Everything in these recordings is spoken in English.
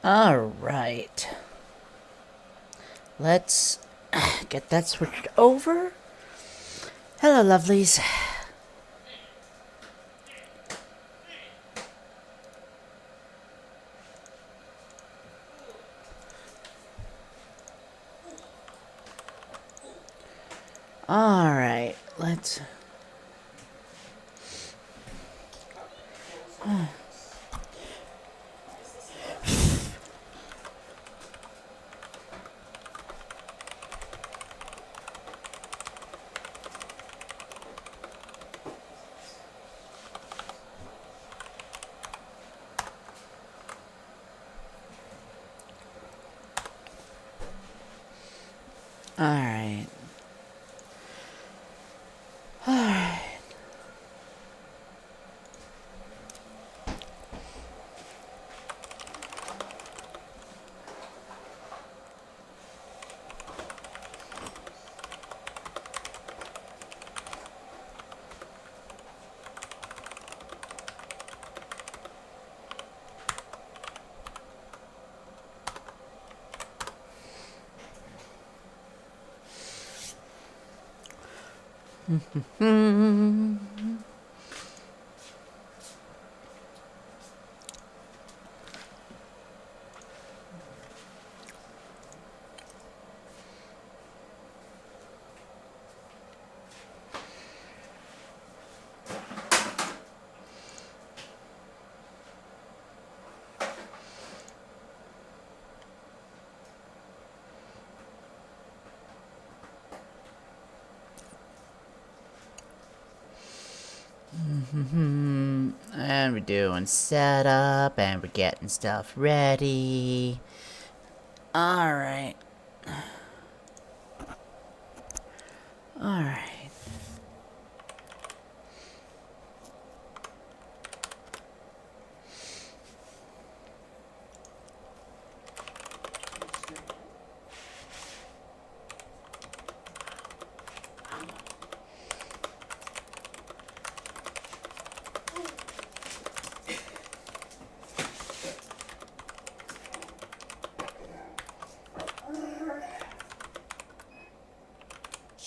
Alright. Let's get that switched over. Hello, lovelies. Alright, let's... Alright. Alright. And we're doing setup, and we're getting stuff ready. Alright. Alright.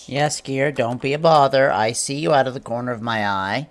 Yes, Gear, don't be a bother. I see you out of the corner of my eye.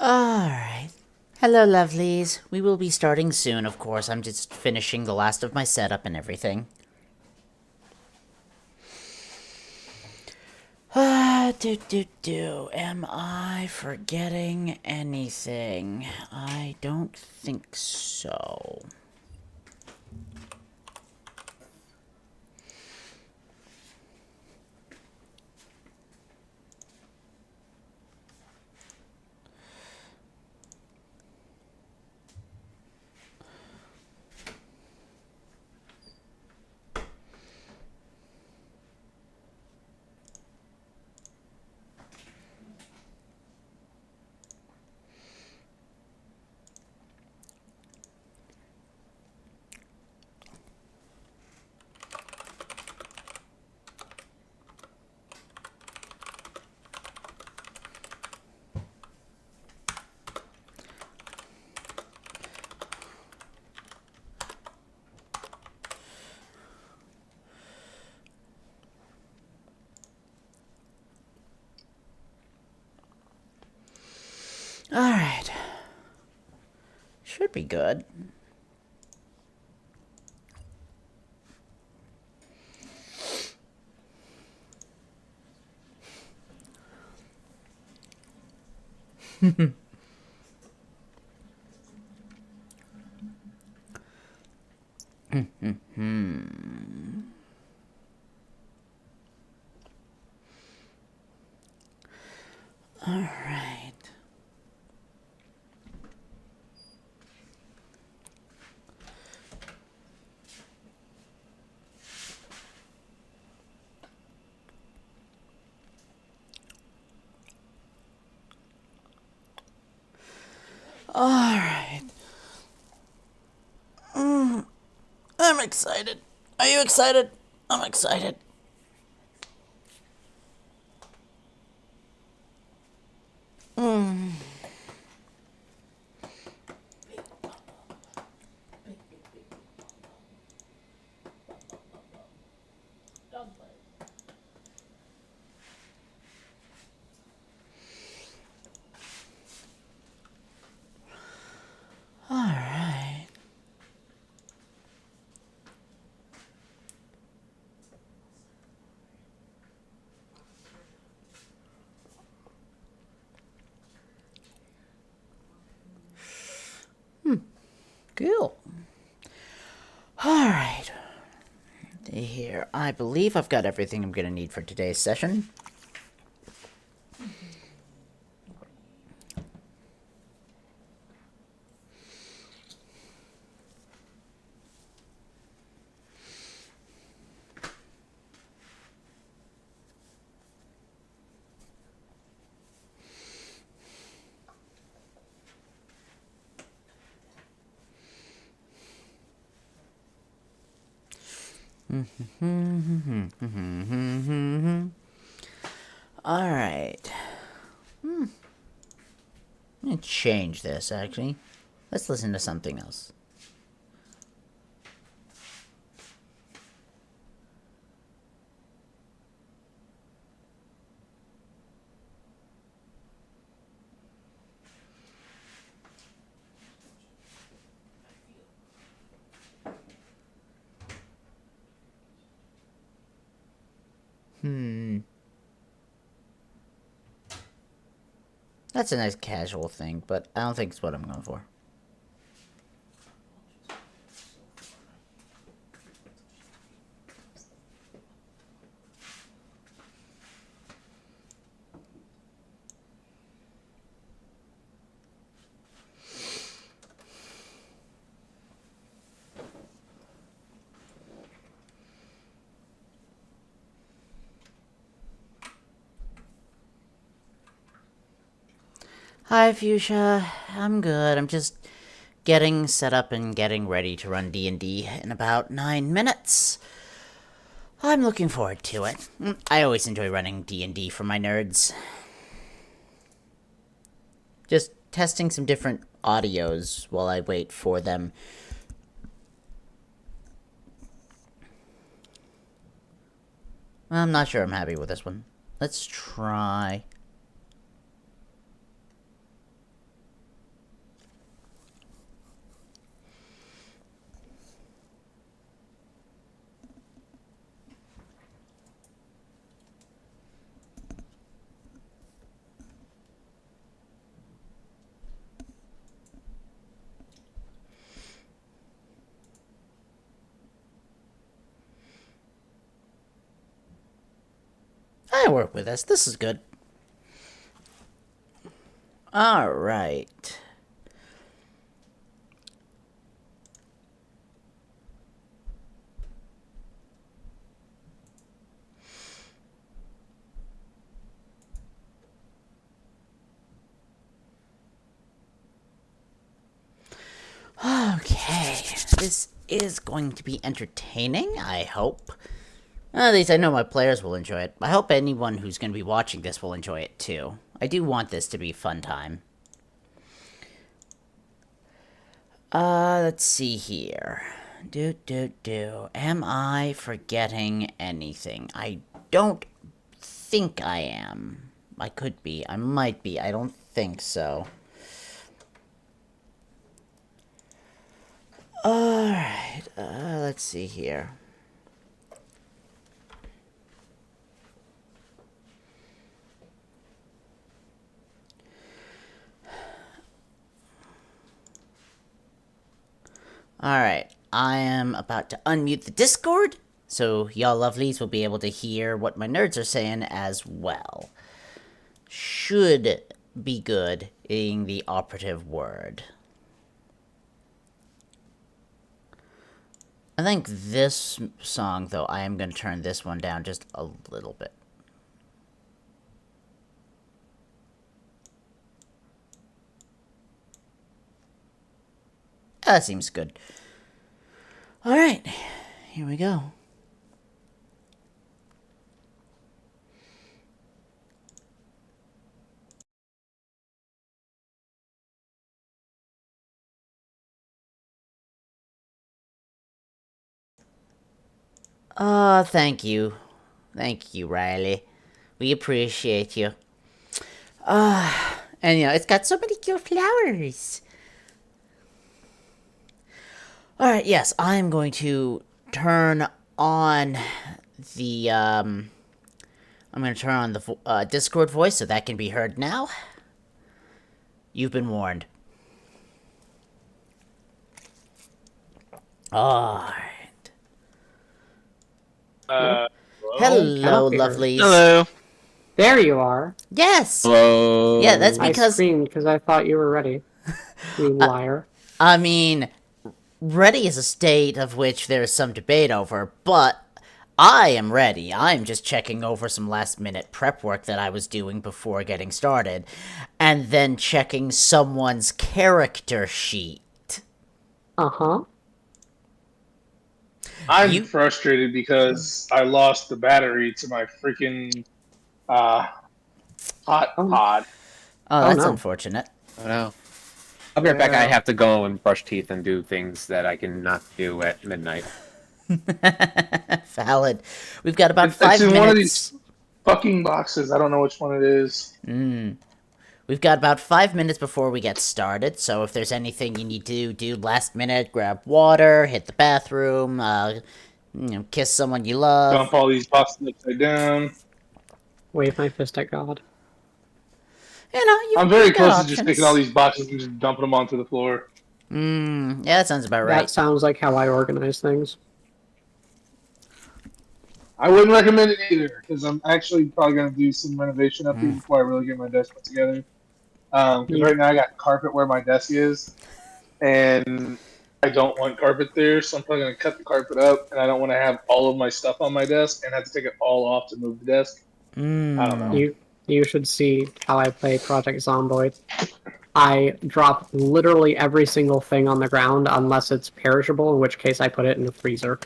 Alright. Hello, lovelies. We will be starting soon, of course. I'm just finishing the last of my setup and everything. Am I forgetting anything? I don't think so. Alright. Should be good. Alright. Alright. I'm excited. Are you excited? I'm excited. Alright. Cool. Alright. Here, I believe I've got everything I'm gonna need for today's session. Alright. Let me change this, actually. Let's listen to something else. That's a nice casual thing, but I don't think it's what I'm going for. Hi, Fuchsia. I'm good. I'm just getting set up and getting ready to run D&D in about 9 minutes. I'm looking forward to it. I always enjoy running D&D for my nerds. Just testing some different audios while I wait for them. I'm not sure I'm happy with this one. Let's try... I work with this. This is good. Alright. Okay. This is going to be entertaining, I hope. At least I know my players will enjoy it. I hope anyone who's going to be watching this will enjoy it too. I do want this to be a fun time. Let's see here. Am I forgetting anything? I don't think I am. I could be. I might be. I don't think so. Alright, let's see here. Alright, I am about to unmute the Discord, so y'all lovelies will be able to hear what my nerds are saying as well. Should be good being the operative word. I think this song, though, I am going to turn this one down just a little bit. That seems good. Alright, here we go. Oh, thank you. Thank you, Riley. We appreciate you. And you know, it's got so many cute flowers. Alright, yes, I'm going to turn on the, I'm going to turn on the Discord voice so that can be heard now. You've been warned. Alright. Hello? Hello, Get up here. lovelies. Hello. There you are. Yes! Hello. Yeah, that's I because, screamed because I thought you were ready. You liar. I mean, ready is a state of which there is some debate over, but I am ready. I'm just checking over some last-minute prep work that I was doing before getting started, and then checking someone's character sheet. Uh-huh. I'm frustrated because I lost the battery to my freaking hot pod. Oh, that's no. unfortunate. Oh no. I'll be right back. I Yeah. have to go and brush teeth and do things that I cannot do at midnight. Valid. We've got about It's 5 in minutes. one of these fucking boxes. I don't know which one it is. We've got about 5 minutes before we get started, so if there's anything you need to do last minute, grab water, hit the bathroom, kiss someone you love. Dump all these boxes upside down. Wave my fist at God. You know, I'm very you've got close to just taking all options. these boxes and just dumping them onto the floor. Yeah, that sounds about right. That sounds like how I organize things. I wouldn't recommend it either because I'm actually probably going to do some renovation up here before I really get my desk put together. Because right now I got carpet where my desk is, and I don't want carpet there, so I'm probably going to cut the carpet up, and I don't want to have all of my stuff on my desk and have to take it all off to move the desk. I don't know. You should see how I play Project Zomboid. I drop literally every single thing on the ground unless it's perishable, in which case I put it in the freezer.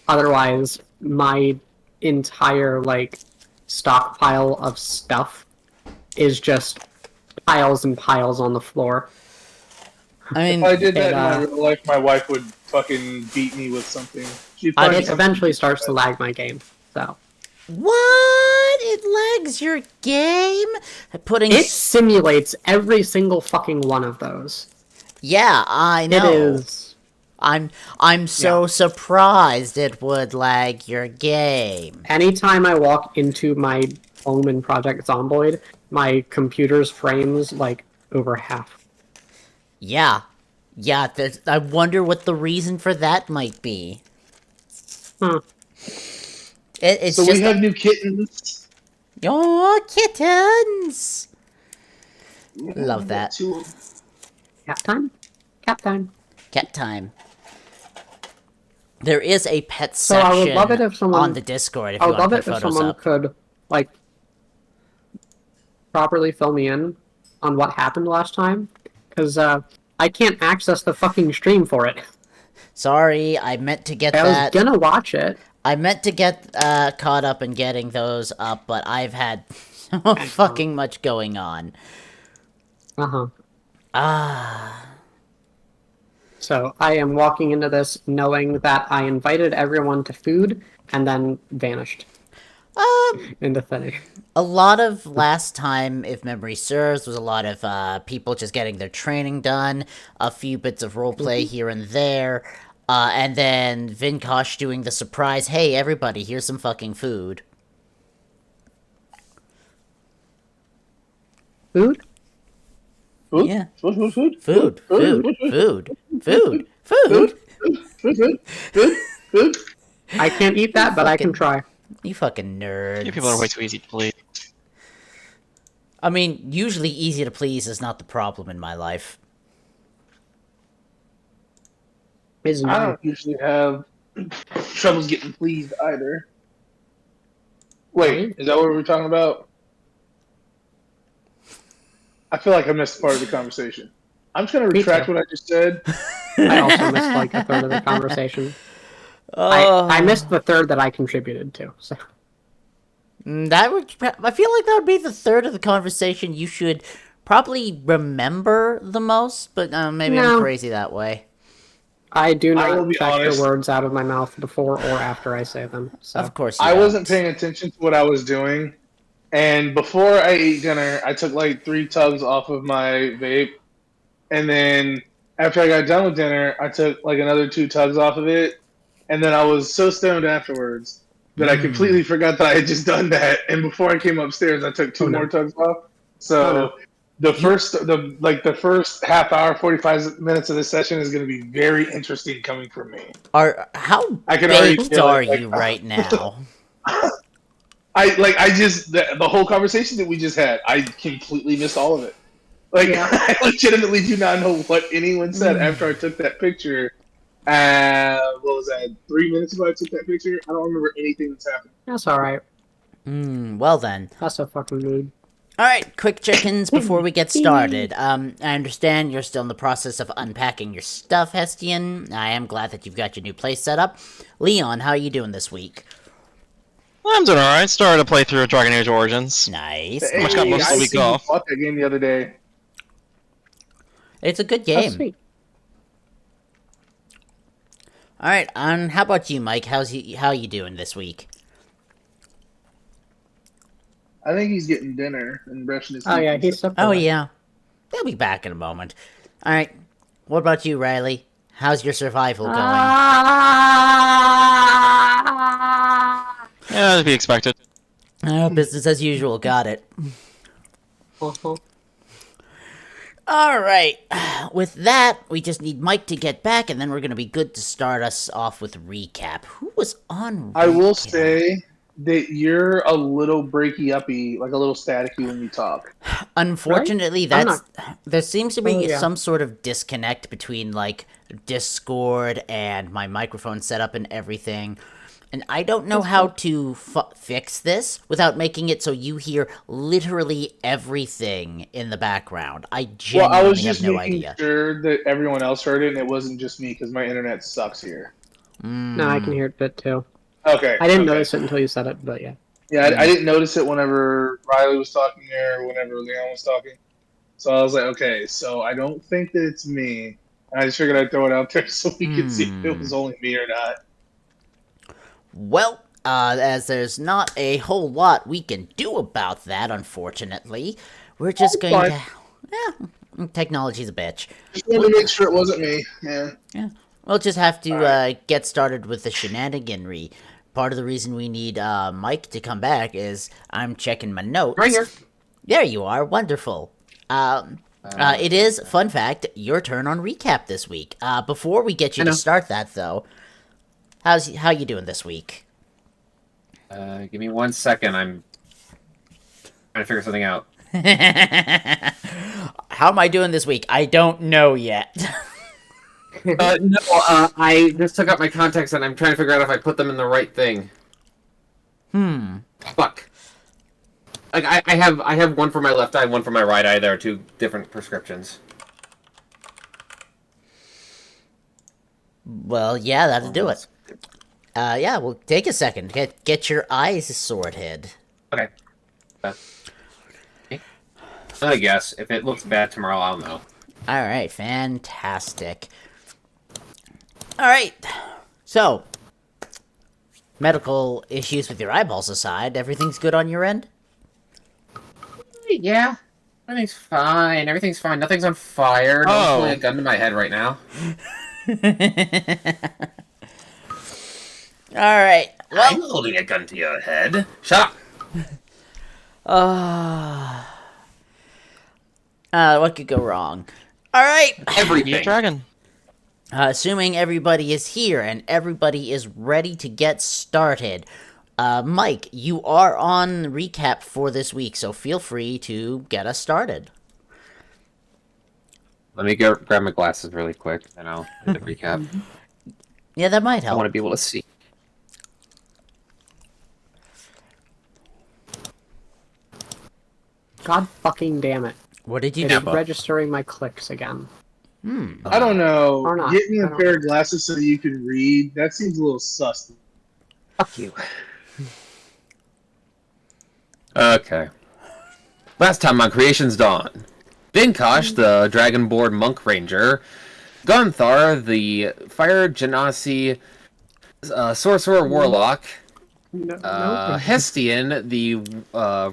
Otherwise, my entire, like, stockpile of stuff is just piles and piles on the floor. I mean, If I did that it, in my real life, my wife would fucking beat me with something. She'd I find mean, It something- eventually starts to lag my game, so... what? It lags your game? Putting... It simulates every single fucking one of those. Yeah, I know. It is... I'm so surprised it would lag your game. Anytime I walk into my home in Project Zomboid, my computer's frames, like, over half. Yeah. Yeah, I wonder what the reason for that might be. It's So just... we have new kittens. Oh, kittens! Love that. Cat time? Cat time. Cat time. There is a pet So I section would love it if someone... on the Discord if I you would want love to it put if photos someone up. could, like, properly fill me in on what happened last time. Because, I can't access the fucking stream for it. Sorry, I meant to get I was that. gonna watch it. I meant to get caught up in getting those up, but I've had so fucking much going on. Uh-huh. Ah. So I am walking into this knowing that I invited everyone to food and then vanished. into thinning. A lot of last time, if memory serves, was a lot of people just getting their training done, a few bits of roleplay here and there, and then Vinkosh doing the surprise, hey, everybody, here's some fucking food. Food? Food? Yeah. Food? Food? Food, food. Food? I can't eat that, but I can try. You fucking nerds. You people are way too easy to please. I mean, usually easy to please is not the problem in my life. Is I not. don't usually have troubles getting pleased either. Wait, is that what we were talking about? I feel like I missed part of the conversation. I'm just going to Me retract too. what I just said. I also missed like a third of the conversation. I missed the third that I contributed to. So. That would. I feel like that would be the third of the conversation you should probably remember the most, but maybe I'm No. crazy that way. I do I will not be check honest. the words out of my mouth before or after I say them. So. Of course, you I wasn't don't. paying attention to what I was doing. And before I ate dinner, I took like 3 tugs off of my vape. And then after I got done with dinner, I took like another 2 tugs off of it. And then I was so stoned afterwards that I completely forgot that I had just done that. And before I came upstairs, I took 2 Oh, no. more tugs off. So the first half hour, 45 minutes of this session is going to be very interesting coming from me. How I can already baked feel are it, like- you right now? The whole conversation that we just had, I completely missed all of it. Like, Yeah. I legitimately do not know what anyone said after I took that picture. What was that? 3 minutes ago I took that picture. I don't remember anything that's happened. That's alright. Well then. That's a fucking mood. Alright, quick check-ins before we get started. I understand you're still in the process of unpacking your stuff, Hestian. I am glad that you've got your new place set up. Leon, how are you doing this week? I'm doing alright. Started to play through Dragon Age Origins. Nice. Much got most of the I week seen you off. bought that game the other day. It's a good Oh, game. sweet. Alright, how about you, Mike? How you doing this week? I think he's getting dinner and brushing his teeth. Oh yeah, and he's stuff. stuff. Oh yeah. They'll be back in a moment. Alright. What about you, Riley? How's your survival going? Yeah, to be expected. Business as usual, got it. Uh-huh. Alright. With that, we just need Mike to get back, and then we're gonna be good to start us off with recap. Who was on I will recap? say that you're a little breaky-uppy, like a little staticky when you talk. Unfortunately, I'm that's there seems to be Oh, yeah. some sort of disconnect between like Discord and my microphone setup and everything. And I don't know how to fix this without making it so you hear literally everything in the background. I Well, genuinely I was have just no making idea. sure that everyone else heard it and it wasn't just me because my internet sucks here. No, I can hear it a bit too. Okay. I didn't okay. notice it until you said it, but yeah. Yeah, I didn't notice it whenever Riley was talking or whenever Leon was talking. So I was like, okay, so I don't think that it's me. And I just figured I'd throw it out there so we could see if it was only me or not. Well, as there's not a whole lot we can do about that, unfortunately, we're just going fine. to... Yeah, technology's a bitch. Just wanted to make sure it wasn't me. Yeah. We'll just have to get started with the shenaniganry. Part of the reason we need Mike to come back is I'm checking my notes. Right here. There you are. Wonderful. It is, fun fact, your turn on recap this week. Before we get you I to know. start that, though, how you doing this week? Give me 1 second. I'm trying to figure something out. How am I doing this week? I don't know yet. I just took out my contacts and I'm trying to figure out if I put them in the right thing. Fuck. Like I have one for my left eye, one for my right eye. There are 2 different prescriptions. Well, yeah, that'll do it. Yeah, well, take a second. Get your eyes sorted. Okay. I guess if it looks bad tomorrow, I'll know. All right, fantastic. All right, so medical issues with your eyeballs aside, everything's good on your end? Yeah. Everything's fine. Everything's fine. Nothing's on fire. No one's holding Oh. a gun to my head right now. Alright. I'm Well, holding a gun to your head. Shut up. what could go wrong? Alright. Be a Everything. dragon. Assuming everybody is here and everybody is ready to get started. Mike, you are on recap for this week, so feel free to get us started. Let me go grab my glasses really quick, and I'll do the recap. Yeah, that might I help. want to be able to see. God fucking damn it. What did you It's do? registering my clicks again. I don't know. Or not. Getting I a don't pair of glasses so that you can read, that seems a little sus. Fuck you. Okay. Last time on Creation's Dawn, Vinkosh, the Dragonborn Monk Ranger, Gunthar, the Fire Genasi Sorcerer Warlock, No, Hestian, the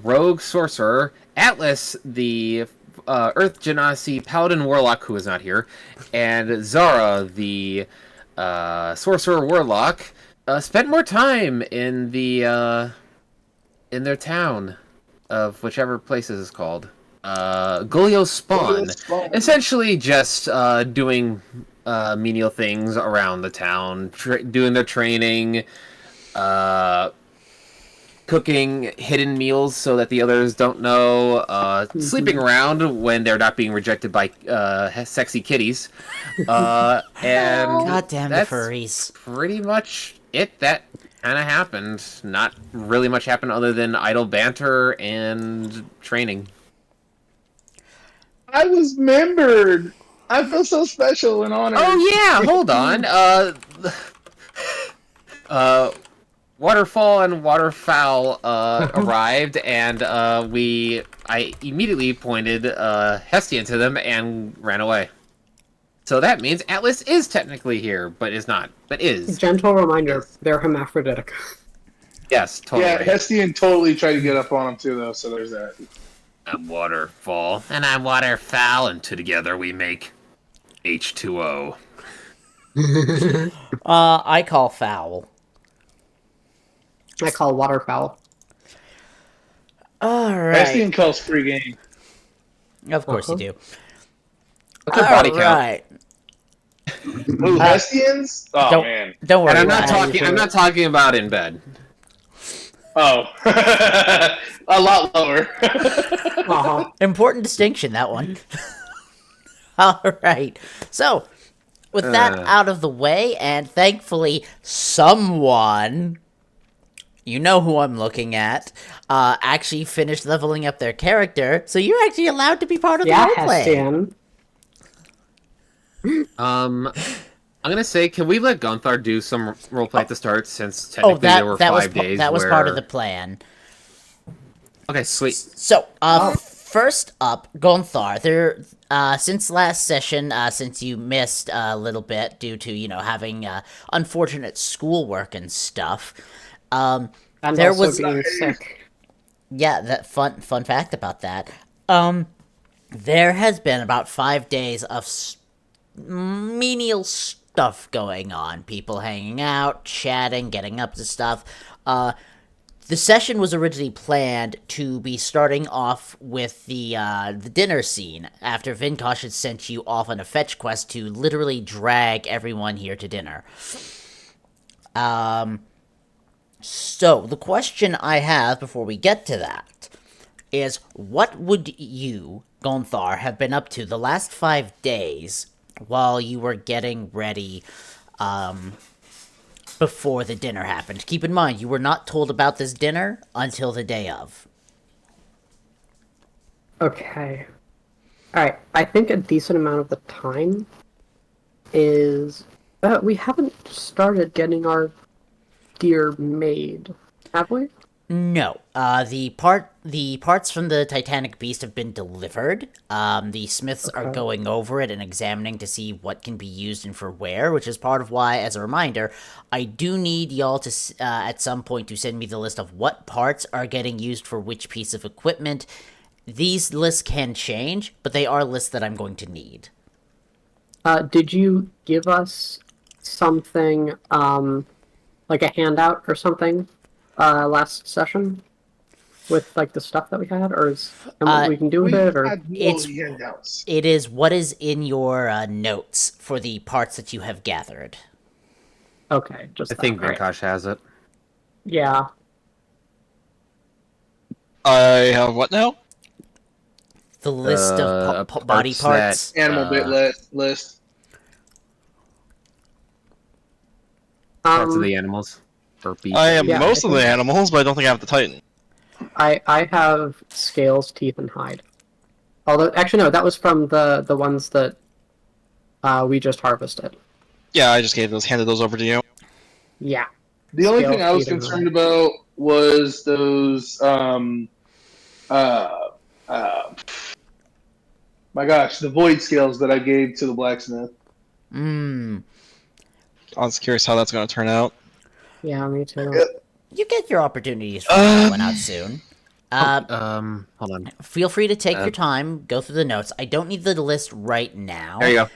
Rogue Sorcerer, Atlas, the Earth Genasi Paladin Warlock, who is not here, and Zara, the Sorcerer Warlock, spent more time in their town of whichever place this is called. Gulio Spawn. Essentially just doing menial things around the town, doing their training, cooking hidden meals so that the others don't know, sleeping around when they're not being rejected by sexy kitties. And God damn the that's furries. pretty much it. That kind of happened. Not really much happened other than idle banter and training. I was membered. I feel so special and honored. Oh yeah, hold on. Waterfall and Waterfowl arrived, and I immediately pointed Hestian to them and ran away. So that means Atlas is technically here, but is not. But is. Gentle reminder, they're hermaphroditic. Yes, totally. Yeah, Hestian totally tried to get up on him too, though. So there's that. I'm Waterfall, and I'm Waterfowl, and together we make H2O. I call foul. I call waterfowl. Alright. Hestian calls free game. Of course you do. What's your body count? Alright. Ooh, Hestians? Oh Don't- man. Don't worry. And I'm not about it. talking. I'm not talking about in bed. Oh, a lot lower. Uh-huh. Important distinction, that one. Alright. So, with that out of the way, and thankfully someone, you know who I'm looking at, actually finished leveling up their character, so you're actually allowed to be part of Yeah, the roleplay. Hestian. I'm gonna say, can we let Gunthar do some roleplay at the start, since technically Oh, there were that was 5 days. that was where... part of the plan. Okay, sweet. So, first up, Gonthar. There, since last session, since you missed a little bit due to having unfortunate schoolwork and stuff, And there also was being sick. yeah, that fun fact about that. There has been about 5 days of menial stuff going on. People hanging out, chatting, getting up to stuff. The session was originally planned to be starting off with the dinner scene after Vinkosh had sent you off on a fetch quest to literally drag everyone here to dinner. So the question I have before we get to that is, what would you, Gonthar, have been up to the last 5 days while you were getting ready, before the dinner happened? Keep in mind, you were not told about this dinner until the day of. Okay. Alright, I think a decent amount of the time is... we haven't started getting our gear made, have we? No. The parts from the Titanic Beast have been delivered. The smiths are Okay. going over it and examining to see what can be used and for where, which is part of why, as a reminder, I do need y'all to at some point to send me the list of what parts are getting used for which piece of equipment. These lists can change, but they are lists that I'm going to need. Did you give us something, like a handout or something, last session with like the stuff that we had, or is and what we can do with We it, or had no It's- handouts. It is what is in your notes for the parts that you have gathered. okay, just I that. think All right. Vinkosh has it. Yeah. I have what now? The list of body parts that- parts. Animal bit list. Parts of the animals. Or beasts. I have Yeah, most I of the think- animals, but I don't think I have the Titan. I have scales, teeth, and hide. Although, actually, no, that was from the ones that we just harvested. Yeah, I just handed those over to you. Yeah. The only Scale, thing I was feet, and concerned about was those uh my gosh, the void scales that I gave to the blacksmith. Mmm. I was curious how that's going to turn out. Yeah, me too. Yep. You get your opportunities for that one out Um, soon. Hold on. Feel free to take your time, go through the notes. I don't need the list right now. There you go.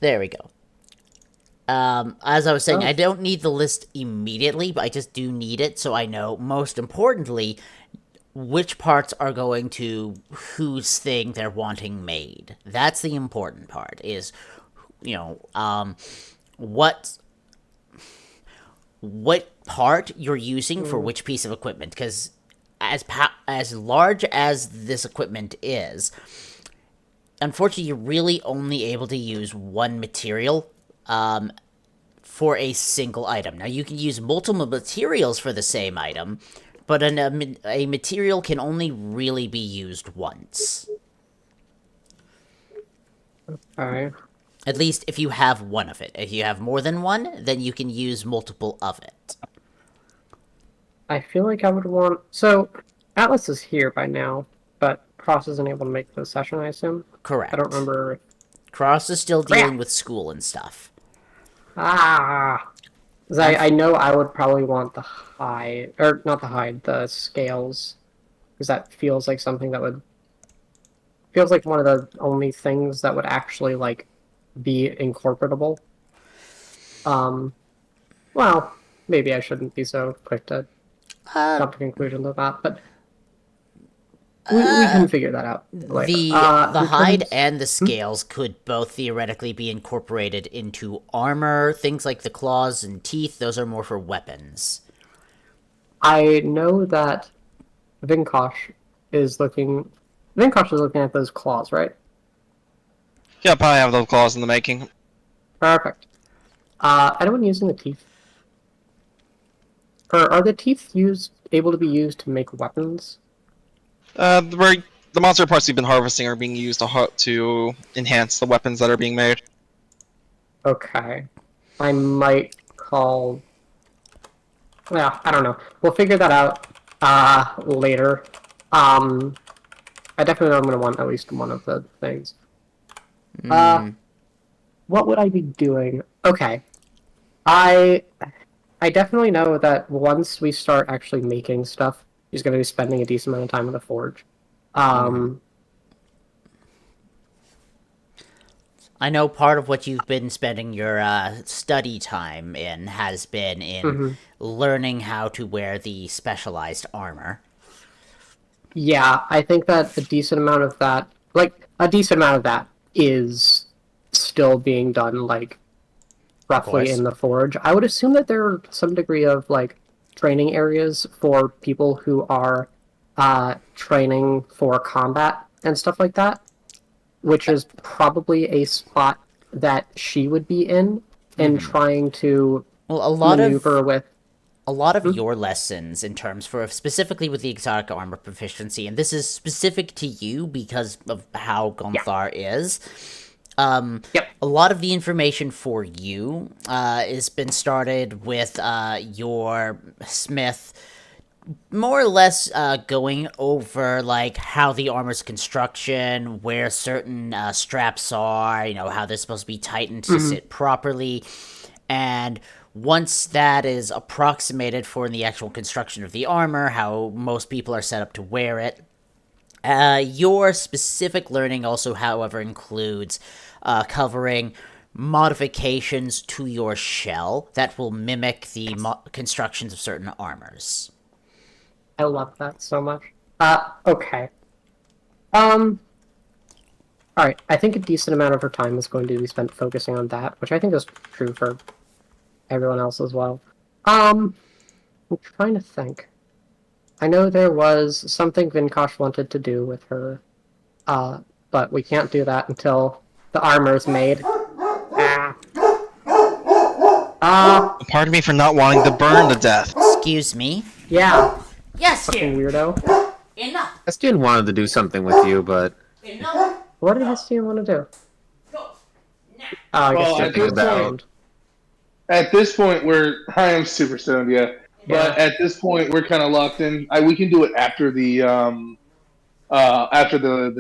There we go. As I was saying, Oh. I don't need the list immediately, but I just do need it so I know, most importantly, which parts are going to whose thing they're wanting made. That's the important part, is, what part you're using for which piece of equipment, because as large as this equipment is, unfortunately, you're really only able to use one material for a single item. Now, you can use multiple materials for the same item, but a material can only really be used once. Alright. At least if you have one of it. If you have more than one, then you can use multiple of it. I feel like I would want. So, Atlas is here by now, but Cross isn't able to make the session, I assume. Correct. I don't remember. Cross is still dealing Crap. with school and stuff. Ah! 'Cause I know I would probably want the hide. Or, not the hide, the scales. Because that feels like something that would. Feels like one of the only things that would actually, like, be incorporable. Well, maybe I shouldn't be so quick to jump to conclusions of that, but we can figure that out later. The in hide terms- and the scales could both theoretically be incorporated into armor. Things like the claws and teeth, those are more for weapons. I know that Vinkosh is looking. Vinkosh is looking at those claws, right? Yep, I have those claws in the making. Perfect. Anyone using the teeth? Or are the teeth able to be used to make weapons? The monster parts you've been harvesting are being used to enhance the weapons that are being made. Okay. I might call. Well, I don't know. We'll figure that out later. I definitely know I'm going to want at least one of the things. What would I be doing? Okay. I definitely know that once we start actually making stuff, he's going to be spending a decent amount of time in the forge. I know part of what you've been spending your study time in has been in learning how to wear the specialized armor. Yeah, I think that a decent amount of that, is still being done, like, roughly course. in the forge. I would assume that there are some degree of, like, training areas for people who are training for combat and stuff like that, which is probably a spot that she would be in trying to Well, a lot maneuver of with. your lessons in terms for specifically with the exotic armor proficiency, and this is specific to you because of how Gonthar is. Yep. A lot of the information for you has been started with your smith more or less going over like how the armor's construction, where certain straps are, how they're supposed to be tightened to sit properly, and once that is approximated for the actual construction of the armor, how most people are set up to wear it. Your specific learning also, however, includes covering modifications to your shell that will mimic the constructions of certain armors. I love that so much. Okay. Alright, I think a decent amount of her time is going to be spent focusing on that, which I think is true for everyone else as well. I'm trying to think. I know there was something Vinkosh wanted to do with her, but we can't do that until the armor's made. Pardon me for not wanting to burn to death. Excuse me. Yeah, Yes, fucking dear. weirdo. Enough. Estienne wanted to do something with you, but Enough. What did Hestian want to do? Go. Now. Oh, I Well, guess at you're this about. point- At this point, I am super stoned, yeah. But Yeah. at this point, we're kind of locked in. We can do it after the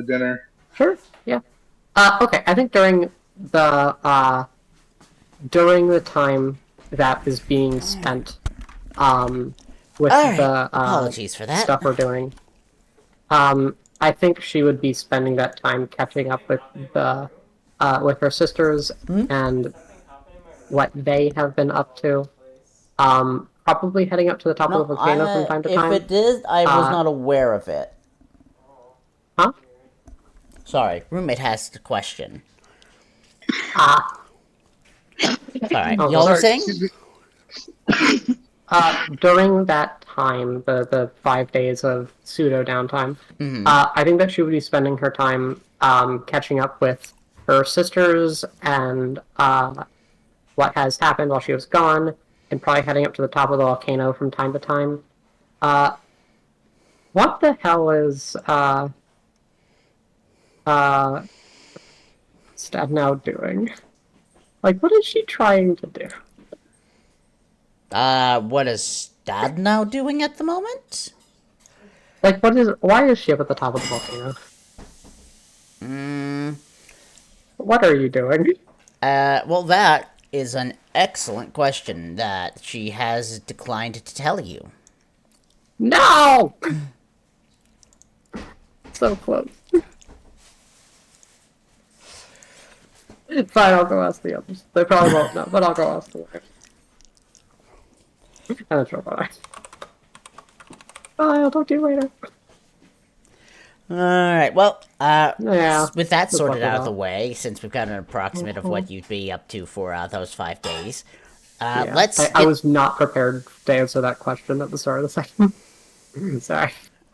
dinner. Sure, yeah. Okay, I think during the time that is being spent, with All right. the Apologies for that. stuff we're doing, I think she would be spending that time catching up with her sisters and what they have been up to. Probably heading up to the top of the volcano from time to time. If it did, I was Uh, not aware of it. Huh? Sorry, roommate has a question. Sorry, Oh, y'all were sorry, saying? During that time, the 5 days of pseudo downtime, I think that she would be spending her time catching up with her sisters and what has happened while she was gone, and probably heading up to the top of the volcano from time to time. What the hell is Stadnow doing? Like, what is she trying to do? What is Dad now doing at the moment? Like, why is she up at the top of the volcano? What are you doing? Well, that is an excellent question that she has declined to tell you. No! So close. Fine, I'll go ask the others. They probably won't know, but I'll go ask the others. And then she'll bye. Bye, I'll talk to you later. Alright, well, Yeah. with that good sorted luck out of with the that. way, since we've got an approximate of what you'd be up to for those 5 days, Yeah. let's I was not prepared to answer that question at the start of the session. Sorry.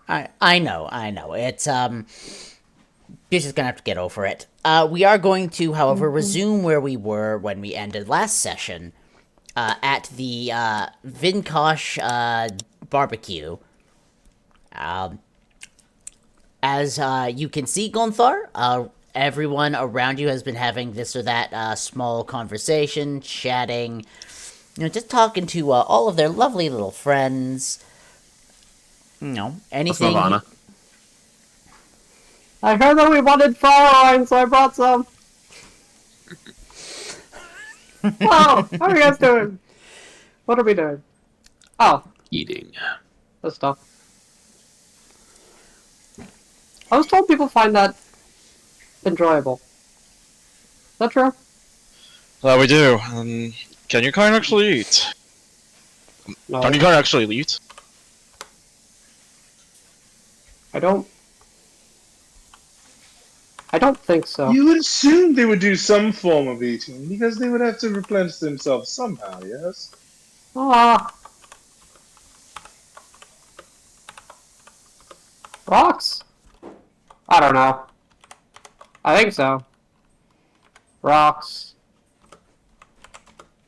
I know. It's, you're just gonna have to get over it. We are going to, however, resume where we were when we ended last session, at the, Vinkosh, barbecue. As you can see, Gonthar, everyone around you has been having this or that small conversation, chatting, just talking to all of their lovely little friends. Anything. Slavana. I heard that we wanted Fraulein, so I brought some. Oh, how are you guys doing? What are we doing? Oh, Eating. this stuff. I was told people find that enjoyable. Is that true? That we do. Can you kind actually eat? No, Can you kind actually eat? I don't think so. You would assume they would do some form of eating because they would have to replenish themselves somehow. Yes. Rocks? I don't know. I think so. Rocks.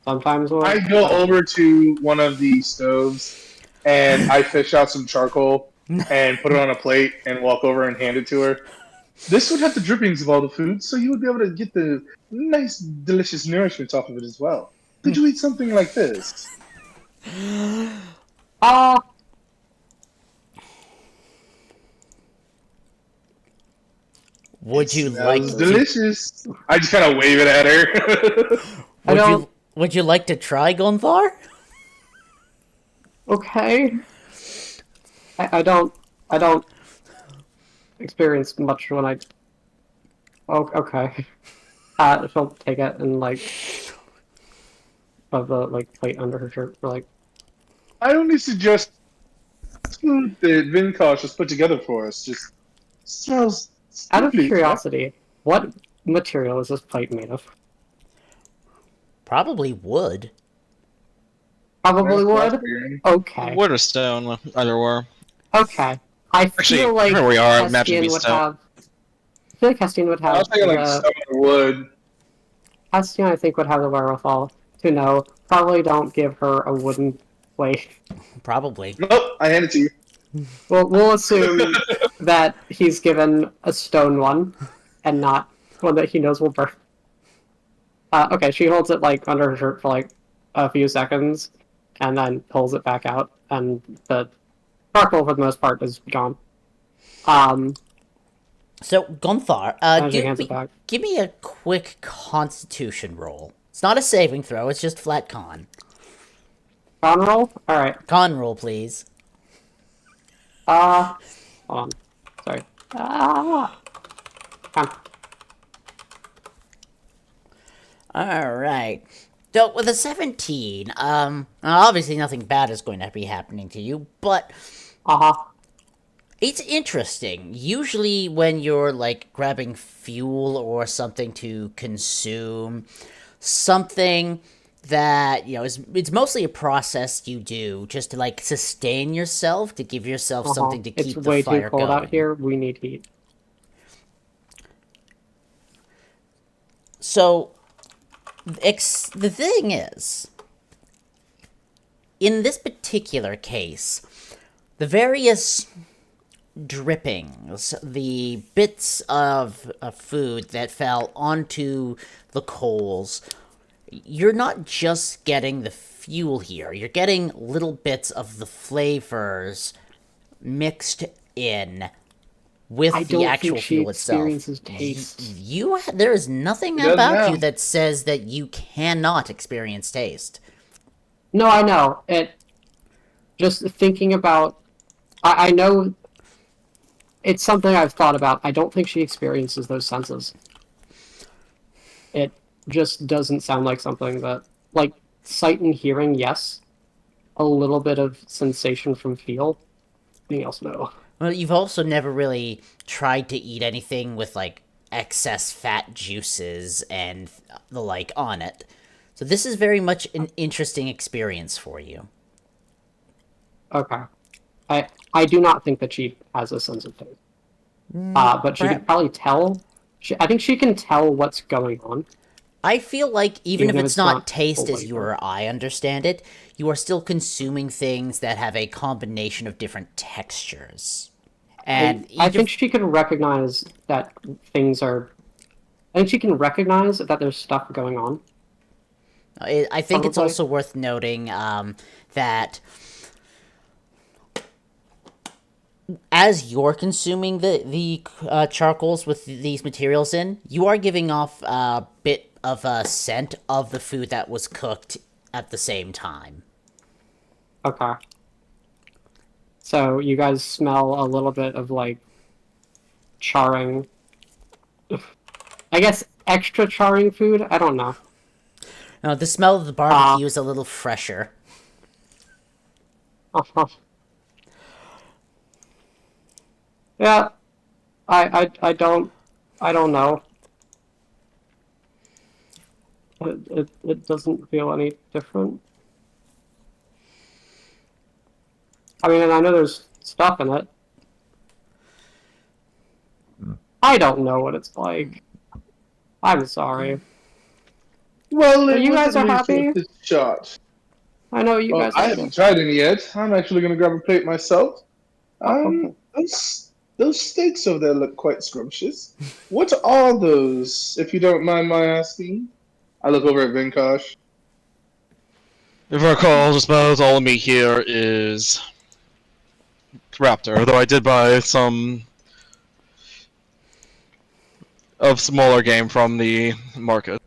Sometimes wood. I go over to one of the stoves and I fish out some charcoal and put it on a plate and walk over and hand it to her. This would have the drippings of all the food, so you would be able to get the nice, delicious nourishment off of it as well. Could you eat something like this? Would you like Smells to? delicious. I just kind of wave it at her. I don't- Would you like to try Gonthar? Okay. I don't experience much when I. Oh, okay. She'll take it and like of the like plate under her shirt for like. I only suggest food that Vinkosh has put together for us. Just smells. Out of delicious. curiosity, what material is this plate made of? Probably would. Probably That's what I'm would. figuring. Okay. Wood or stone, either or. Okay. I Actually, feel like here we are, imagine Hestian me would stone. have. I feel like Hestian would I have was thinking like the. stone or wood. Hestian, I think, would have the wherewithal to know. Probably don't give her a wooden plate. Probably. Nope, I hand it to you. We'll assume that he's given a stone one, and not one that he knows will burn. Okay, she holds it like under her shirt for like a few seconds, and then pulls it back out, and the charcoal for the most part is gone. So Gonthar, And she hands it back. give me a quick Constitution roll. It's not a saving throw. It's just flat con. Con roll? Alright. Con roll, please. Hold on. Sorry. Con. All right. So with a 17, obviously nothing bad is going to be happening to you, but Uh-huh. it's interesting. Usually when you're like grabbing fuel or something to consume, something that, you know, it's mostly a process you do just to like sustain yourself, to give yourself something to keep It's the way fire too cold going. out here. We need heat. So the thing is, in this particular case, the various drippings, the bits of food that fell onto the coals, you're not just getting the fuel here, you're getting little bits of the flavors mixed in with I the don't actual think she fuel itself. experiences taste. There is nothing doesn't about know. you that says that you cannot experience taste. No, I know. Just thinking about... I know it's something I've thought about. I don't think she experiences those senses. It just doesn't sound like something that... Like, sight and hearing, yes. A little bit of sensation from feel. Anything else, no. Well, you've also never really tried to eat anything with, like, excess fat juices and the like on it. So this is very much an interesting experience for you. Okay. I do not think that she has a sense of taste. But she can probably tell... I think she can tell what's going on. I feel like even if Even if it's it's not not taste as flavor. you or I understand it, you are still consuming things that have a combination of different textures. And I think she can recognize that things are... I think she can recognize that there's stuff going on. I think it's Probably. also worth noting that as you're consuming the charcoals with these materials in, you are giving off a bit of a scent of the food that was cooked at the same time. Okay. So you guys smell a little bit of, like, charring... I guess extra charring food? I don't know. Now, the smell of the barbecue is a little fresher. Uh-huh. Yeah, I don't know. It doesn't feel any different. I mean, and I know there's stuff in it. I don't know what it's like. I'm sorry. Well, You guys are happy? This shot. I know you Well, guys I are. haven't tried any yet. I'm actually gonna grab a plate myself. Okay. Those steaks over there look quite scrumptious. What are those, if you don't mind my asking? I look over at Vinkosh. If I recall, just about all of me here is Raptor, though I did buy some of smaller game from the market.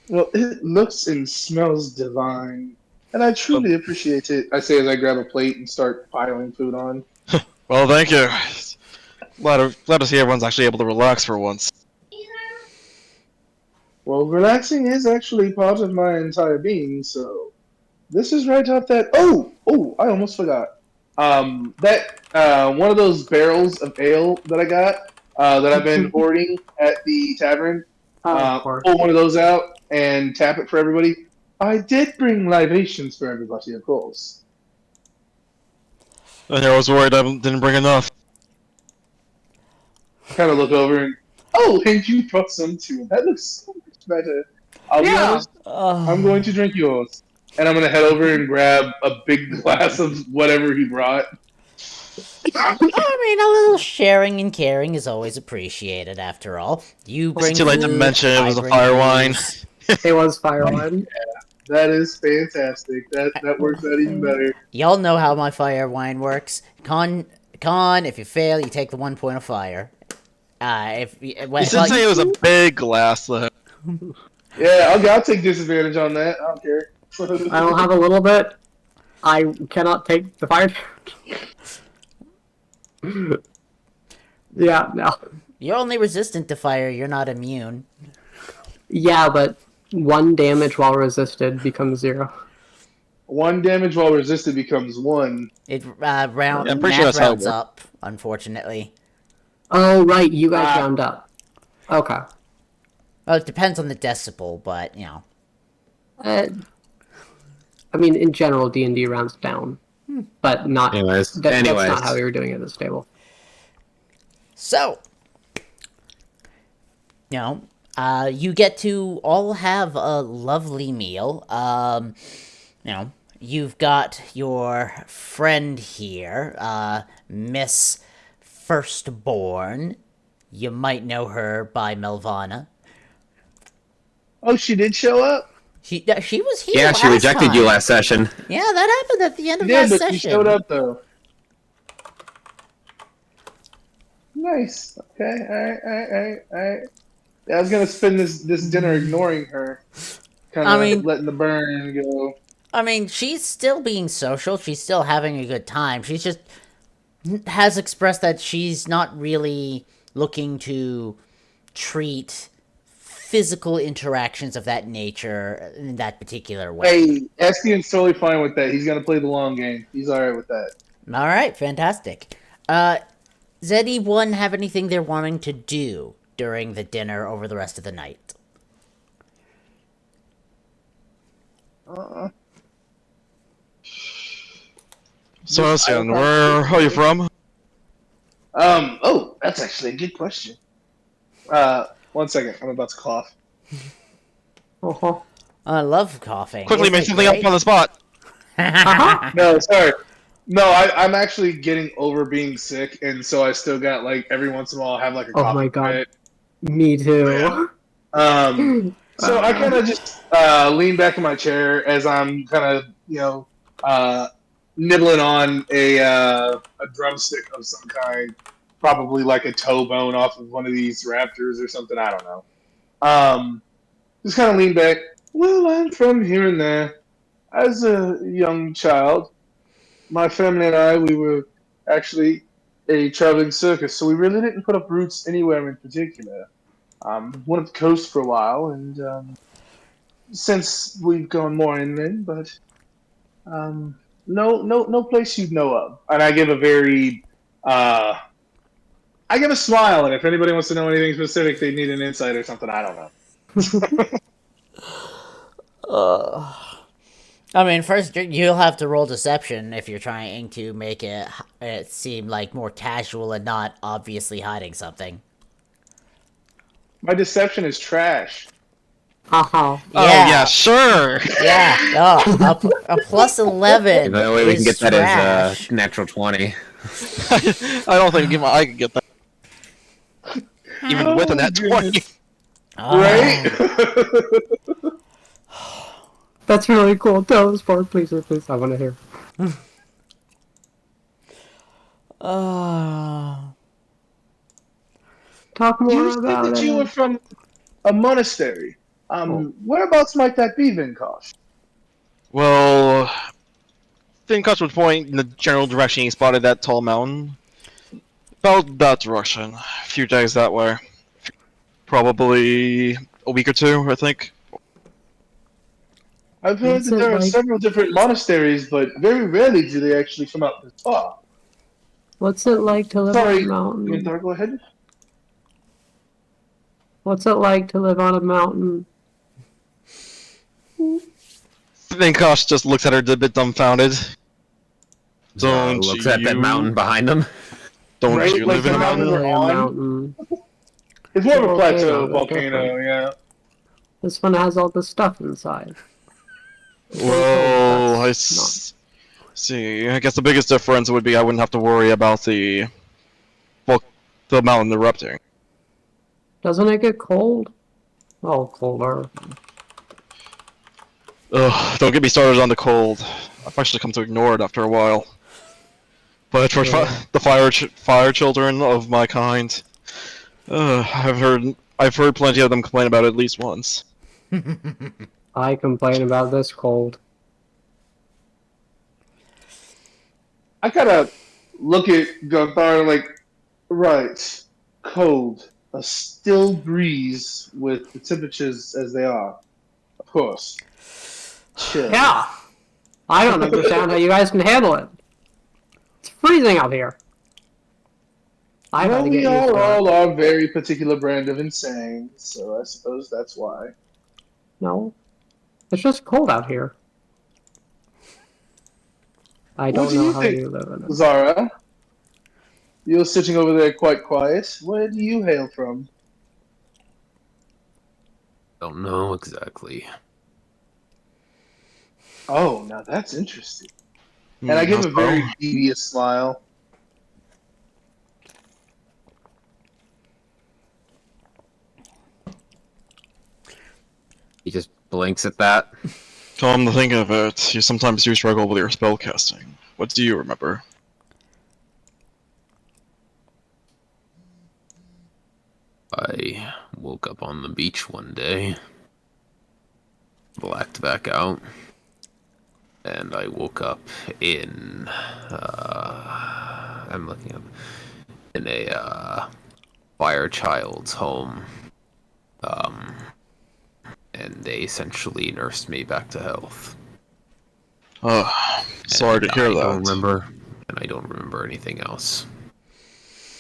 Well, it looks and smells divine, and I truly appreciate it. I say as I grab a plate and start piling food on. Well, thank you. Glad to see everyone's actually able to relax for once. Well, relaxing is actually part of my entire being, so this is right up that. Oh, I almost forgot. That one of those barrels of ale that I got that I've been hoarding at the tavern. Of course. Pull one of those out and tap it for everybody. I did bring libations for everybody, of course. And I was worried I didn't bring enough. Kind of look over and and you brought some too. That looks so much better. I'll be honest. I'm going to drink yours, and I'm gonna head over and grab a big glass of whatever he brought. I mean, a little sharing and caring is always appreciated. After all, you bring It's too late to food, mention it I was a bring fire wine. booze. It was fire wine. That is fantastic. That works out even better. Y'all know how my fire wine works. Con, if you fail, you take the 1 point of fire. If You did say it was a big glass, though. Yeah, I'll take disadvantage on that. I don't care. I don't have a little bit. I cannot take the fire damage. Yeah, no. You're only resistant to fire. You're not immune. Yeah, but 1 damage while resisted becomes 0. 1 damage while resisted becomes 1. It Yeah, I'm pretty sure math that's how it rounds works. up. Unfortunately, Oh, right, you guys round up. Okay. well, it depends on the decibel, but you know. I mean, in general, D&D rounds down. But not... Anyways. That's not how we were doing it at this table. So, you know, you get to all have a lovely meal. You know, you've got your friend here, Miss Firstborn. You might know her by Melvana. Oh, she did show up? She was here. Yeah, she last rejected you time. last session. Yeah, that happened at the end of Yeah, last but session. she showed up, though. Nice. Okay, alright. Yeah, I was gonna spend this dinner ignoring her. Kind of letting the burn go. I mean, she's still being social. She's still having a good time. She's just has expressed that she's not really looking to treat physical interactions of that nature in that particular way. Hey, Espian's totally fine with that. He's gonna play the long game. He's alright with that. All right, fantastic. Does anyone have anything they're wanting to do during the dinner over the rest of the night? Sebastian, where are you from? Oh, that's actually a good question. 1 second. I'm about to cough. Uh-huh. I love coughing. Quickly Isn't make it something up great? on the spot. No, sorry. No, I'm actually getting over being sick, and so I still got, like, every once in a while I have, like, a cough. Oh my god. Me too. So I kind of just lean back in my chair as I'm kind of, nibbling on a drumstick of some kind, probably like a toe bone off of one of these raptors or something. I don't know. Just kind of lean back. Well, I'm from here and there. As a young child, my family and I, we were actually a traveling circus, so we really didn't put up roots anywhere in particular. Went up the coast for a while, and since we've gone more inland, but no place you'd know of. And I give a very, I give a smile, and if anybody wants to know anything specific, they need an insight or something. I don't know. I mean, first you'll have to roll deception if you're trying to make it seem like more casual and not obviously hiding something. My deception is trash. Uh-huh. Oh, yeah, sure. Yeah, a plus 11. The only way we can is get that trash. is natural 20. I don't think I could get that. Even with a nat 20. Right? That's really cool. Tell us more, please. I want to hear. Talk You more said about that you were it. from a monastery. Whereabouts might that be, Vinkosh? Well, Finkosh would point in the general direction he spotted that tall mountain. About that direction. A few days that way. Probably a week or two, I think. I've heard What's that it there are like? several different monasteries, but very rarely do they actually come out this far. What's it like to live on a Sorry, mountain? Minthar, go ahead. What's it like to live on a mountain? Finkosh just looks at her a bit dumbfounded. Zara Don't looks at that you- mountain behind him. Don't Right, you like live the in a Not mountain mountain? we're really a on. mountain. It's more of a Volcano, plateau they're volcano, different. yeah. This one has all the stuff inside. Well, That's see. I guess the biggest difference would be I wouldn't have to worry about the mountain erupting. Doesn't it get cold? Oh, colder. Ugh, don't get me started on the cold. I've actually come to ignore it after a while. But for Yeah. the fire children of my kind, I've heard plenty of them complain about it at least once. I complain about this cold. I gotta look at Gunthar like, right, cold, a still breeze with the temperatures as they are. Of course. Chill. Yeah! I don't understand how you guys can handle it. It's freezing out here. I Well, gotta we get used are to it. all our very particular brand of insane, so I suppose that's why. No. It's just cold out here. I What don't do know you how think, you live in it. Zara? You're sitting over there quite quiet. Where do you hail from? Don't know exactly. Oh, now that's interesting. And I give a very devious smile. He just blinks at that. Come to think of it, you sometimes do struggle with your spellcasting. What do you remember? I woke up on the beach one day, blacked back out, and I woke up in. I'm looking up in a fire child's home, and they essentially nursed me back to health. Sorry to hear I that. don't remember, and I don't remember anything else.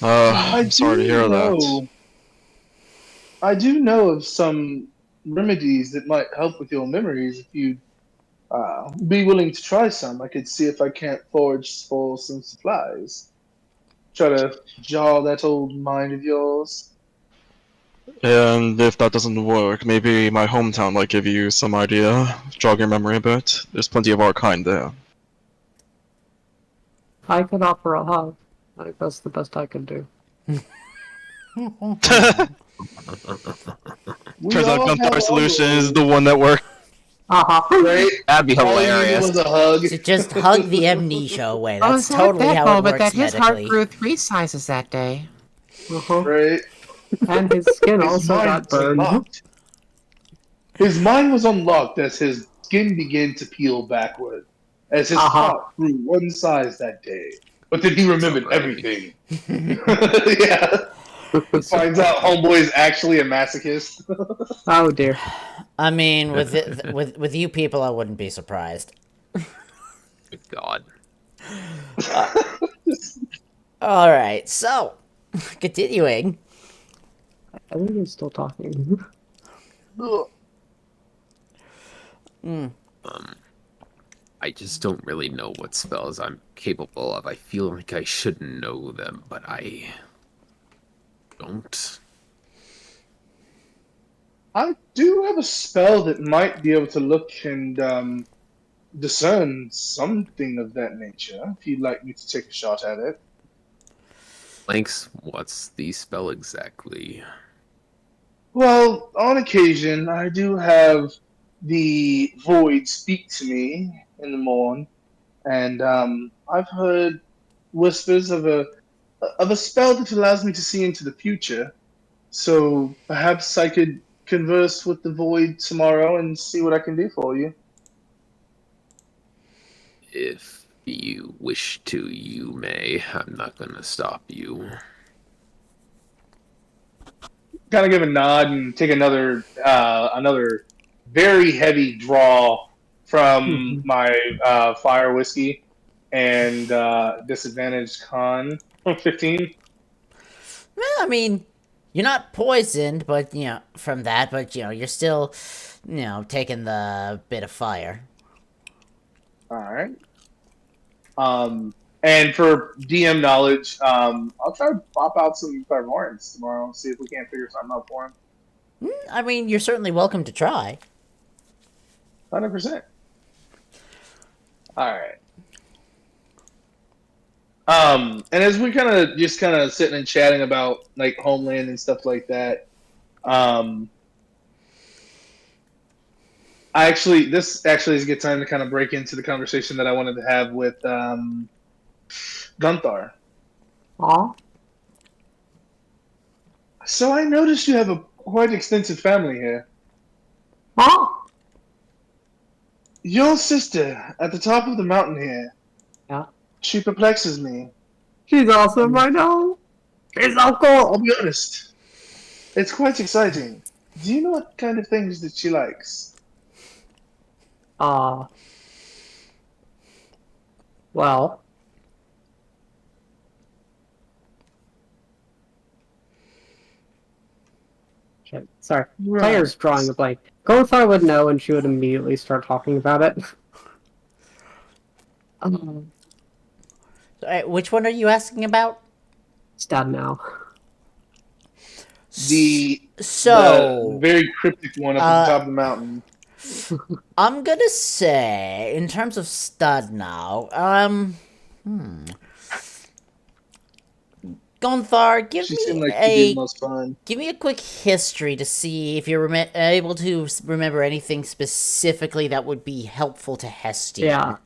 I'm sorry to hear that. I do know of some remedies that might help with your memories if you'd be willing to try some. I could see if I can't forage for some supplies. Try to jar that old mind of yours. And if that doesn't work, maybe my hometown might give you some idea, jog your memory a bit. There's plenty of our kind there. I could offer a hug. Like, that's the best I could do. We Turns out all have Gunthar our solution is roles, the one that worked. Uh-huh. right? That'd be All you needed hilarious. was a hug. So just hug the amnesia away. Oh, That's so totally that how it moment works that his heart medically. grew 3 sizes that day. Uh-huh. Right? And his skin His also mind got was burned. unlocked. His mind was unlocked as his skin began to peel backward, as his heart grew one size that day. But then he remembered So great. everything. Yeah. Finds out homeboy is actually a masochist. Oh dear. I mean, with you people, I wouldn't be surprised. Good God. All right, so continuing. I think he's still talking. I just don't really know what spells I'm capable of. I feel like I should know them, but I don't. I do have a spell that might be able to look and discern something of that nature, if you'd like me to take a shot at it. Lynx, what's the spell exactly? Well, on occasion, I do have the void speak to me in the morn, and I've heard whispers of a spell that allows me to see into the future. So perhaps I could converse with the void tomorrow and see what I can do for you. If you wish to, you may. I'm not gonna stop you. Kind of give a nod and take another very heavy draw from my fire whiskey and disadvantaged con 15. Well, I mean, you're not poisoned, but from that, but you're still, taking the bit of fire. All right. And for DM knowledge, I'll try to pop out some clairvoyance tomorrow and see if we can't figure something out for him. I mean, you're certainly welcome to try. 100%. All right. And as we kind of sitting and chatting about like Homeland and stuff like that, this actually is a good time to kind of break into the conversation that I wanted to have with Gunthar. Aw. So I noticed you have a quite extensive family here. Aw. Your sister at the top of the mountain here. Yeah. She perplexes me. She's awesome, I know. She's so I'll cool. be honest. It's quite exciting. Do you know what kind of things that she likes? Well. Shit. Sorry. Right. Player's drawing a blank. Gothar would know and she would immediately start talking about it. Which one are you asking about? It's done now. The very cryptic one up at the top of the mountain. I'm gonna say, in terms of stud now, Gonthar, She seemed like she did the most fun. give me a quick history to see if you're able to remember anything specifically that would be helpful to Hestia. Yeah.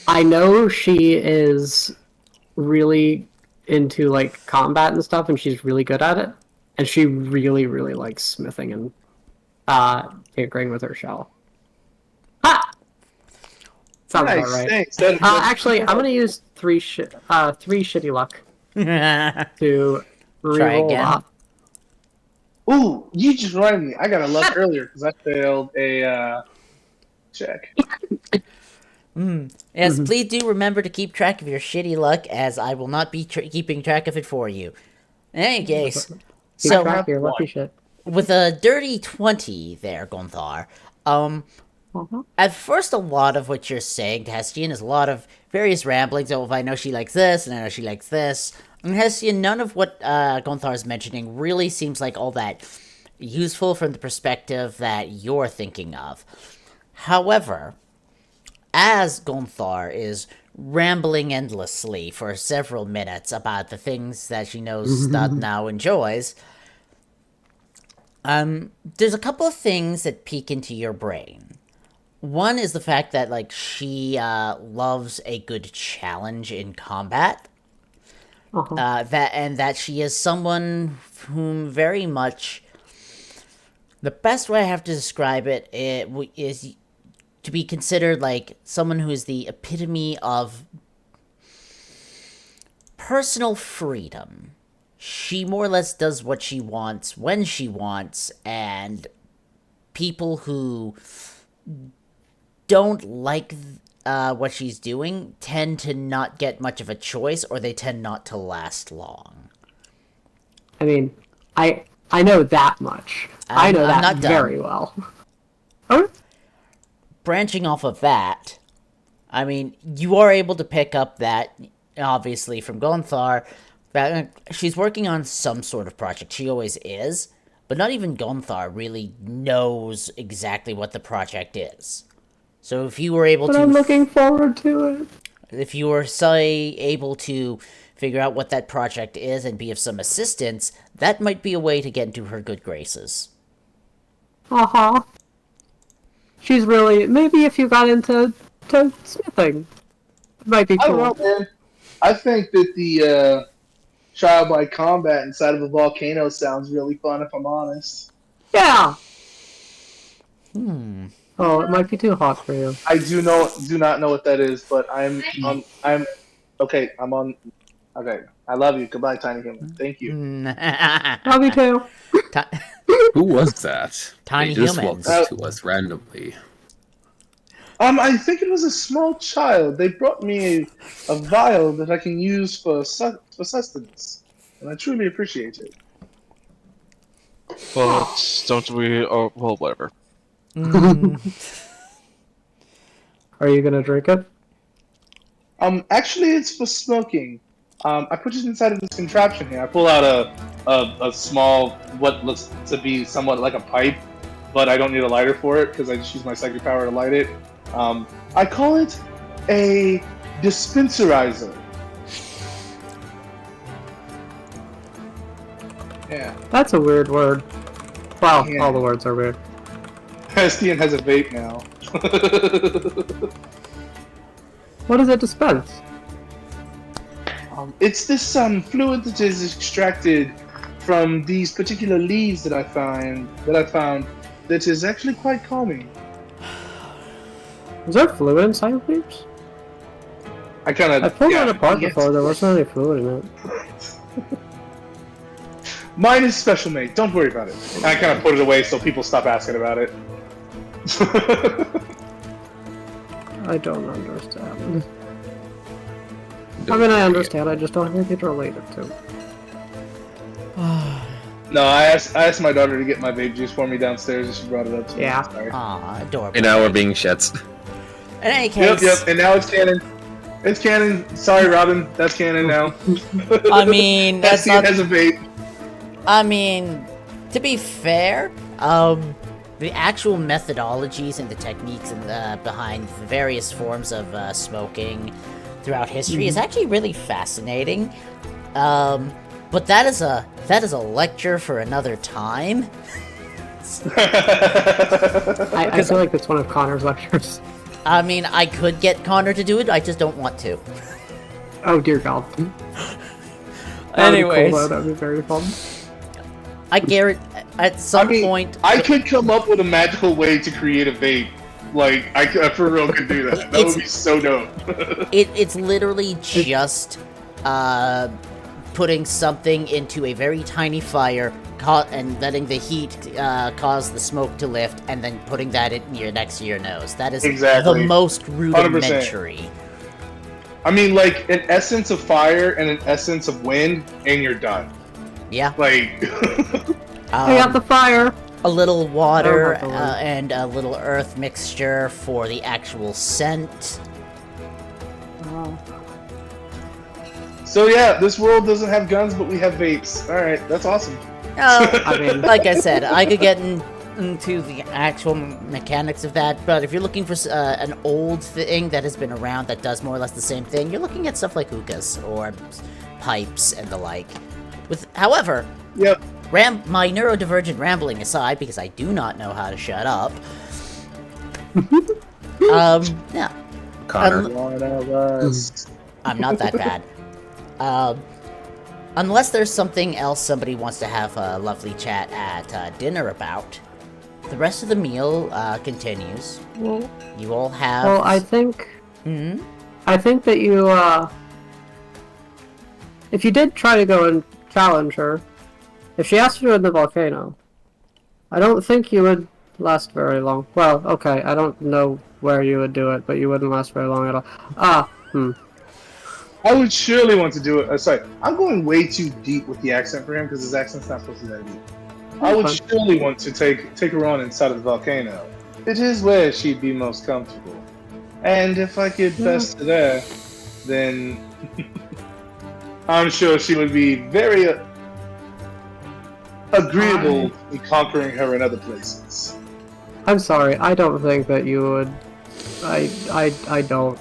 I know she is really into like combat and stuff, and she's really good at it. And she really, really likes smithing and tinkering with her shell. Ha! Sounds about right. Thanks. Actually, I'm gonna use three shitty luck to Try reroll again. that. Ooh, you just reminded me. I got a luck earlier because I failed a check. Yes, please do remember to keep track of your shitty luck, as I will not be keeping track of it for you. In any case, Keep so track of your lucky shit. with a dirty 20 there, Gonthar, at first a lot of what you're saying to Hestian is a lot of various ramblings. Oh, if I know she likes this, and I know she likes this. And Hestian, none of what Gonthar is mentioning really seems like all that useful from the perspective that you're thinking of. However, as Gonthar is rambling endlessly for several minutes about the things that she knows Stud now enjoys, there's a couple of things that peek into your brain. One is the fact that, like, she loves a good challenge in combat. That she is someone whom very much... The best way I have to describe it is to be considered like someone who is the epitome of personal freedom. She more or less does what she wants when she wants, and people who don't like what she's doing tend to not get much of a choice, or they tend not to last long. I mean, I know that much. I know that very well. Oh? Branching off of that, I mean, you are able to pick up that, obviously, from Gonthar, that she's working on some sort of project. She always is, but not even Gonthar really knows exactly what the project is. So if you were able But I'm looking forward to it. If you were, say, able to figure out what that project is and be of some assistance, that might be a way to get into her good graces. She's really... Maybe if you got into smithing, it might be cool. I don't know, man. I think that childlike combat inside of a volcano sounds really fun, if I'm honest. Yeah. Hmm. Oh, it might be too hot for you. I do not know what that is, but I'm okay. I'm on. Okay, I love you. Goodbye, tiny human. Thank you. Love you too. Who was that? Tiny They just humans. walked up to us randomly. I think it was a small child. They brought me a vial that I can use for sustenance, and I truly appreciate it. But don't we? Oh, well, whatever. Mm. Are you gonna drink it? Actually, it's for smoking. I put it inside of this contraption here. I pull out a small, what looks to be somewhat like a pipe, but I don't need a lighter for it because I just use my psychic power to light it. I call it a dispenserizer. Yeah. That's a weird word. Well, Yeah. all the words are weird. Estian has a vape now. What does it dispense? It's this fluid that is extracted from these particular leaves that I found that is actually quite calming. Is there fluid inside of leaves? I kind of I pulled it apart before. There wasn't any fluid in it. Mine is special made. Don't worry about it. And I kind of put it away so people stop asking about it. I don't understand. I mean, I understand. I just don't think it's related to. No, I asked my daughter to get my vape juice for me downstairs, and she brought it up to me. Yeah. Sorry. Aw, adorable. And now we're being shits. In any case, Yep. And now it's canon. It's canon. Sorry, Robin. That's canon now. I mean, that's Estian not. has a vape. I mean, to be fair, the actual methodologies and the techniques and behind the various forms of smoking throughout history is actually really fascinating. But that is a lecture for another time. I feel like that's one of Connor's lectures. I mean, I could get Connor to do it, I just don't want to. Oh dear God. Anyways, That'd be very fun. I guarantee at some point I could come up with a magical way to create a vape. Like, I for real could do that. That would be so dope. it's literally just putting something into a very tiny fire and letting the heat cause the smoke to lift, and then putting that next to your nose. That is Exactly. the most rudimentary. 100%. I mean, like, an essence of fire and an essence of wind, and you're done. Yeah. Like, I got the fire. A little water I don't have to and a little earth mixture for the actual scent. so yeah, this world doesn't have guns, but we have vapes. All right, that's awesome. I mean, Like I said, I could get into the actual mechanics of that, but if you're looking for an old thing that has been around that does more or less the same thing, you're looking at stuff like hookahs or pipes and the like. However, Yep. my neurodivergent rambling aside, because I do not know how to shut up. Yeah, Connor. One of us. I'm not that bad. Unless there's something else somebody wants to have a lovely chat at dinner about, the rest of the meal continues. well, You all have. well, I think Hmm? I think that you if you did try to go and challenge her, if she asked you in the volcano, I don't think you would last very long. Well, okay, I don't know where you would do it, but you wouldn't last very long at all. I would surely want to do it. Sorry, I'm going way too deep with the accent for him because his accent's not supposed to be that deep. I would Fine. surely want to take her on inside of the volcano. It is where she'd be most comfortable. And if I could best her there, then I'm sure she would be very agreeable in conquering her in other places. I'm sorry, I don't think that you would. I don't.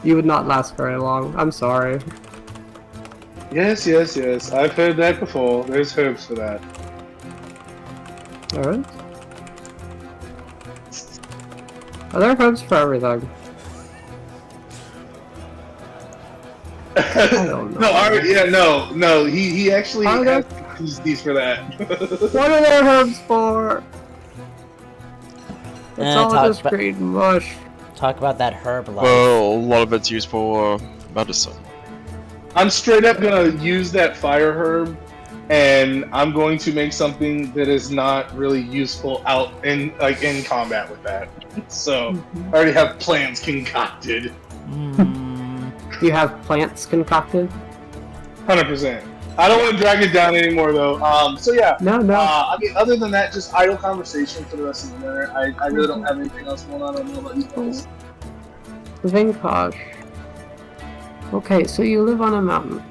You would not last very long. I'm sorry. Yes. I've heard that before. There's herbs for that. Alright. Are there hopes for everything? don't know. No, no. He actually Are has there- used these for that. What are their herbs for? It's all talk just about- green mush. Talk about that herb life. Well, a lot of it's used for medicine. I'm straight up gonna use that fire herb, and I'm going to make something that is not really useful out in combat with that. So I already have plans concocted. You have plants concocted? 100%. I don't want to drag it down anymore though. So yeah. No. I mean, other than that, just idle conversation for the rest of the dinner. I really don't have anything else going on. I don't know about you guys. Vinkosh. Okay, so you live on a mountain,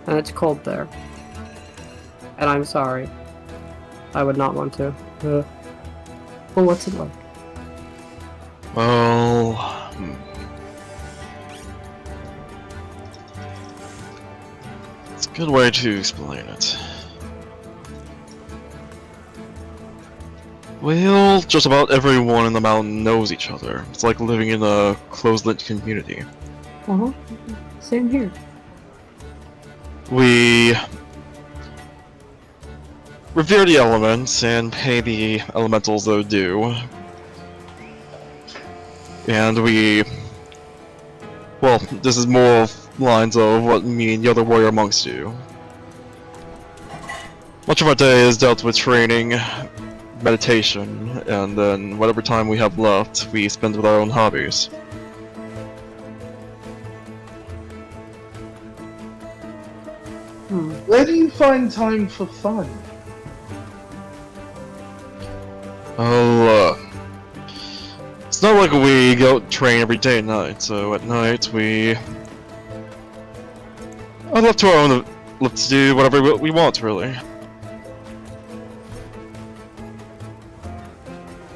and it's cold there. And I'm sorry. I would not want to. Well, what's it like? Well, it's a good way to explain it. Well, just about everyone in the mountain knows each other. It's like living in a closed-knit community. Uh-huh. Same here. We revere the elements and pay the elementals their due. And well, this is more lines of what me and the other warrior monks do. Much of our day is dealt with training, meditation, and then whatever time we have left, we spend with our own hobbies. Where do you find time for fun? Oh, it's not like we go train every day and night, so at night we... I'd love to our own, love to do whatever we want, really.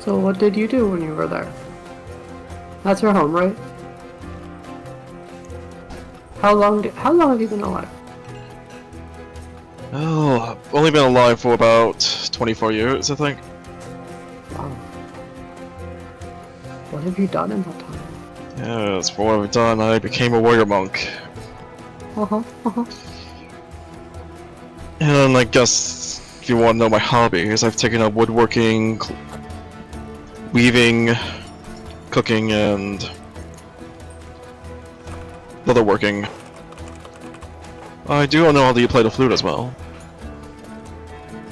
So what did you do when you were there? That's your home, right? How long have you been alive? Oh, I've only been alive for about 24 years, I think. Wow. What have you done in that time? Yes, for what I've done, I became a warrior monk. Uh-huh. And I guess if you want to know my hobbies, I've taken up woodworking, weaving, cooking, and leatherworking. I do know how to play the flute as well.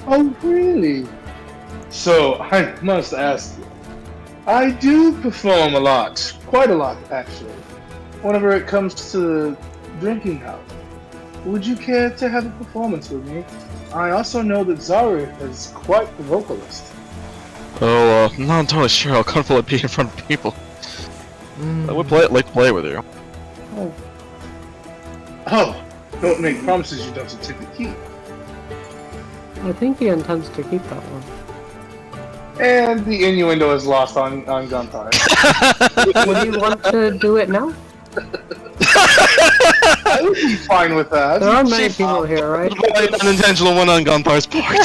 Oh, really? So, I must ask you. I do perform a lot. Quite a lot, actually. Whenever it comes to drinking house. Would you care to have a performance with me? I also know that Zara is quite the vocalist. Oh, I'm not entirely sure how comfortable I'd be in front of people. I would like to play with you. Oh, don't make promises you don't typically keep. I think he intends to keep that one. And the innuendo is lost on Gunthar. Would you want to do it now? I would be fine with that. There are many people here, right? An unintentional one on Gunthar's part.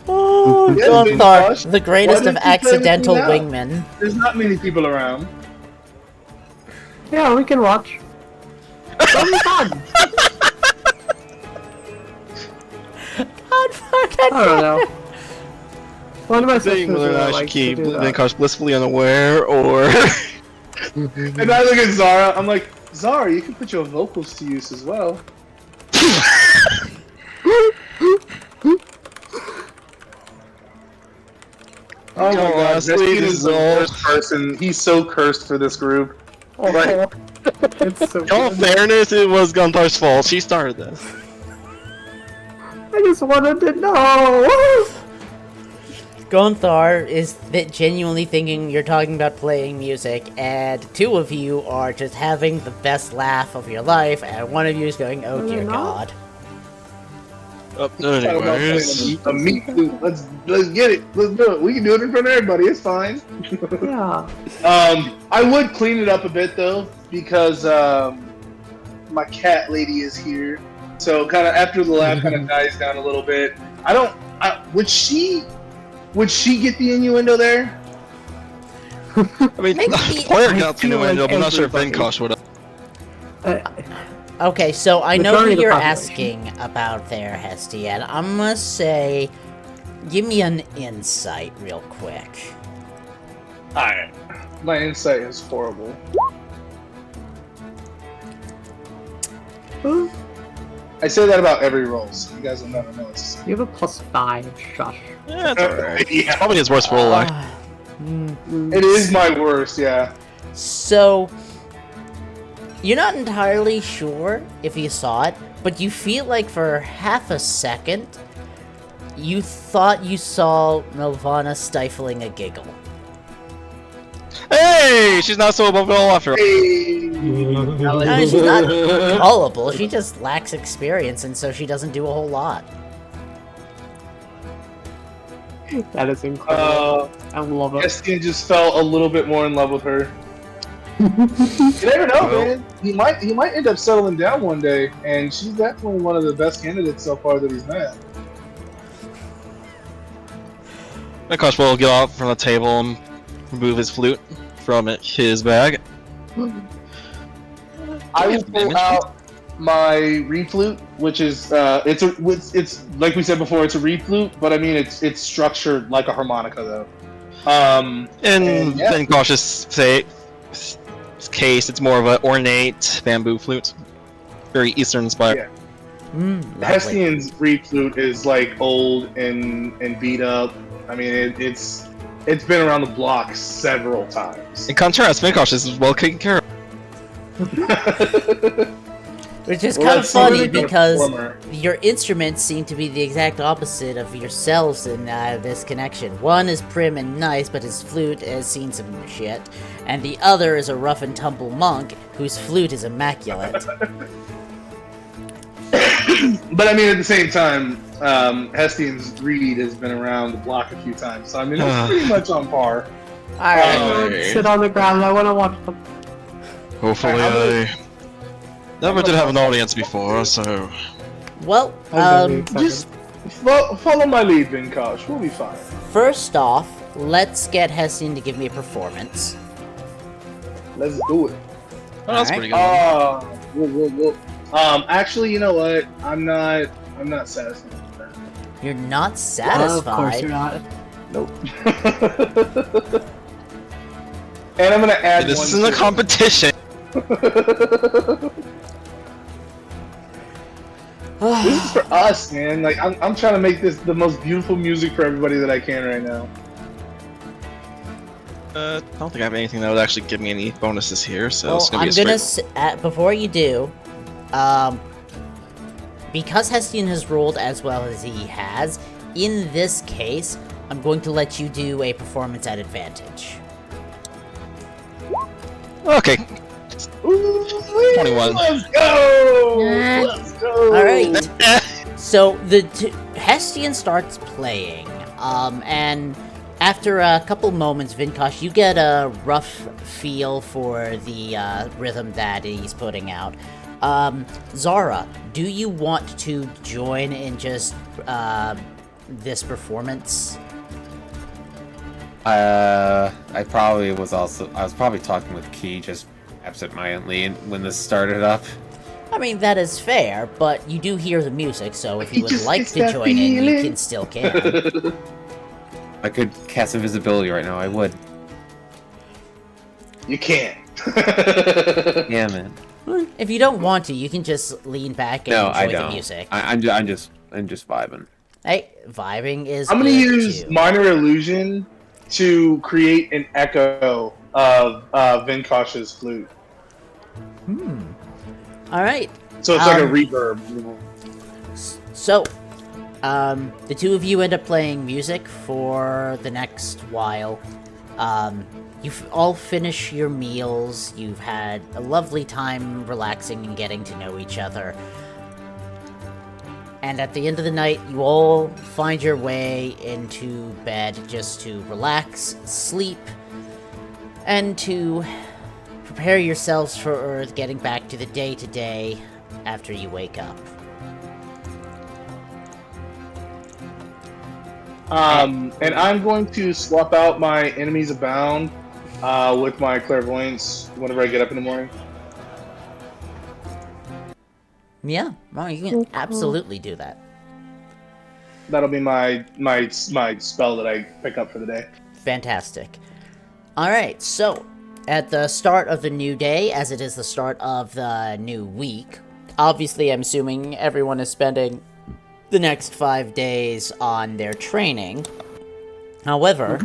Oh, Yes, Gunthar, Josh. the greatest Why of don't you play with me accidental now? wingmen. There's not many people around. Yeah, we can watch. That'll be fun. I don't know. One of my Saying sisters whether or not I should likes to keep do that. Vinkosh blissfully unaware, or... And I look at Zara, I'm like, Zara, you can put your vocals to use as well. Oh my god, honestly, Justine this is is the all- worst person. He's so cursed for this group. Like, It's so In all good. fairness, it was Gunthar's fault. She started this. I just wanted to know. Gunthar is genuinely thinking you're talking about playing music, and two of you are just having the best laugh of your life, and one of you is going, oh Are they dear not? God. Oh, talking about anyways. playing a meat flute. Let's get it. Let's do it. We can do it in front of everybody. It's fine. Yeah. I would clean it up a bit though, because my cat lady is here. So kind of after the laugh kind of dies down a little bit. Would she get the innuendo there? I mean, Maybe- player I got the feel like innuendo, but I'm not sure if everybody- Vinkosh would have. Okay, so I know Majority who of the you're population. asking about there, Hestian. I'm gonna say, give me an insight real quick. Alright. My insight is horrible. Ooh, I say that about every roll, so you guys will never know it's you have a +5, shush. Yeah, it's alright. Yeah. Probably his worst roll, like. It is my worst, yeah. So, you're not entirely sure if you saw it, but you feel like for half a second, you thought you saw Nelvana stifling a giggle. Hey! She's not so above it all after all. Hey. I mean, she's not gullible, she just lacks experience, and so she doesn't do a whole lot. That is incredible. I love it. Estienne just fell a little bit more in love with her. You never know, Well. man. He might end up settling down one day, and she's definitely one of the best candidates so far that he's met. Vinkosh will get off from the table and remove his flute from his bag. I will pull out my reed flute, which is it's like we said before, it's a reed flute, but I mean it's structured like a harmonica though. In And, yeah. Vinkosh's case, it's more of an ornate bamboo flute. Very Eastern inspired. Yeah. Lovely. Hestian's reed flute is like old and beat up. I mean it's been around the block several times. In contrast, Vinkosh is well taken care of. Which is Well, kind of let's see where funny they go because from her. your instruments seem to be the exact opposite of yourselves in this connection. One is prim and nice, but his flute has seen some shit, and the other is a rough and tumble monk whose flute is immaculate. But I mean, at the same time, Hestian's reed has been around the block a few times, so I mean, it's pretty much on par. Alright. Sit on the ground. I want to watch them. Hopefully, I never did have an audience before, so. Well, I'm very excited. Just follow my lead, Vinkosh. We'll be fine. first off, let's get Hessian to give me a performance. Let's do it. Oh, that's Alright. pretty good. Whoop. Actually, you know what? I'm not satisfied with that. You're not Of satisfied. course you're not. Nope. And I'm gonna add This one. isn't a to competition. This is for us, man. Like I'm trying to make this the most beautiful music for everybody that I can right now. I don't think I have anything that would actually give me any bonuses here, so Well, it's gonna I'm be a gonna straight. before you do, because Hestian has rolled as well as he has, in this case, I'm going to let you do a performance at advantage. Okay. Ooh, 21. Let's go! Yeah. Let's go! All right. So Hestian starts playing, and after a couple moments, Vinkosh, you get a rough feel for the rhythm that he's putting out. Zara, do you want to join in just this performance? I was probably talking with Key just absentmindedly when this started up. I mean, that is fair, but you do hear the music, so if He you would just like gets to that join in, you feeling. can still can. I could cast invisibility right now. I would. You can't. Yeah, man. If you don't want to, you can just lean back and No, enjoy I the don't. music. I'm just vibing. Hey, vibing is I'm gonna good, use too. minor illusion to create an echo of Vinkosh's flute. Alright, So it's like a reverb. so, the two of you end up playing music for the next while. You've all finished your meals, you've had a lovely time relaxing and getting to know each other. And at the end of the night, you all find your way into bed just to relax, sleep, and to prepare yourselves for getting back to the day-to-day after you wake up. And I'm going to swap out my enemies abound with my clairvoyance whenever I get up in the morning. Yeah, well, you can absolutely do that. That'll be my spell that I pick up for the day. Fantastic. Alright, so at the start of the new day, as it is the start of the new week, obviously I'm assuming everyone is spending the next 5 days on their training. However,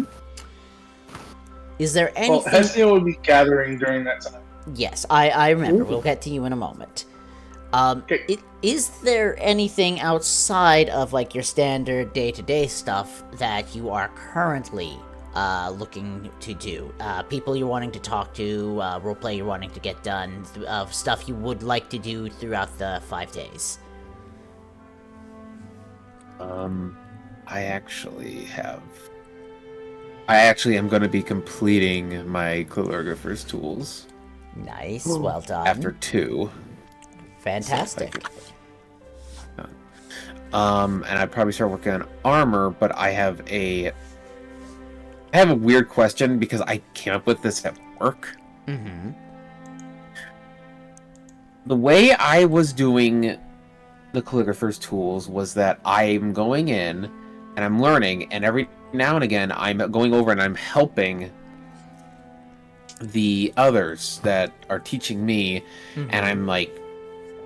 is there Well, anything... Hestia will be gathering during that time. Yes, I remember. We'll get to you in a moment. Okay. Is there anything outside of, like, your standard day-to-day stuff that you are currently looking to do? People you're wanting to talk to, roleplay you're wanting to get done, stuff you would like to do throughout the 5 days? I actually am going to be completing my calligrapher's tools Nice, well done. after 2. Fantastic. And I'd probably start working on armor, but I have a weird question because I came up with this at work. Mm-hmm. The way I was doing the calligrapher's tools was that I'm going in and I'm learning, and every now and again I'm going over and I'm helping the others that are teaching me, and I'm like,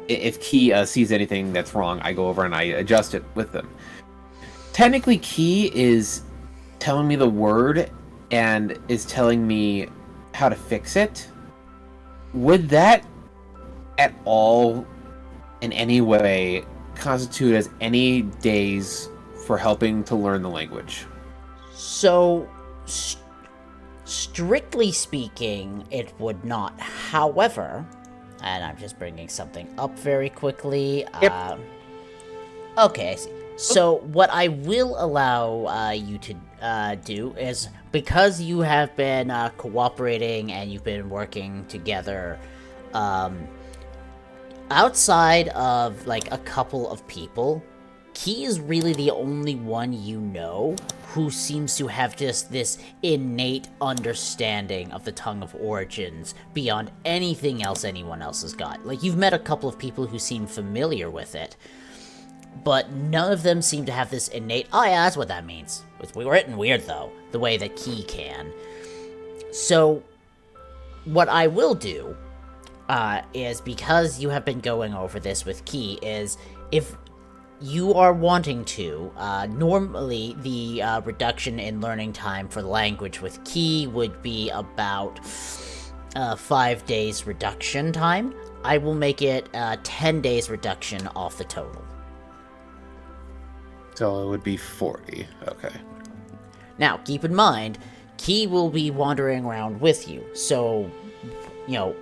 if Key sees anything that's wrong, I go over and I adjust it with them. Technically, Key is telling me the word and is telling me how to fix it. Would that at all in any way constitute as any days for helping to learn the language? So, strictly speaking, it would not. However, and I'm just bringing something up very quickly. Yep. Okay, I see. So, what I will allow you to do is, because you have been cooperating and you've been working together, outside of, like, a couple of people, Key is really the only one you know who seems to have just this innate understanding of the Tongue of Origins beyond anything else anyone else has got. Like, you've met a couple of people who seem familiar with it, but none of them seem to have this innate, oh yeah, that's what that means. It's written weird, though, the way that Key can. So, what I will do, is, because you have been going over this with Key, is if you are wanting to, normally the reduction in learning time for language with Key would be about 5 days reduction time. I will make it 10 days reduction off the total. So it would be 40. Okay. Now, keep in mind, Key will be wandering around with you, so, you know,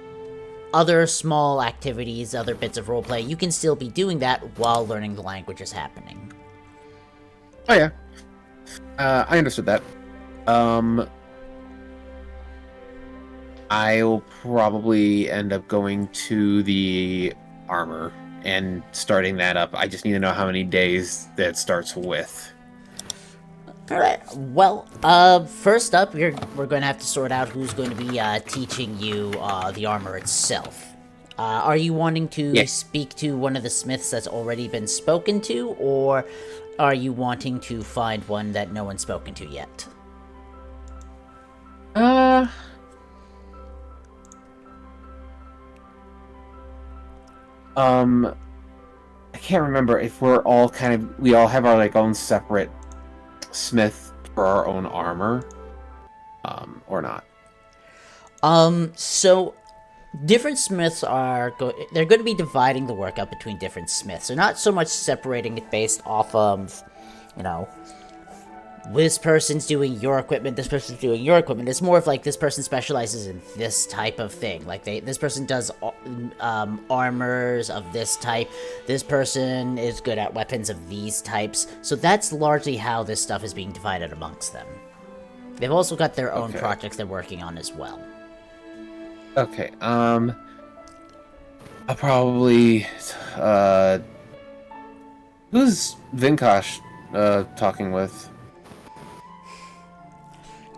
other small activities, other bits of roleplay, you can still be doing that while learning the language is happening. Oh yeah. I understood that. I'll probably end up going to the armor and starting that up. I just need to know how many days that starts with. Alright, well, first up, we're going to have to sort out who's going to be teaching you the armor itself. Are you wanting to speak to one of the smiths that's already been spoken to, or are you wanting to find one that no one's spoken to yet? I can't remember if we all have our like own separate smith for our own armor, or not. So different smiths are they're going to be dividing the work up between different smiths. They're not so much separating it based off of, you know, this person's doing your equipment, this person's doing your equipment. It's more of like this person specializes in this type of thing. Like this person does armors of this type. This person is good at weapons of these types. So that's largely how this stuff is being divided amongst them. They've also got their own projects they're working on as well. Okay, I'll probably, who's Vinkosh, talking with?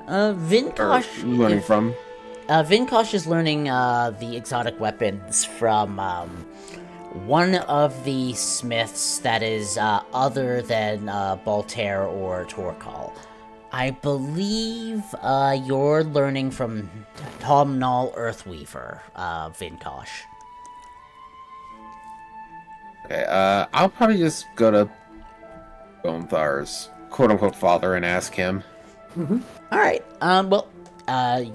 Vinkosh... learning from? Vinkosh is learning, the exotic weapons from, one of the smiths that is other than Baltair or Torkal. I believe you're learning from Tomnal Earthweaver, Vinkosh. Okay, I'll probably just go to Gonthar's quote-unquote father and ask him. Alright, well,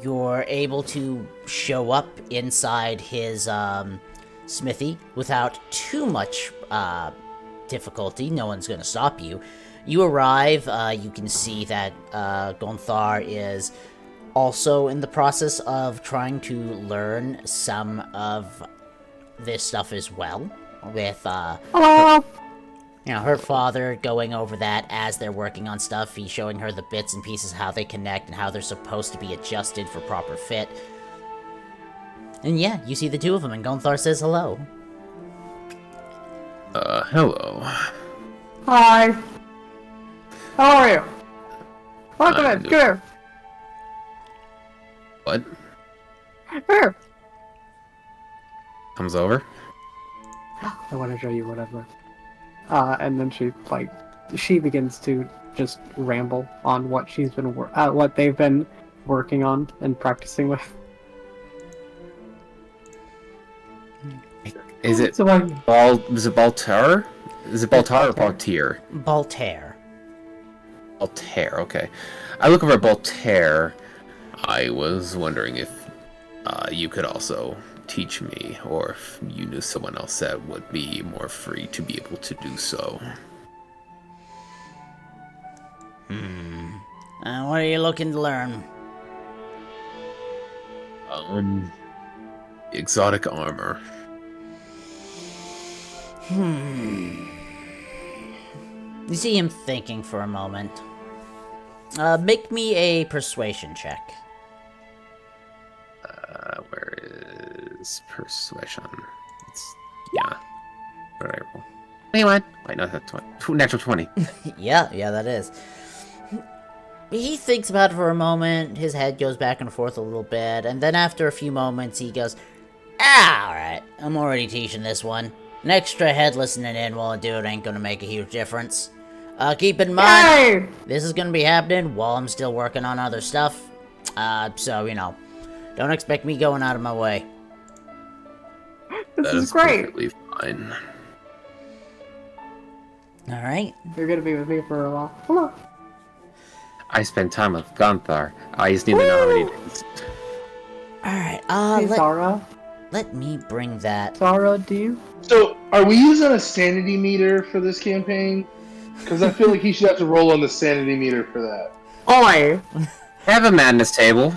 you're able to show up inside his, smithy without too much, difficulty. No one's gonna stop you. You arrive, you can see that, Gonthar is also in the process of trying to learn some of this stuff as well, with, Hello. her father going over that as they're working on stuff. He's showing her the bits and pieces, how they connect and how they're supposed to be adjusted for proper fit. And yeah, you see the two of them, and Gonthar says hello. Hello. Hi. How are you? Welcome I'm in. doing- Come here. What? Here. Comes over. I want to show you whatever. And then she begins to just ramble on what she's been what they've been working on and practicing with. Is it So Is it Baltar? Is it Baltar or Baltier? Baltair. Baltair, okay. I look over at Baltair. I was wondering if you could also teach me, or if you knew someone else that would be more free to be able to do so. What are you looking to learn? Exotic armor. You see him thinking for a moment. Make me a persuasion check. Where is persuasion? Yeah. What did I roll? 21. Wait, no, that's 20. Natural 20. Yeah, that is. He thinks about it for a moment, his head goes back and forth a little bit, and then after a few moments he goes, alright, I'm already teaching this one. An extra head listening in while I do it ain't gonna make a huge difference. Keep in mind, this is gonna be happening while I'm still working on other stuff. So, don't expect me going out of my way. this That is great. perfectly fine. Alright. You're gonna be with me for a while. Hello. I spend time with Gonthar. I just need to know how many days. Alright, Hey, Zara. let me bring that. Zara, do you? So, are we using a sanity meter for this campaign? Because I feel like he should have to roll on the sanity meter for that. Oi. I have a madness table.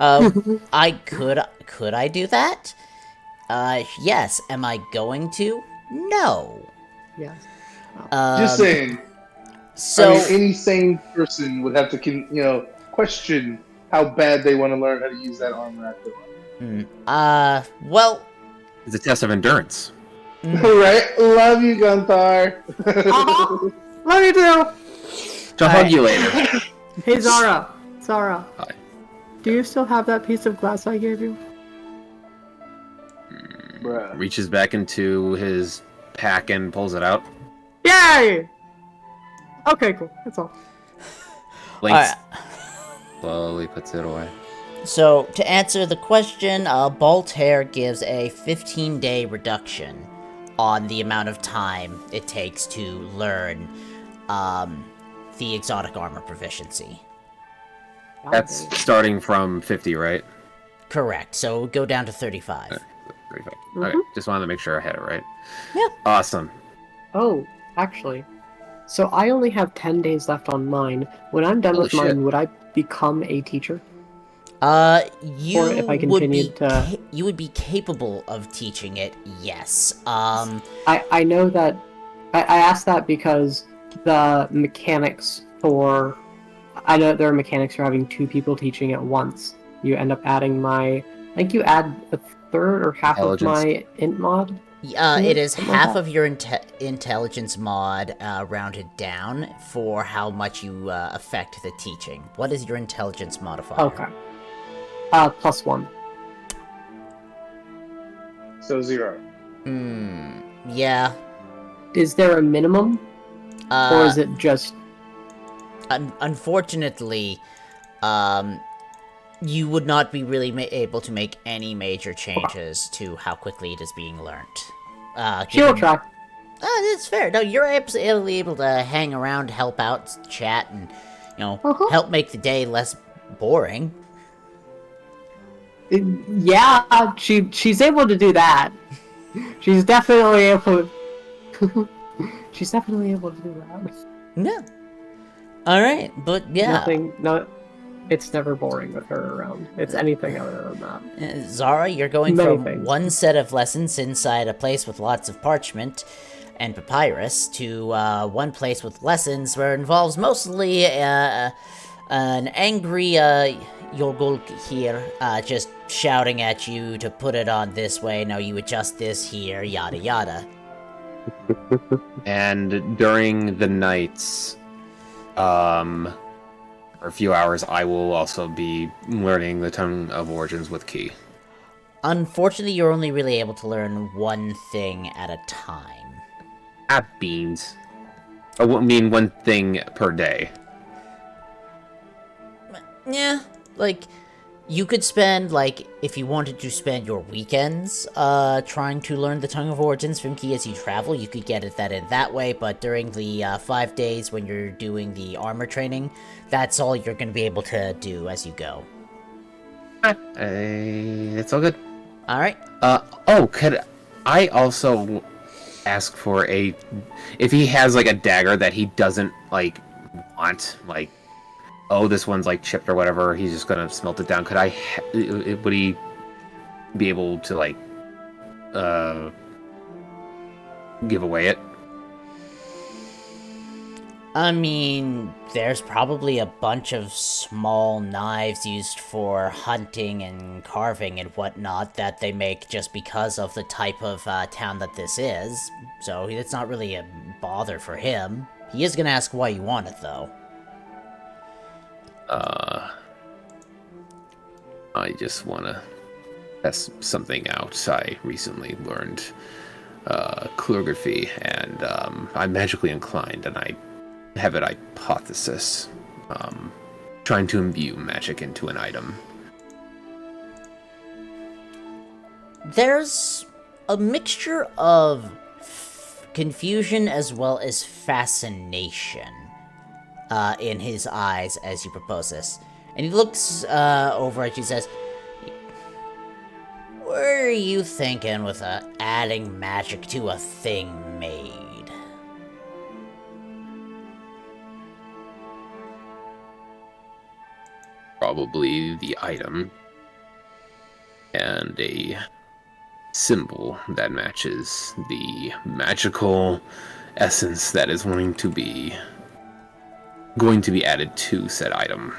Could I do that? Yes. Am I going to? No. Yes. Just saying. So, Any sane person would have to, question how bad they want to learn how to use that armor after that. well, It's a test of endurance. Right? Love you, Gunthar. Love you too. To hug you later. Hey, Zara. Zara. Hi. Do you still have that piece of glass I gave you? Bruh. Reaches back into his pack and pulls it out. Yay! Okay, cool. That's all. Blinks. Alright. Slowly puts it away. So, to answer the question, Baltair gives a 15-day reduction on the amount of time it takes to learn the exotic armor proficiency. That's starting from 50, right? Correct. So go down to 35. 35. Okay, just wanted to make sure I had it right. Yeah. Awesome. Oh, actually. So I only have 10 days left on mine. When I'm done Holy with mine, shit. would I become a teacher? You Or if I would be continued to- you would be capable of teaching it. Yes. I know that... I asked that because the mechanics for... I know there are mechanics for having two people teaching at once. You end up adding I think you add a third or half of Intelligence. my int mod. It is something like half that. of your intelligence mod rounded down for how much you affect the teaching. What is your intelligence modifier? Okay. +1. So 0. Yeah. Is there a minimum, or is it just? Unfortunately, you would not be really able to make any major changes to how quickly it is being learnt. She'll try. It's fair. No, you're absolutely able to hang around, help out, chat, and, Uh-huh. help make the day less boring. Yeah, she's able to do that. She's definitely able. She's definitely able to do that. Yeah. Alright, but yeah. Nothing. No, it's never boring with her around. It's anything other than that. Zara, you're going Many from things. one set of lessons inside a place with lots of parchment and papyrus to one place with lessons where it involves mostly an angry Yogul here just shouting at you to put it on this way, no, you adjust this here, yada yada. And during the nights, for a few hours, I will also be learning the Tongue of Origins with Key. Unfortunately, you're only really able to learn one thing at a time. Beans. I mean one thing per day. Yeah, like, you could spend, like, if you wanted to spend your weekends trying to learn the Tongue of Origins from Key as you travel, you could get it that in that way, but during the 5 days when you're doing the armor training, that's all you're going to be able to do as you go. It's all good. Alright? Could I also ask for if he has, like, a dagger that he doesn't, like, want, like, oh, this one's, like, chipped or whatever, he's just gonna smelt it down, would he be able to, like, give away it? I mean, there's probably a bunch of small knives used for hunting and carving and whatnot that they make just because of the type of town that this is, so it's not really a bother for him. He is gonna ask why you want it, though. I just wanna test something out. I recently learned calligraphy, and I'm magically inclined, and I have an hypothesis. Trying to imbue magic into an item. There's a mixture of confusion as well as fascination in his eyes as you propose this. And he looks over at you and says, "What are you thinking with adding magic to a thing made?" Probably the item and a symbol that matches the magical essence that is going to be added to said item.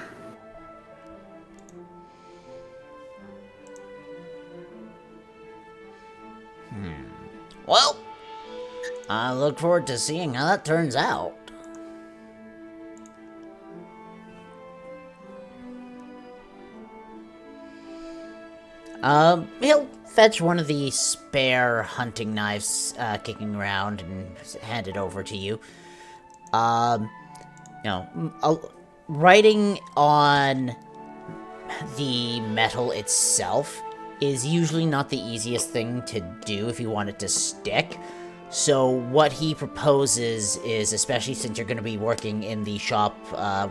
Well, I look forward to seeing how that turns out. He'll fetch one of the spare hunting knives kicking around and hand it over to you. Writing on the metal itself is usually not the easiest thing to do if you want it to stick. So what he proposes is, especially since you're going to be working in the shop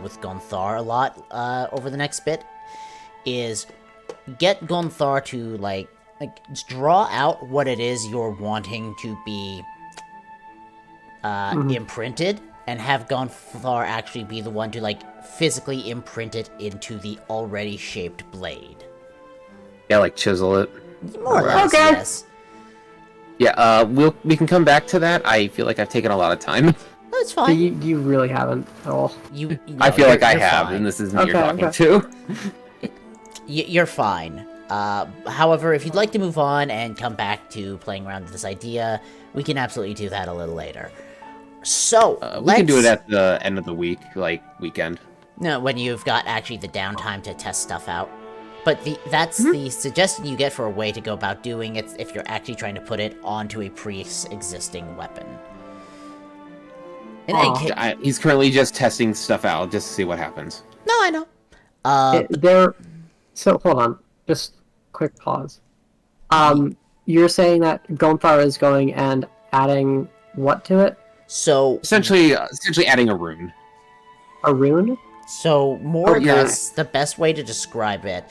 with Gonthar a lot over the next bit, is get Gonthar to like draw out what it is you're wanting to be imprinted, and have Gonthar actually be the one to like physically imprint it into the already shaped blade. Yeah, like chisel it. More or less, Okay. yes. Yeah, we can come back to that. I feel like I've taken a lot of time. That's fine. You really haven't at all. I feel like I you're have, fine. and this is me you're Okay, talking okay. to. You're fine. However, if you'd like to move on and come back to playing around with this idea, we can absolutely do that a little later. So, We can do it at the end of the week, like weekend. No, when you've got actually the downtime to test stuff out. But that's the suggestion you get for a way to go about doing it if you're actually trying to put it onto a pre-existing weapon. In any case, He's currently just testing stuff out just to see what happens. no, I know. So hold on, just quick pause. You're saying that Gonthar is going and adding what to it? So Essentially adding a rune. A rune? So, more or yeah. less, the best way to describe it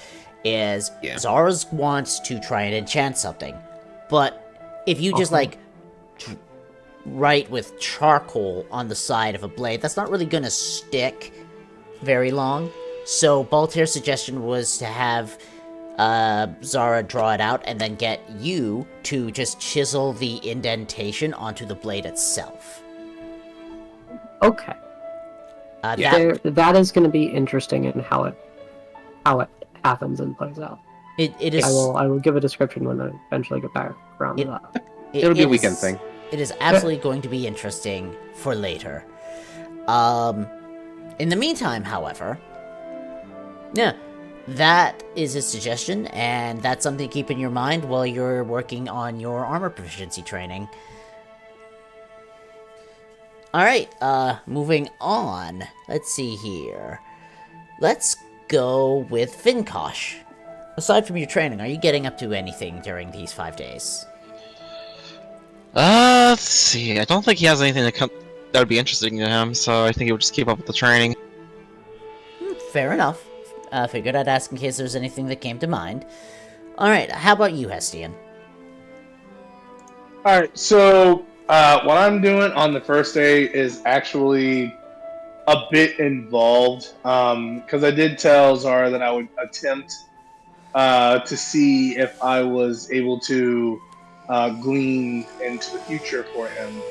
is Zara's wants to try and enchant something. But if you just, write with charcoal on the side of a blade, that's not really going to stick very long. So, Baltair's suggestion was to have Zara draw it out and then get you to just chisel the indentation onto the blade itself. Okay. That is going to be interesting in how it happens and plays out. It is. I will give a description when I eventually get back around to that. It'll be a weekend thing. It is absolutely going to be interesting for later. In the meantime, however, that is his suggestion, and that's something to keep in your mind while you're working on your armor proficiency training. Alright, moving on. Let's see here. Let's go with Finkosh. Aside from your training, are you getting up to anything during these 5 days? Let's see. I don't think he has anything that would be interesting to him, so I think he would just keep up with the training. Fair enough. Figured I'd ask in case there's anything that came to mind. Alright, how about you, Hestian? Alright, so what I'm doing on the first day is actually a bit involved, because I did tell Zara that I would attempt to see if I was able to glean into the future for him,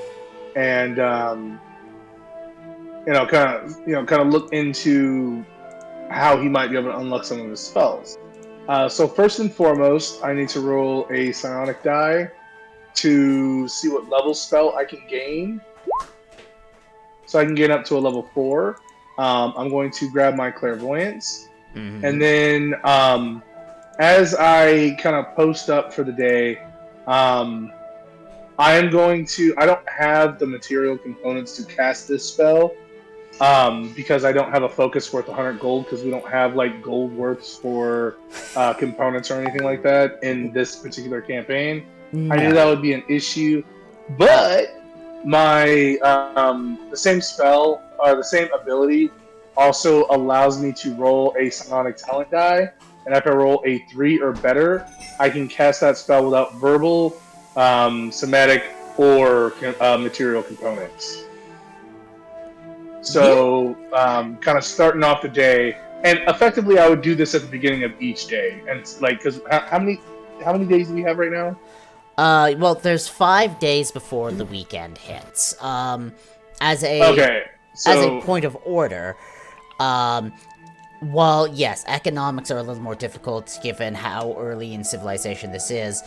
and kind of look into how he might be able to unlock some of his spells. So first and foremost, I need to roll a psionic die to see what level spell I can gain. So I can get up to a level 4. I'm going to grab my clairvoyance. Mm-hmm. And then as I kind of post up for the day, I don't have the material components to cast this spell, because I don't have a focus worth 100 gold, because we don't have gold worths for components or anything like that in this particular campaign. No. I knew that would be an issue, but my the same spell or the same ability also allows me to roll a psionic talent die, and if I roll a 3 or better, I can cast that spell without verbal, somatic, or material components. So, kind of starting off the day, and effectively, I would do this at the beginning of each day, and because how many days do we have right now? Well, there's 5 days before the weekend hits. As a point of order, while yes, economics are a little more difficult given how early in civilization this is,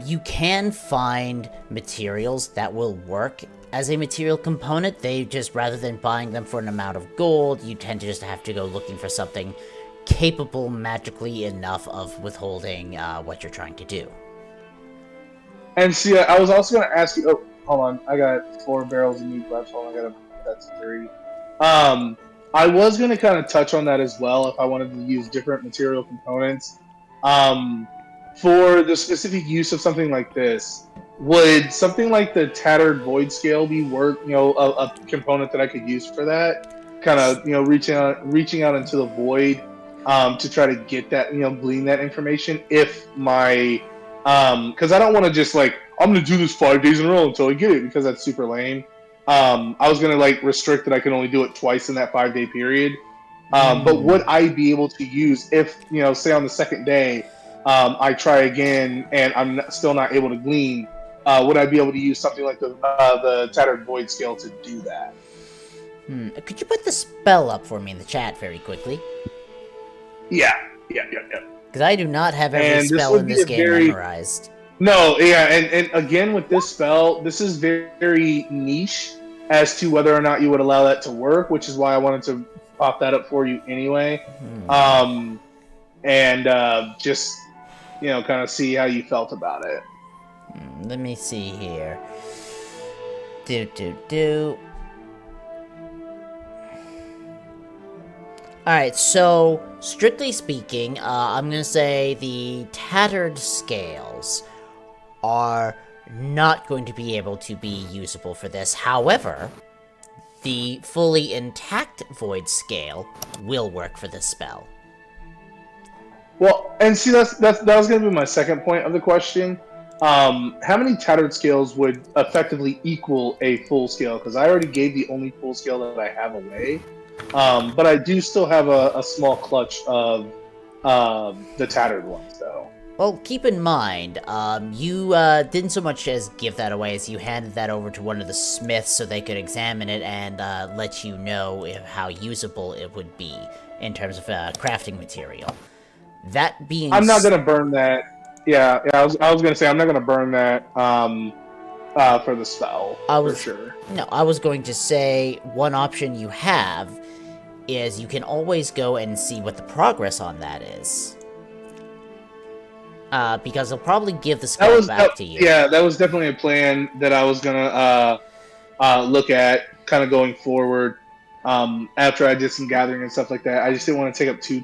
you can find materials that will work as a material component. They just, rather than buying them for an amount of gold, you tend to just have to go looking for something capable magically enough of withholding what you're trying to do. And see, I was also going to ask you. Oh, hold on. I got 4 barrels of meat left. Hold on, that's 3. I was going to kind of touch on that as well if I wanted to use different material components. For the specific use of something like this, would something like the Tattered Void Scale be a component that I could use for that? Kind of, reaching out into the void to try to get that, glean that information. If my because I don't want to just I'm going to do this 5 days in a row until I get it, because that's super lame. I was going to restrict that I can only do it twice in that 5-day period. But would I be able to use, if, say on the second day, I try again and I'm still not able to glean, would I be able to use something like the Tattered Void Scale to do that? Could you put the spell up for me in the chat very quickly? Yeah. Because I do not have every spell in this game memorized. No, yeah, and again with this spell, this is very, very niche as to whether or not you would allow that to work, which is why I wanted to pop that up for you anyway. and just kind of see how you felt about it. Let me see here. Do. Alright, so, strictly speaking, I'm gonna say the tattered scales are not going to be able to be usable for this. However, the fully intact void scale will work for this spell. Well, and see, that was going to be my second point of the question. How many tattered scales would effectively equal a full scale? Because I already gave the only full scale that I have away, but I do still have a small clutch of the tattered ones, though. Well, keep in mind, you didn't so much as give that away as you handed that over to one of the smiths so they could examine it and let you know how usable it would be in terms of crafting material. That being I'm not going to burn that. Yeah, I was going to say I'm not going to burn that for the spell, for sure. No, I was going to say one option you have is you can always go and see what the progress on that is. Because they'll probably give the spell back to you. Yeah, that was definitely a plan that I was gonna look at, kind of going forward. After I did some gathering and stuff like that, I just didn't want to take up too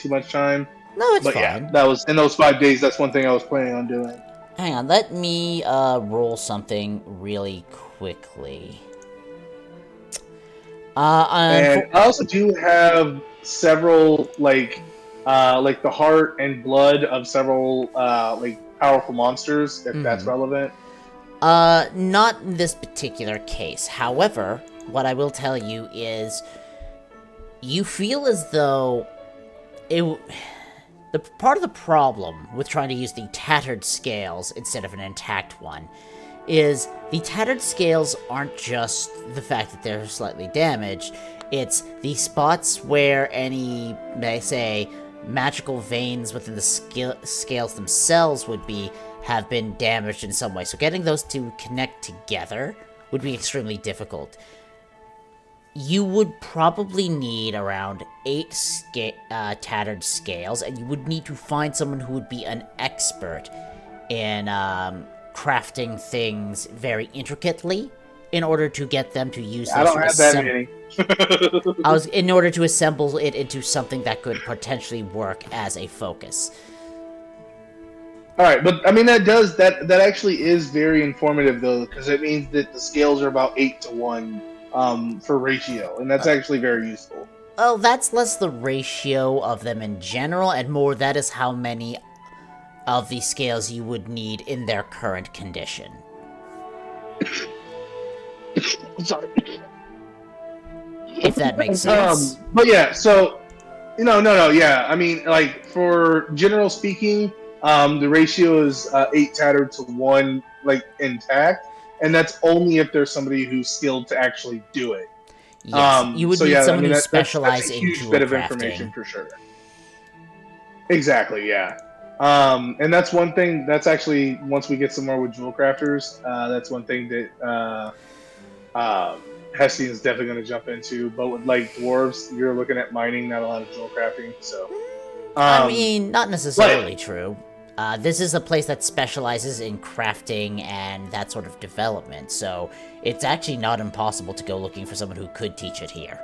much time. No, it's but fine. Yeah, that was in those 5 days. That's one thing I was planning on doing. Hang on, let me roll something really quickly. And I also do have several like the heart and blood of several powerful monsters, if that's relevant. Not in this particular case. However, what I will tell you is you feel as though the part of the problem with trying to use the tattered scales instead of an intact one is the tattered scales aren't just the fact that they're slightly damaged, it's the spots where any, may say, magical veins within the scales themselves have been damaged in some way. So getting those to connect together would be extremely difficult. You would probably need around 8 tattered scales, and you would need to find someone who would be an expert in crafting things very intricately in order to get them to use those. I don't have that many. In order to assemble it into something that could potentially work as a focus. All right, but I mean that actually is very informative though, because it means that the scales are about 8-to-1 for ratio, and that's actually very useful. Oh, that's less the ratio of them in general, and more that is how many of the scales you would need in their current condition. Sorry. If that makes sense. But yeah, so no, yeah. I mean, like for general speaking, the ratio is 8 tattered to 1 like intact, and that's only if there's somebody who's skilled to actually do it. Yes, you would need someone who specializes in huge jewel bit of crafting. information for sure. Exactly, yeah. And that's one thing. That's actually once we get some more with jewel crafters, that's one thing that Hestian is definitely going to jump into. But with like dwarves, you're looking at mining, not a lot of jewel crafting. So, I mean, not necessarily true. This is a place that specializes in crafting and that sort of development, so it's actually not impossible to go looking for someone who could teach it here.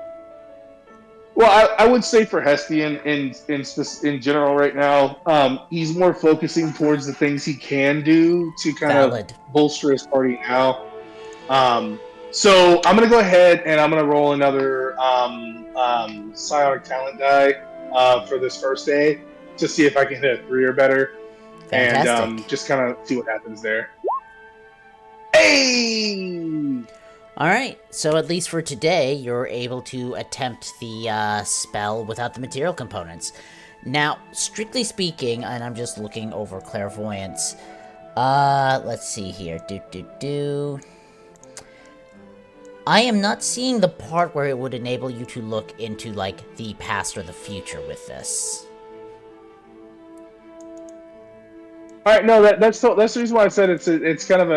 Well, I would say for Hestian in general right now, he's more focusing towards the things he can do to kind of bolster his party now. So I'm going to go ahead and I'm going to roll another psionic talent die for this first day to see if I can hit a 3 or better. Fantastic. And just kind of see what happens there. Hey! Alright, so at least for today, you're able to attempt the spell without the material components. Now, strictly speaking, and I'm just looking over clairvoyance, let's see here, I am not seeing the part where it would enable you to look into, like, the past or the future with this. Alright, no, that's the reason why I said it's kind of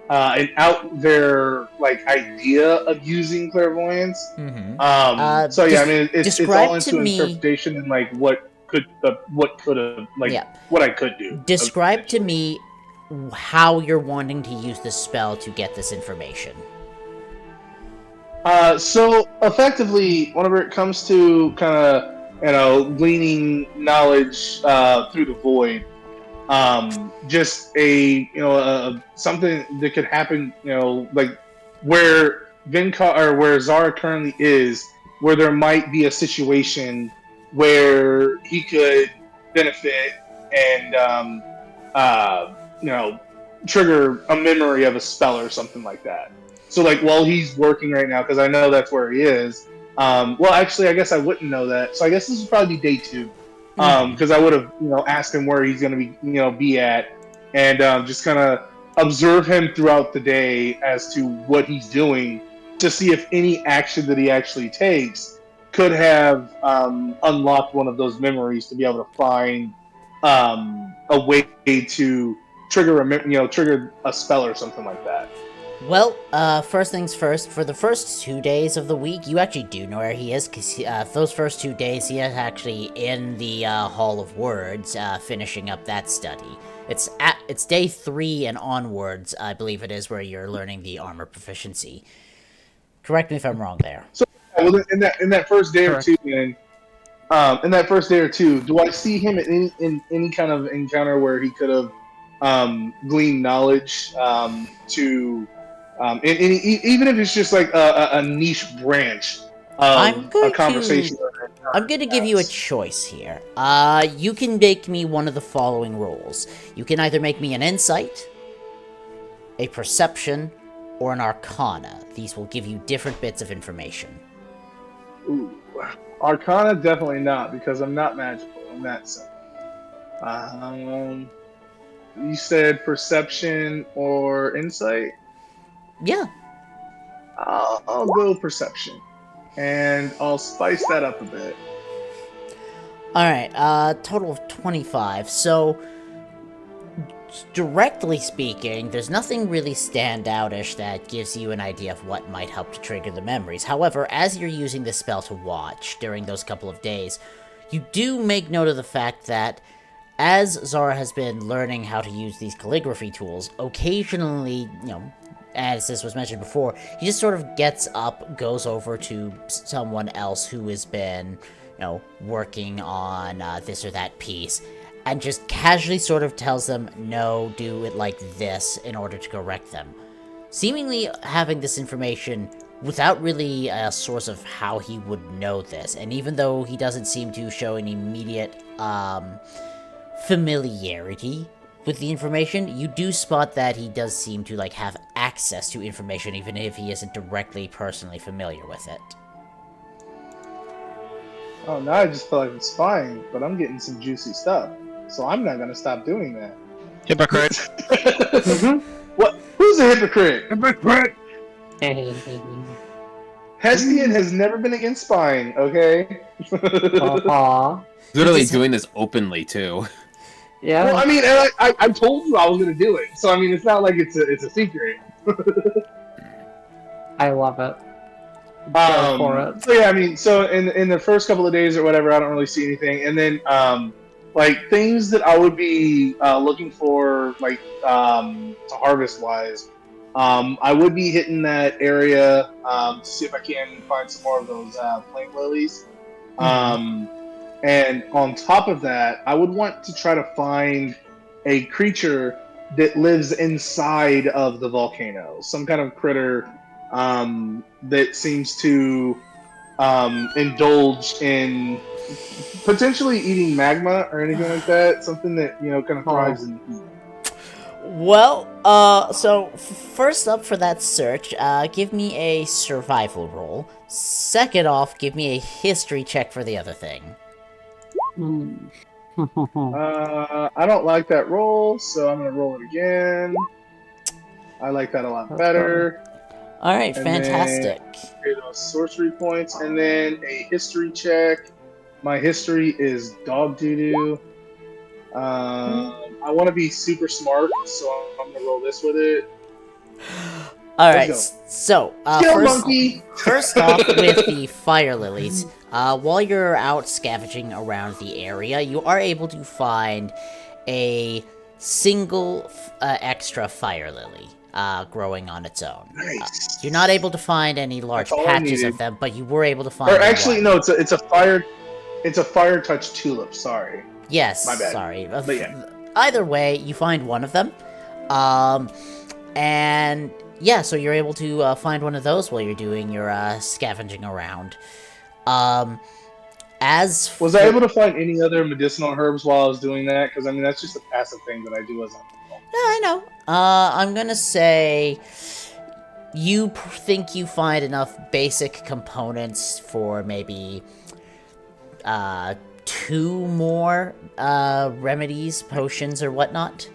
an out there like idea of using clairvoyance. Mm-hmm. So yeah, I mean it's all into interpretation and like what what could have Yeah. what I could do. Describe to me how you're wanting to use this spell to get this information. So effectively, whenever it comes to kind of gleaning knowledge through the void, just something that could happen, like where or where Zara currently is, where there might be a situation where he could benefit and trigger a memory of a spell or something like that. So like while he's working right now, because I know that's where he is. Well, actually, I guess I wouldn't know that. So I guess this would probably be day 2, because I would have asked him where he's going to be at, and just kind of observe him throughout the day as to what he's doing to see if any action that he actually takes could have unlocked one of those memories to be able to find a way to trigger a spell or something like that. Well, first things first, for the first 2 days of the week, you actually do know where he is, because those first 2 days, he is actually in the Hall of Words, finishing up that study. It's day 3 and onwards, I believe it is, where you're learning the armor proficiency. Correct me if I'm wrong there. So, well, in that first day or two, then, in that first day or two, do I see him in any kind of encounter where he could have gleaned knowledge to even if it's just like a niche branch of a conversation? I'm going to give you a choice here. You can make me one of the following rolls. You can either make me an insight, a perception, or an arcana. These will give you different bits of information. Ooh. Arcana, definitely not, because I'm not magical in that sense. You said perception or insight? Yeah. I'll go perception. And I'll spice that up a bit. Alright, total of 25. So, directly speaking, there's nothing really standoutish that gives you an idea of what might help to trigger the memories. However, as you're using this spell to watch during those couple of days, you do make note of the fact that as Zara has been learning how to use these calligraphy tools, occasionally, as this was mentioned before, he just sort of gets up, goes over to someone else who has been, working on this or that piece, and just casually sort of tells them, no, do it like this in order to correct them. Seemingly having this information without really a source of how he would know this, and even though he doesn't seem to show any immediate, familiarity with the information, you do spot that he does seem to, have access to information, even if he isn't directly, personally familiar with it. Oh, now I just feel like I'm spying, but I'm getting some juicy stuff. So I'm not going to stop doing that. Hypocrite. What? Who's a hypocrite? Hypocrite. Hestian has never been against spying, okay? Literally doing this openly, too. Yeah. Well, I mean, I told you I was going to do it. So, I mean, it's not like it's a secret. I love it. Go for it. So, yeah, I mean, so in the first couple of days or whatever, I don't really see anything. And then, things that I would be looking for, to harvest-wise, I would be hitting that area to see if I can find some more of those flame lilies. And on top of that, I would want to try to find a creature that lives inside of the volcano. Some kind of critter that seems to indulge in potentially eating magma or anything like that. Something that, kind of thrives in heat. Well, so first up for that search, give me a survival roll. Second off, give me a history check for the other thing. I don't like that roll, so I'm going to roll it again. I like that a lot better. Alright, fantastic. Then those sorcery points, and then a history check. My history is dog doo-doo. I want to be super smart, so I'm going to roll this with it. Alright, so, Kill monkey! first off with the fire lilies, While you're out scavenging around the area, you are able to find a single extra fire lily growing on its own. Nice. You're not able to find any large That's all I patches of needed. them, but you were able to find Or actually, one. no, it's a fire touch tulip. Sorry. Yes, My bad. sorry. But yeah. Either way, you find one of them. And yeah, so you're able to find one of those while you're doing your scavenging around. As Was I able to find any other medicinal herbs while I was doing that? Because I mean, that's just a passive thing that I do as a. No, I know. I'm gonna say you think you find enough basic components for maybe 2 more remedies, potions, or whatnot.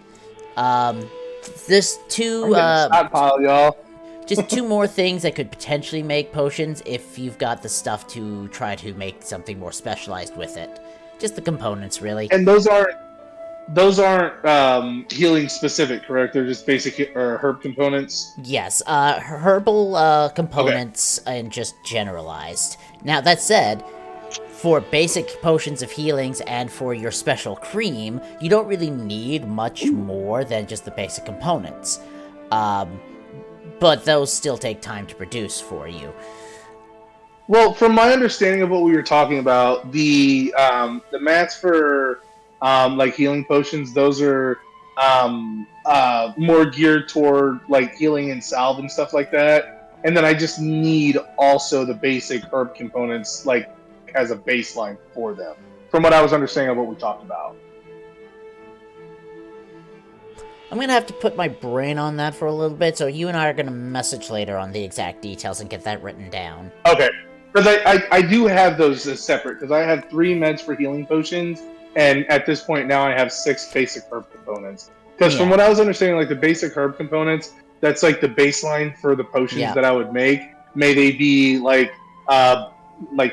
There's 2 Stockpile, y'all. just 2 more things that could potentially make potions if you've got the stuff to try to make something more specialized with it. Just the components, really. And those aren't healing specific, correct? They're just basic herb components. Yes, herbal components and just generalized. Now, that said, for basic potions of healings and for your special cream, you don't really need much more than just the basic components. But those still take time to produce for you. Well, from my understanding of what we were talking about, the mats for like healing potions, those are more geared toward like healing and salve and stuff like that. And then I just need also the basic herb components like as a baseline for them. From what I was understanding of what we talked about. I'm gonna have to put my brain on that for a little bit, so you and I are gonna message later on the exact details and get that written down. Okay. Because I do have those as separate, because I have 3 meds for healing potions, and at this point now I have 6 basic herb components. Because from Yeah. what I was understanding, like the basic herb components, that's like the baseline for the potions Yeah. that I would make. May they be like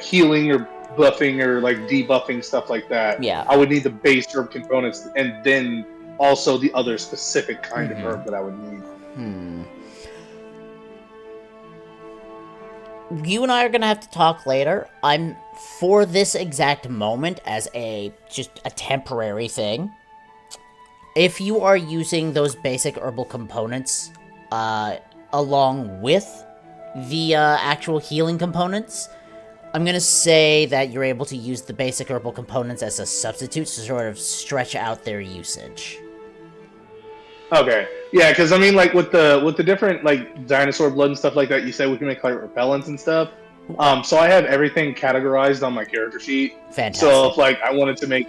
healing or buffing or like debuffing stuff like that. Yeah. I would need the base herb components, and then also the other specific kind Mhm. of herb that I would need. You and I are gonna have to talk later. I'm for this exact moment as just a temporary thing. If you are using those basic herbal components along with the actual healing components, I'm gonna say that you're able to use the basic herbal components as a substitute to sort of stretch out their usage. Okay. Yeah, because I mean, like with the different like dinosaur blood and stuff like that, you said we can make like repellents and stuff. So I have everything categorized on my character sheet. Fantastic. So if like I wanted to make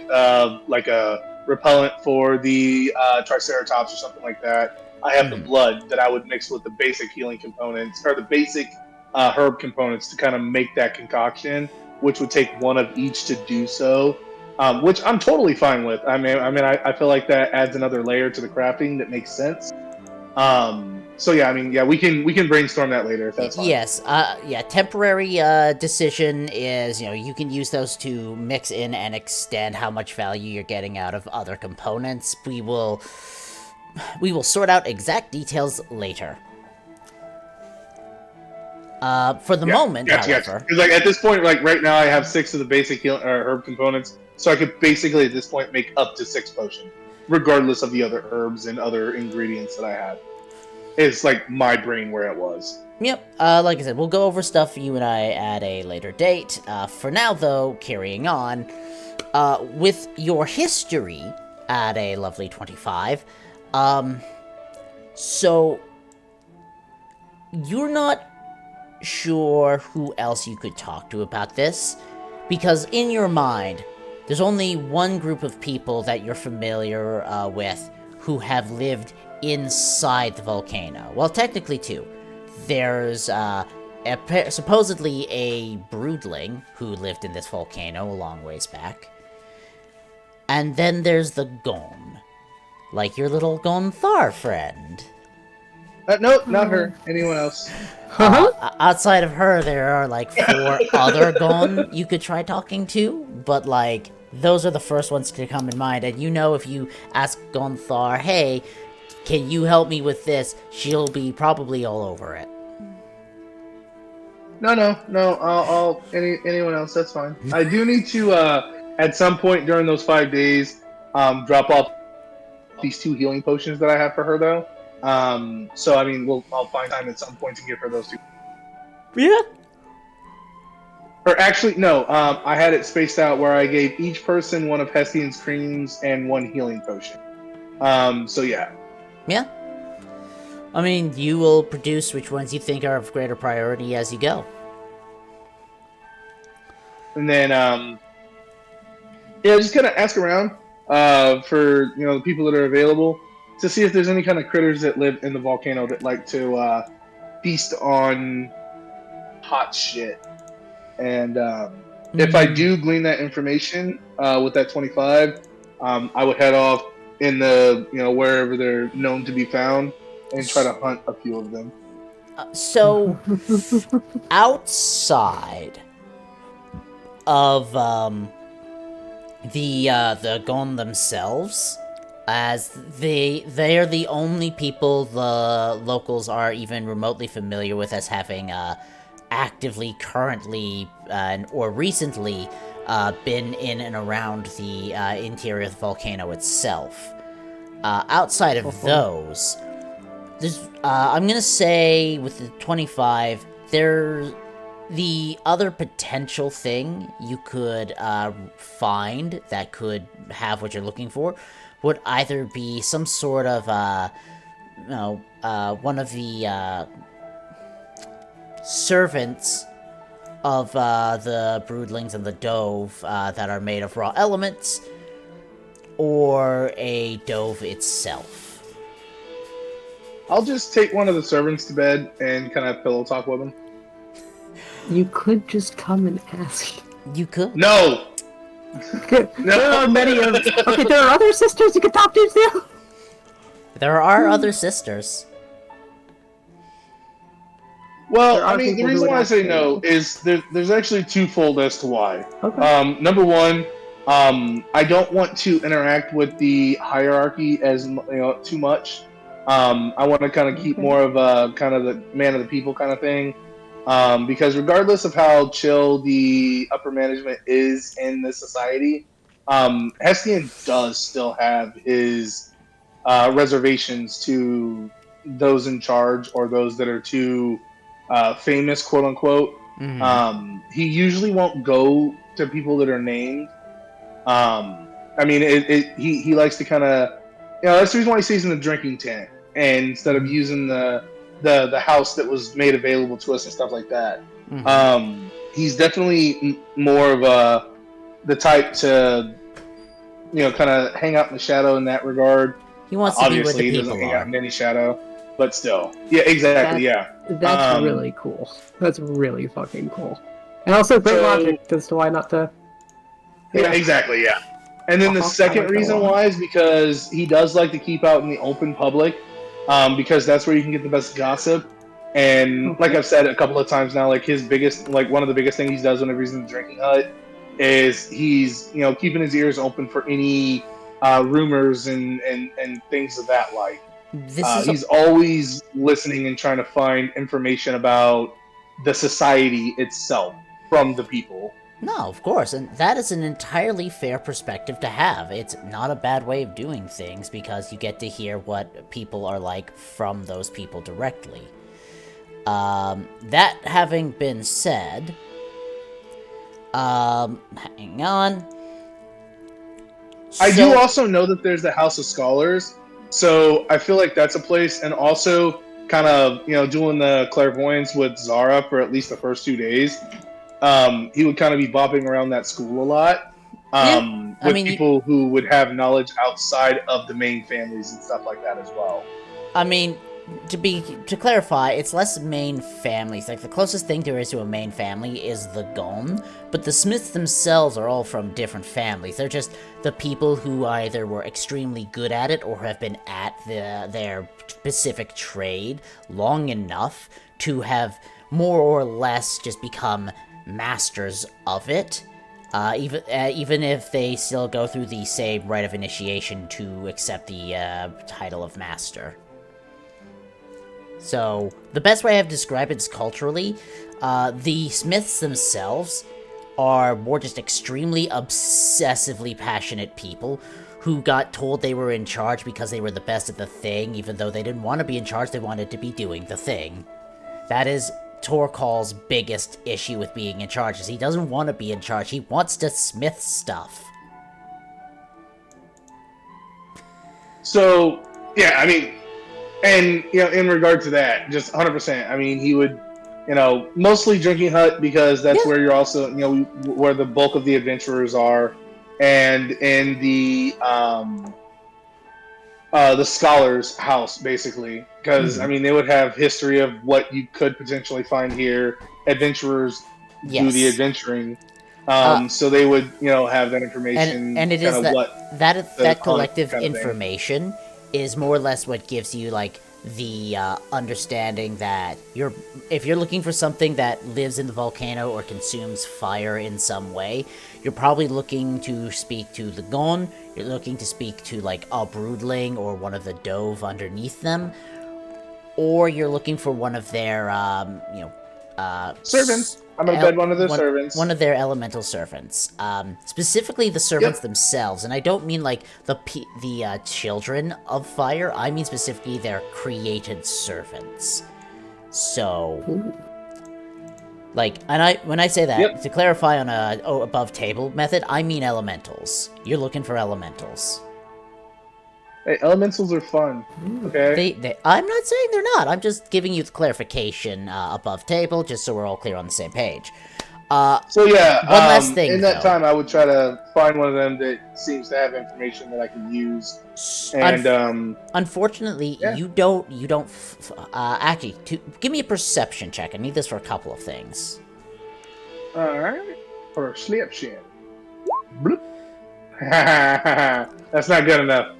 like a repellent for the Triceratops or something like that, I have the blood that I would mix with the basic healing components or the basic herb components to kind of make that concoction, which would take one of each to do so. Which I'm totally fine with. I feel like that adds another layer to the crafting that makes sense. So yeah, I mean, yeah, we can brainstorm that later if that's fine. Yes, yeah, temporary decision is, you can use those to mix in and extend how much value you're getting out of other components. We will sort out exact details later. For the moment, however... Because like at this point, like right now, I have 6 of the basic herb components, so I could basically at this point make up to 6 potions, regardless of the other herbs and other ingredients that I had. It's like my brain where it was. Yep, like I said, we'll go over stuff you and I at a later date. For now, though, carrying on, with your history at a lovely 25, so you're not sure who else you could talk to about this, because in your mind, there's only one group of people that you're familiar with who have lived inside the volcano. Well, technically 2. There's supposedly a broodling who lived in this volcano a long ways back. And then there's the Gon. Like your little Gonthar friend. Nope, not her. Anyone else? Outside of her, there are like 4 other Gon you could try talking to, but like, those are the first ones to come in mind, and if you ask Gonthar, hey, can you help me with this, she'll be probably all over it. No. Anyone else? That's fine. I do need to at some point during those 5 days drop off these 2 healing potions that I have for her though. So I mean, I'll find time at some point to give her those 2. Yeah. Or actually, no. I had it spaced out where I gave each person one of Hestian's creams and 1 healing potion. So yeah. Yeah. I mean, you will produce which ones you think are of greater priority as you go. And then yeah, just kind of ask around for the people that are available to see if there's any kind of critters that live in the volcano that like to feast on hot shit. And if I do glean that information with that 25, I would head off in the wherever they're known to be found and try to hunt a few of them. So, outside of the Gon themselves, as they're the only people the locals are even remotely familiar with as having actively, currently, or recently been in and around the interior of the volcano itself. Outside of those, there's, I'm gonna say with the 25, there's the other potential thing you could find that could have what you're looking for would either be some sort of, one of the servants of the broodlings and the dove that are made of raw elements, or a dove itself. I'll just take one of the servants to bed and kind of pillow talk with them. You could just come and ask. You could. No! There are many of... Okay, there are other sisters you could talk to, too! There are other sisters. Well, There I are mean, the people who reason would why I say actually- no is there's actually twofold as to why. Okay. Number one, I don't want to interact with the hierarchy as too much. I want to kind of keep more of a kind of the man of the people kind of thing, because regardless of how chill the upper management is in this society, Hestian does still have his reservations to those in charge or those that are too famous, quote unquote. He usually won't go to people that are named. I mean, he likes to kind of, that's the reason why he stays in the drinking tent and instead of using the house that was made available to us and stuff like that. He's definitely more of the type to, kind of hang out in the shadow in that regard. He wants to be where the Obviously, he people doesn't hang out are. in any shadow, but still, yeah, exactly, That's really cool. That's really fucking cool. And also great logic as to why not to... Yeah, exactly, yeah. And then the I second like that reason a lot. why is because he does like to keep out in the open public, because that's where you can get the best gossip. And like I've said a couple of times now, like one of the biggest things he does whenever he's in the drinking hut is he's keeping his ears open for any rumors and things of that like. He's always listening and trying to find information about the society itself from the people. No, of course, and that is an entirely fair perspective to have. It's not a bad way of doing things because you get to hear what people are like from those people directly. That having been said, hang on. I do also know that there's the House of Scholars, so I feel like that's a place, and also kind of doing the clairvoyance with Zara for at least the first 2 days. He would kind of be bopping around that school a lot with people who would have knowledge outside of the main families and stuff like that as well. I mean, to clarify, it's less main families. Like, the closest thing there is to a main family is the Gon, but the Smiths themselves are all from different families. They're just the people who either were extremely good at it or have been at their specific trade long enough to have more or less just become masters of it, even if they still go through the same rite of initiation to accept the title of master. So, the best way I have to describe it is culturally, the Smiths themselves are more just extremely obsessively passionate people who got told they were in charge because they were the best at the thing, even though they didn't want to be in charge, they wanted to be doing the thing. That is Torkal's biggest issue with being in charge, is he doesn't want to be in charge, he wants to smith stuff. So, yeah, I mean, and, in regard to that, just 100%, I mean, he would, mostly drinking hut because that's where you're also, where the bulk of the adventurers are, and in the scholar's house, basically, because I mean they would have history of what you could potentially find here. Adventurers do the adventuring, so they would have that information. And it is that collective kind of information is more or less what gives you like the understanding that if you're looking for something that lives in the volcano or consumes fire in some way, you're probably looking to speak to the Gon, you're looking to speak to like a broodling or one of the dove underneath them, or you're looking for one of their servants. I'm gonna bed one of their servants. One of their elemental servants. Specifically the servants themselves, and I don't mean like the children of fire. I mean specifically their created servants. So, like, and when I say that, to clarify on a above table method, I mean elementals. You're looking for elementals. Hey, elementals are fun. Okay. I'm not saying they're not. I'm just giving you the clarification above table, just so we're all clear on the same page. So yeah, one last thing. In that time, I would try to find one of them that seems to have information that I can use. And unfortunately, you don't. Actually, give me a perception check. I need this for a couple of things. All right, for a slip shit. Bloop. That's not good enough.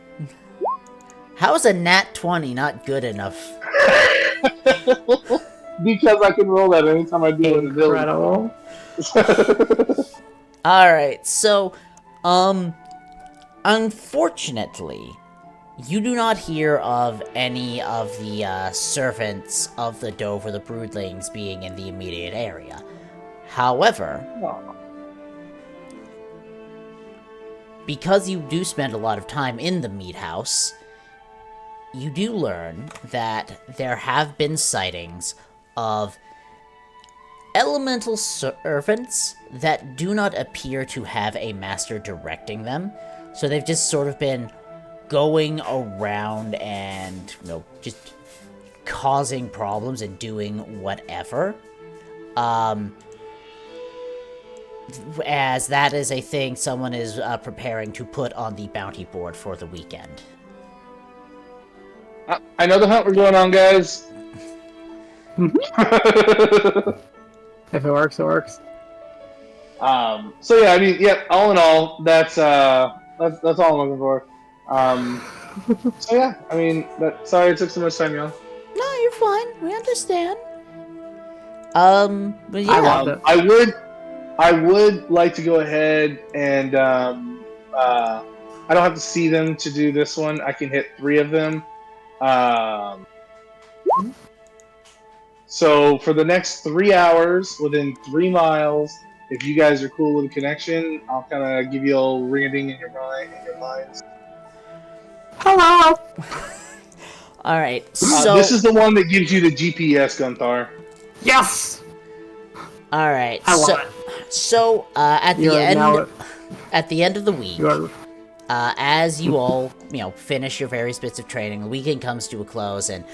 How is a nat 20 not good enough? Because I can roll that anytime I do an ability. Incredible. Alright, so, unfortunately, you do not hear of any of the servants of the Dove or the Broodlings being in the immediate area. However, because you do spend a lot of time in the meat house, you do learn that there have been sightings of elemental servants that do not appear to have a master directing them. So they've just sort of been going around and, just causing problems and doing whatever. As that is a thing someone is preparing to put on the bounty board for the weekend. I know the hunt we're going on, guys. If it works, it works. So yeah, I mean, all in all, that's all I'm looking for. So yeah, I mean, sorry it took so much time, y'all. No, you're fine. We understand. But yeah. I loved it. I would like to go ahead and I don't have to see them to do this one. I can hit 3 of them. So for the next 3 hours, within 3 miles, if you guys are cool with a connection, I'll kind of give you a little ring-a-ding in your minds. Hello. All right. So this is the one that gives you the GPS, Gunthar. Yes. All right. I love it. So at the end of the week, as you all finish your various bits of training, the weekend comes to a close, and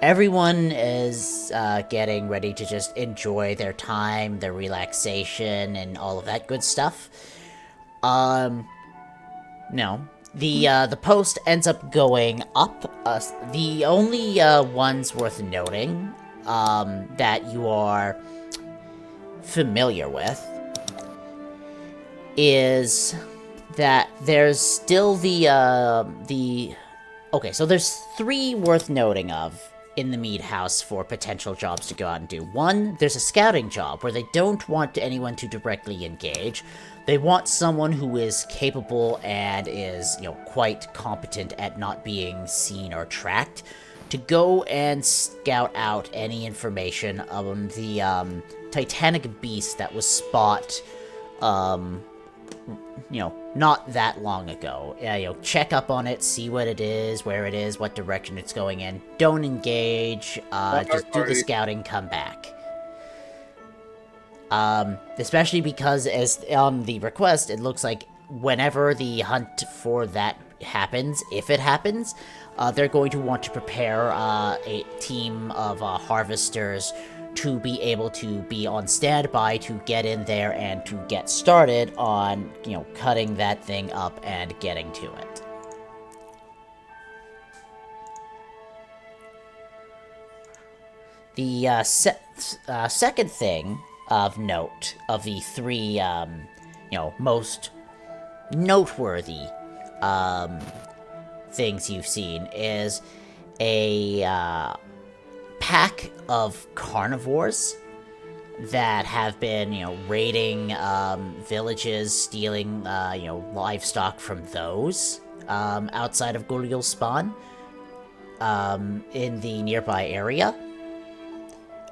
everyone is getting ready to just enjoy their time, their relaxation, and all of that good stuff. The post ends up going up. The only ones worth noting that you are familiar with is that there's still okay, so there's 3 worth noting of in the meat house for potential jobs to go out and do. 1, there's a scouting job where they don't want anyone to directly engage. They want someone who is capable and is, quite competent at not being seen or tracked to go and scout out any information on the titanic beast that was spot, not that long ago. Check up on it, see what it is, where it is, what direction it's going in. Don't engage, just do the scouting, come back. Especially because, as on the request, it looks like whenever the hunt for that happens, if it happens, they're going to want to prepare a team of harvesters to be able to be on standby to get in there and to get started on, cutting that thing up and getting to it. The second thing of note of the three, most noteworthy things you've seen is a pack of carnivores that have been, raiding villages, stealing, livestock from those outside of Guriel's spawn in the nearby area.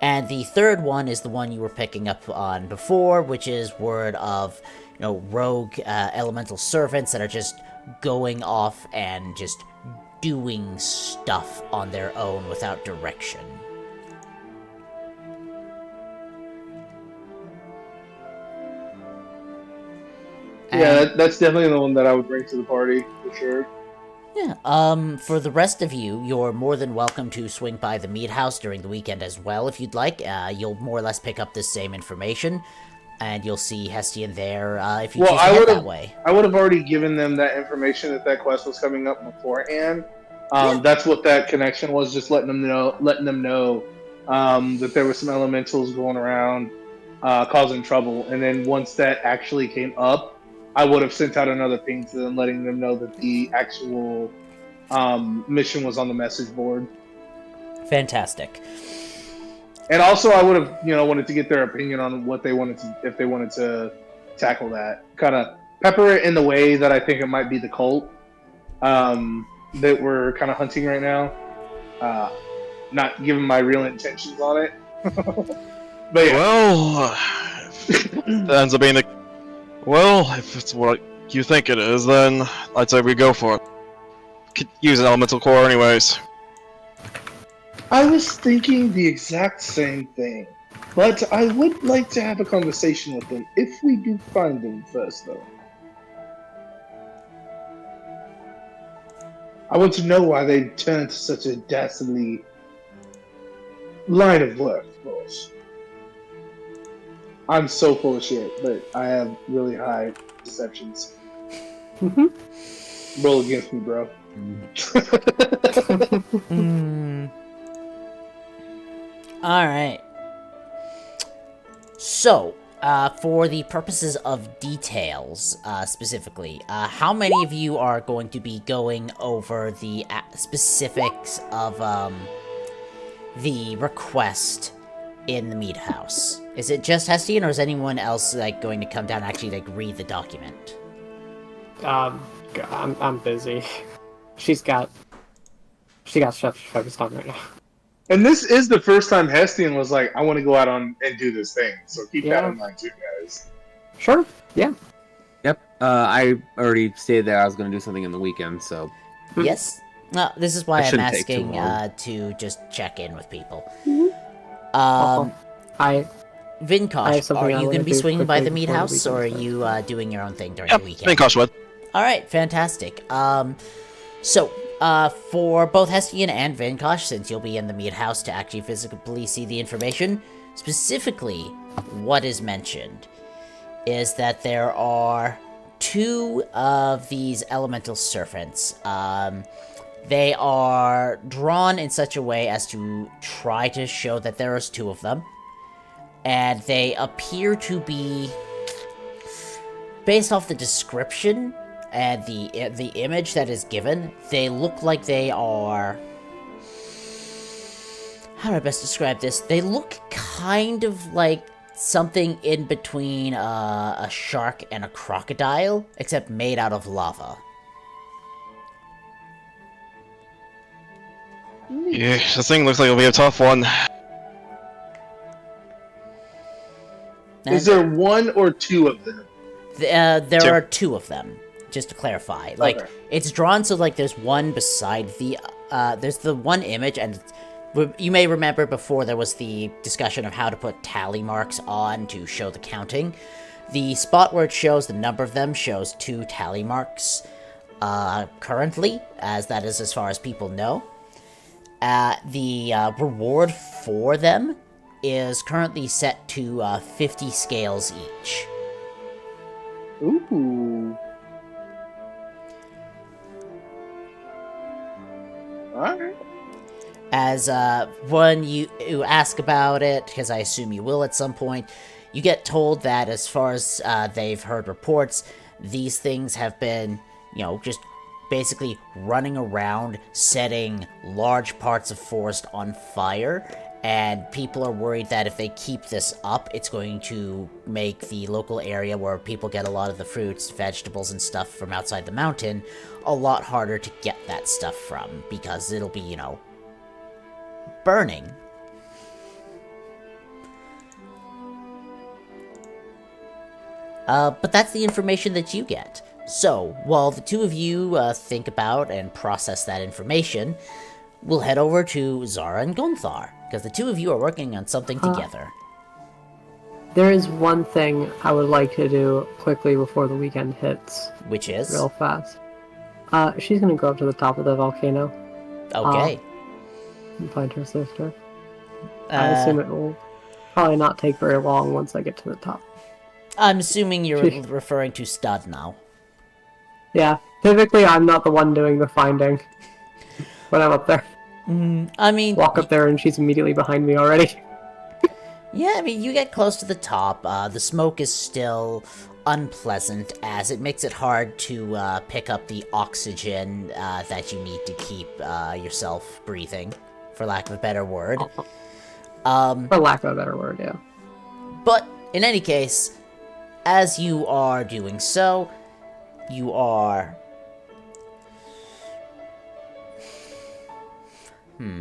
And the third one is the one you were picking up on before, which is word of, rogue elemental servants that are just going off and just doing stuff on their own without direction. Yeah, that's definitely the one that I would bring to the party, for sure. Yeah, for the rest of you, you're more than welcome to swing by the meat house during the weekend as well, if you'd like. You'll more or less pick up the same information, and you'll see Hestian there, if you choose to head that way. I would have already given them that information that quest was coming up beforehand. That's what that connection was, just letting them know that there were some elementals going around causing trouble. And then once that actually came up, I would have sent out another ping to them, letting them know that the actual mission was on the message board. Fantastic. And also, I would have, wanted to get their opinion on what they wanted to, if they wanted to tackle that. Kind of pepper it in the way that I think it might be the cult that we're kind of hunting right now. Not giving my real intentions on it. But yeah. Well, that ends up being the. Well, if it's what you think it is, then I'd say we go for it. Could use an elemental core, anyways. I was thinking the exact same thing, but I would like to have a conversation with them if we do find them first, though. I want to know why they turned to such a dastardly line of work, of course. I'm so full of shit, but I have really high deceptions. Roll against me, bro. Alright. So, for the purposes of details, specifically, how many of you are going to be going over the specifics of the request in the meat house? Is it just Hestian, or is anyone else going to come down and actually read the document? I'm busy. She got stuff focused on right now. And this is the first time Hestian was like, I want to go out and do this thing. So keep that in mind too, guys. Sure. Yeah. Yep. I already stated that I was going to do something in the weekend, so. Yes. This is why I'm shouldn't take too asking long. to just check in with people. Vinkosh, are you going to be swinging by the meat house, or are you doing your own thing during the weekend? Vinkosh would. Alright, fantastic. So, for both Hestian and Vinkosh, since you'll be in the meat house to actually physically see the information, specifically what is mentioned is that there are 2 of these elemental servants. They are drawn in such a way as to try to show that there is 2 of them. And they appear to be, based off the description and the image that is given, they look like they are... How do I best describe this? They look kind of like something in between a shark and a crocodile, except made out of lava. Yeah, this thing looks like it'll be a tough one. Is there one or two of them? There Two. are two of them, just to clarify. Like, Okay. it's drawn so, like, there's one beside the, there's the one image, and you may remember before there was the discussion of how to put tally marks on to show the counting. The spot where it shows the number of them shows 2 tally marks, currently, as that is as far as people know. The reward for them is currently set to 50 scales each. Ooh. Alright. As when you ask about it, because I assume you will at some point, you get told that as far as they've heard reports, these things have been, just basically running around, setting large parts of forest on fire, and people are worried that if they keep this up, it's going to make the local area where people get a lot of the fruits, vegetables, and stuff from outside the mountain a lot harder to get that stuff from, because it'll be, burning. But that's the information that you get. So, while the two of you think about and process that information, we'll head over to Zara and Gunthar, because the two of you are working on something together. There is one thing I would like to do quickly before the weekend hits. Which is? Real fast. She's gonna go up to the top of the volcano Okay. and find her sister. I assume it will probably not take very long once I get to the top. I'm assuming you're referring to Stud now. Yeah, typically I'm not the one doing the finding when I'm up there. I mean... Walk up there and she's immediately behind me already. Yeah, I mean, you get close to the top. The smoke is still unpleasant, as it makes it hard to pick up the oxygen that you need to keep yourself breathing, for lack of a better word. For lack of a better word, yeah. But, in any case, as you are doing so, you are...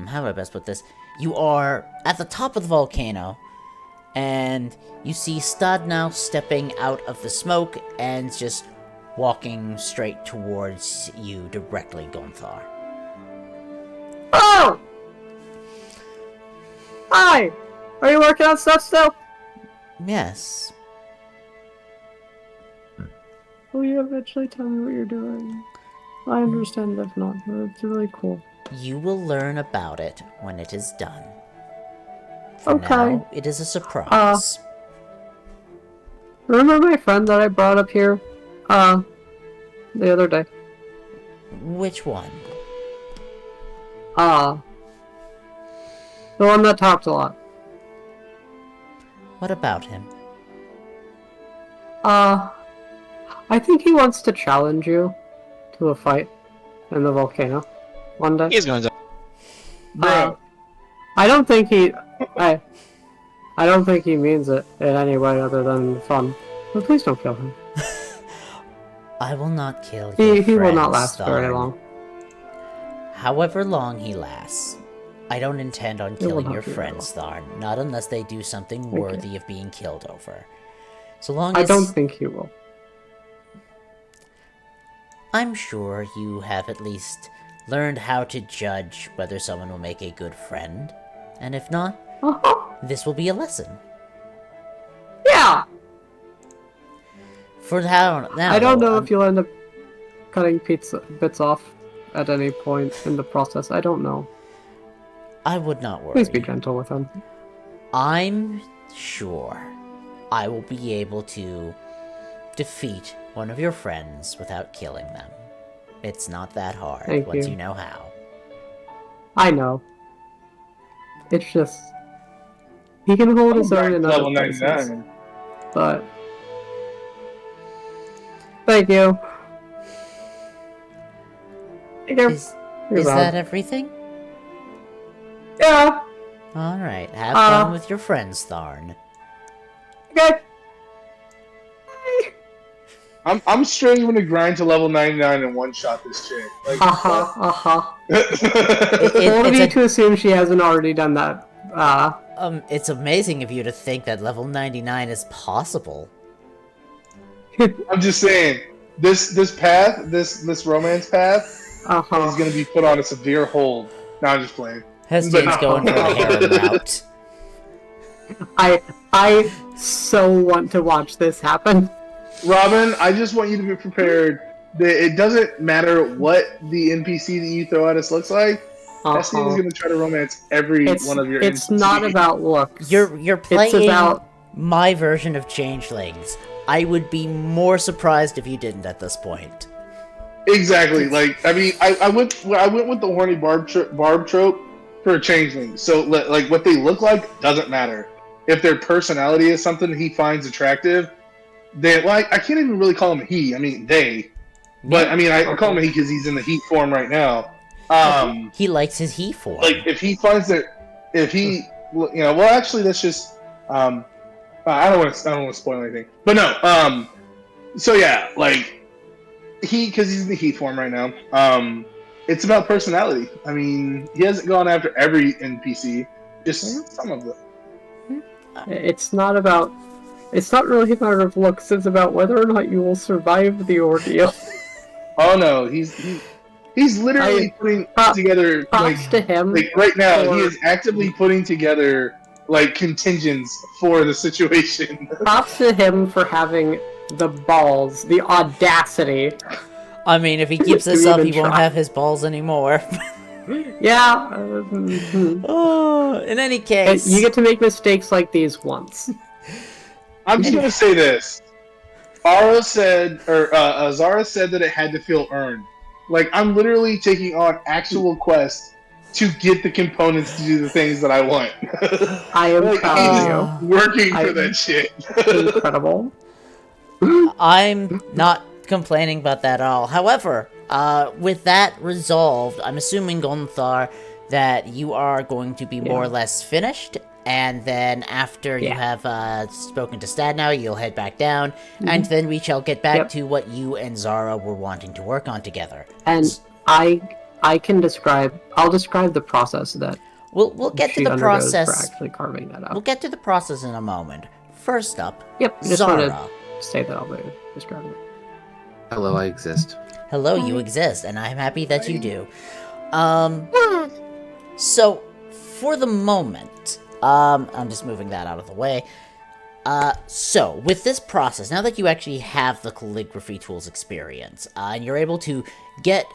how do I best put this? You are at the top of the volcano, and you see Stad now stepping out of the smoke and just walking straight towards you directly, Gunthar. Oh! Hi! Are you working on stuff still? Yes. Will you eventually tell me what you're doing? I understand if not, but it's really cool. You will learn about it when it is done. For Okay. now, it is a surprise. Remember my friend that I brought up here? The other day? Which one? The one that talked a lot. What about him? I think he wants to challenge you to a fight in the volcano one day. He's gonna die. Bro. I don't think he... I don't think he means it in any way other than fun. But please don't kill him. I will not kill you. He will not last very long. However long he lasts. I don't intend on will killing not your be friends, Tharn. Not unless they do something Okay. worthy of being killed over. So long I as... don't think he will. I'm sure you have at least learned how to judge whether someone will make a good friend. And if not, this will be a lesson. Yeah! For now, I don't though, know if you'll end up cutting bits off at any point in the process. I don't know. I would not worry. Please be gentle with him. I'm sure I will be able to defeat one of your friends without killing them. It's not that hard Thank once you. you know how. I know. It's just... He can hold his own in other Level places. 99. But... Thank you. Thank you. Is You're that wrong. everything? Yeah! Alright, have fun with your friends, Tharn. Okay. I'm straight going to grind to level 99 and one-shot this chick. Like, Uh-huh. Bold of you to assume she hasn't already done that. It's amazing of you to think that level 99 is possible. I'm just saying, this path, this romance path, is going to be put on a severe hold. No, I'm just playing. Hestian's going for the harem route. I so want to watch this happen. Robin, I just want you to be prepared that it doesn't matter what the NPC that you throw at us looks like. Hestian is going to try to romance every one of your NPCs. It's not about looks. You're playing it's about... my version of changelings. I would be more surprised if you didn't at this point. Exactly. Like, I mean, I went with the horny barb trope for a changeling. So, like, what they look like doesn't matter. If their personality is something he finds attractive, then, like, I can't even really call him he. I mean, they. But, I mean, I call him he because he's in the heat form right now. He likes his he form. Like, if he finds that, if he, well, actually, that's just, I don't want to spoil anything. But no, so yeah, like, because he's in the heat form right now, it's about personality. I mean, he hasn't gone after every NPC, just some of them. It's not really a matter of looks, it's about whether or not you will survive the ordeal. Oh no, he's literally putting together, props to him. Like, right now, he is actively putting together, like, contingents for the situation. Props to him for having the balls, the audacity. I mean, if he keeps this up, he won't have his balls anymore. Yeah. Oh, in any case, you get to make mistakes like these once. I'm just gonna say this. Zara said that it had to feel earned. Like, I'm literally taking on actual quests to get the components to do the things that I want. I am proud of you. Working for that shit. Incredible. I'm not complaining about that at all. However, with that resolved, I'm assuming, Gonthar, that you are going to be more or less finished, and then after you have spoken to Stadnow, you'll head back down, and then we shall get back to what you and Zara were wanting to work on together. And I'll describe the process that we'll get to the process for actually carving that out. We'll get to the process in a moment. First up, just Zara. want to say that I'll be describing it. Hello, I exist. Hello, you exist, and I'm happy that you do. So, for the moment, I'm just moving that out of the way. So, with this process, now that you actually have the calligraphy tools experience, and you're able to get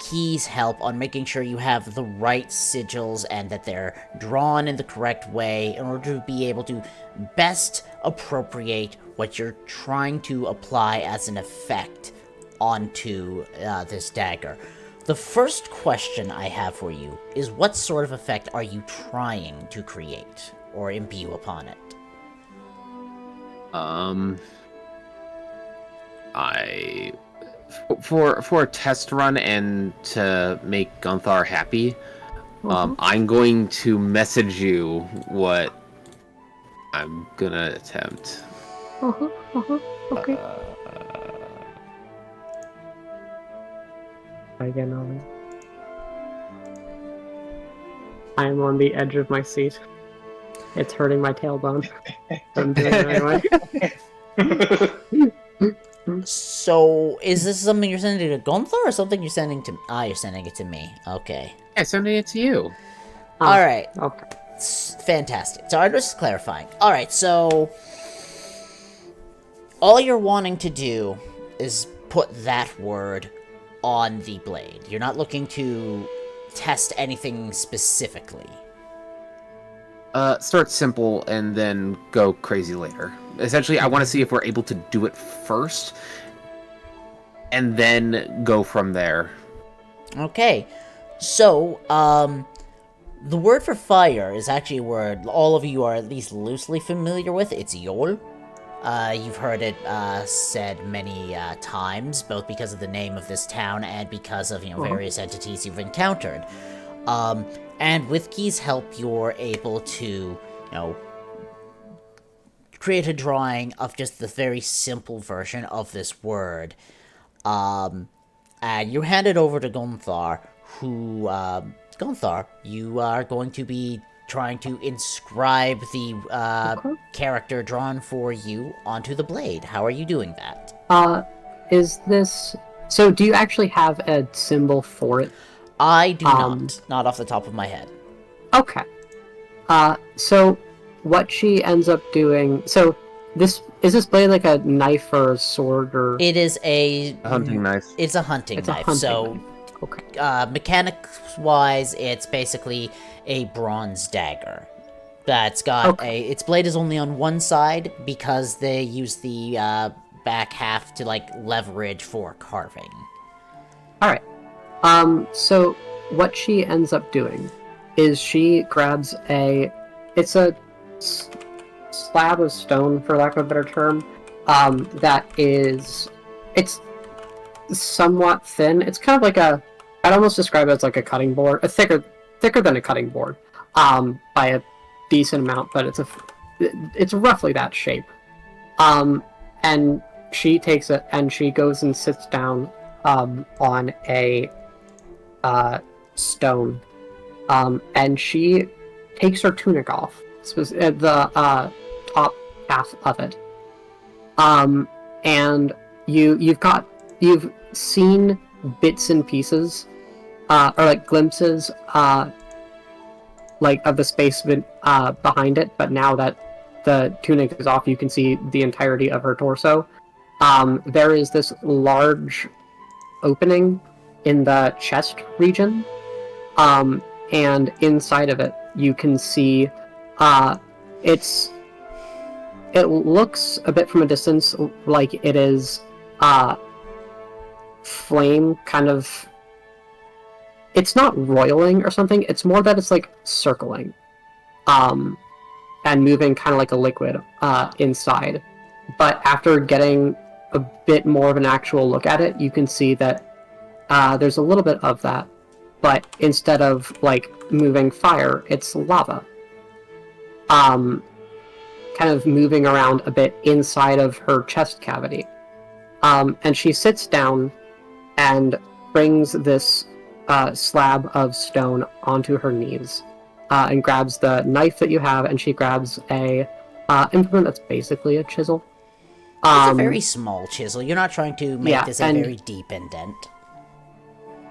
Key's help on making sure you have the right sigils and that they're drawn in the correct way in order to be able to best appropriate what you're trying to apply as an effect onto this dagger. The first question I have for you is, what sort of effect are you trying to create or imbue upon it? For a test run and to make Gunthar happy, I'm going to message you what I'm gonna attempt. Okay. Again, I'm on the edge of my seat. It's hurting my tailbone. I'm doing it anyway. So, is this something you're sending to Gunthar or something you're sending to... you're sending it to me. Okay. Yeah, sending it to you. Alright. Okay. Fantastic. So, I'm just clarifying. Alright, so... all you're wanting to do is put that word on the blade. You're not looking to test anything specifically. Start simple and then go crazy later. Essentially, I want to see if we're able to do it first, and then go from there. Okay. So, the word for fire is actually a word all of you are at least loosely familiar with. It's Yol. You've heard it said many times, both because of the name of this town and because of, various entities you've encountered. And with Key's help, you're able to, create a drawing of just the very simple version of this word. And you hand it over to Gunthar, who, Gonthar, you are going to be trying to inscribe the Okay. character drawn for you onto the blade. How are you doing that? Is this... So do you actually have a symbol for it? I do not off the top of my head. Okay. So what she ends up doing... So is this blade like a knife or a sword or... It is A hunting knife. It's a hunting It's a knife. hunting So, knife. Okay. mechanics-wise, it's basically a bronze dagger. That's got its blade is only on one side because they use the back half to like leverage for carving. Alright. So what she ends up doing is she grabs it's a slab of stone, for lack of a better term, it's somewhat thin. It's kind of like I'd almost describe it as like a cutting board, thicker than a cutting board, by a decent amount, but it's roughly that shape. And she takes it and she goes and sits down on a stone, and she takes her tunic off, the top half of it, and you've seen bits and pieces, or like glimpses, like of the space behind it, but now that the tunic is off, you can see the entirety of her torso. There is this large opening in the chest region, and inside of it you can see it looks a bit from a distance like it is flame kind of... It's not roiling or something, it's more that it's like circling, and moving kind of like a liquid inside. But after getting a bit more of an actual look at it, you can see that there's a little bit of that, but instead of like moving fire, it's lava. Kind of moving around a bit inside of her chest cavity. And she sits down and brings this slab of stone onto her knees, and grabs the knife that you have, and she grabs a implement that's basically a chisel. It's a very small chisel. You're not trying to make this a very deep indent.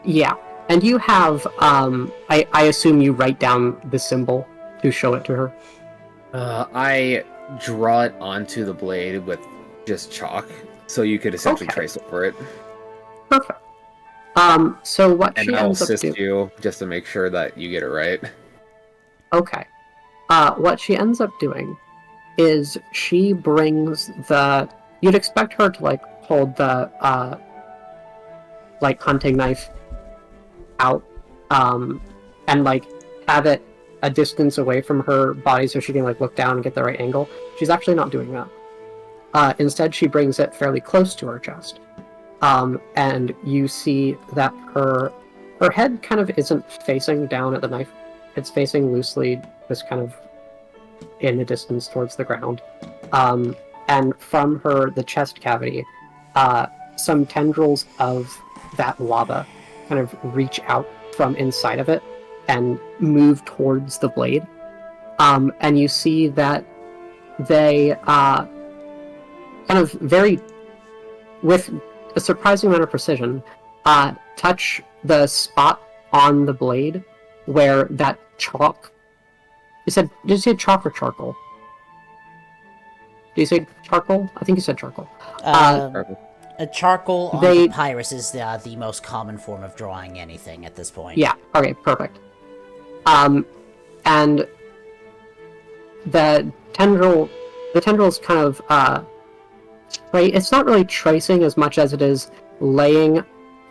Yeah, and you have, I assume you write down the symbol to show it to her. I draw it onto the blade with just chalk, so you could essentially trace over it. Perfect. So what and she I'll ends up assist doing... you just to make sure that you get it right. Okay. What she ends up doing is she brings the... You'd expect her to, like, hold the, like, hunting knife out, and, like, have it a distance away from her body so she can, like, look down and get the right angle. She's actually not doing that. Instead, she brings it fairly close to her chest. And you see that her head kind of isn't facing down at the knife. It's facing loosely, just kind of in the distance towards the ground. And from the chest cavity, some tendrils of that lava kind of reach out from inside of it and move towards the blade. And you see that they kind of with a surprising amount of precision, touch the spot on the blade where that chalk... Did you say chalk or charcoal? Did you say charcoal? I think you said charcoal. A charcoal on papyrus is the most common form of drawing anything at this point. Yeah, okay, perfect. And the tendrils kind of, it's not really tracing as much as it is laying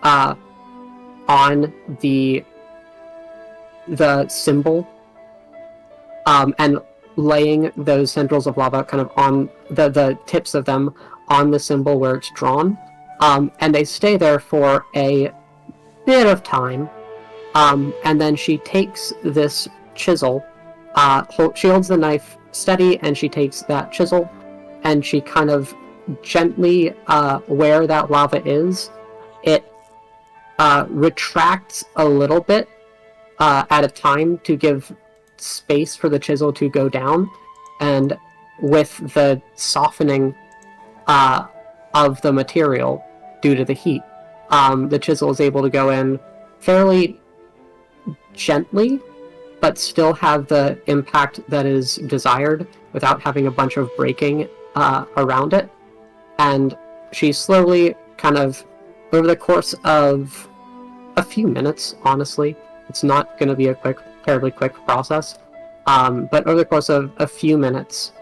on the symbol, and laying those tendrils of lava kind of on the tips of them on the symbol where it's drawn, and they stay there for a bit of time, and then she takes this chisel, she holds the knife steady, and she takes that chisel, and she kind of gently, where that lava is, it retracts a little bit at a time to give space for the chisel to go down, and with the softening of the material due to the heat, the chisel is able to go in fairly gently, but still have the impact that is desired without having a bunch of breaking around it. And she slowly, kind of, over the course of a few minutes, honestly, it's not going to be a terribly quick process, but over the course of a few minutes,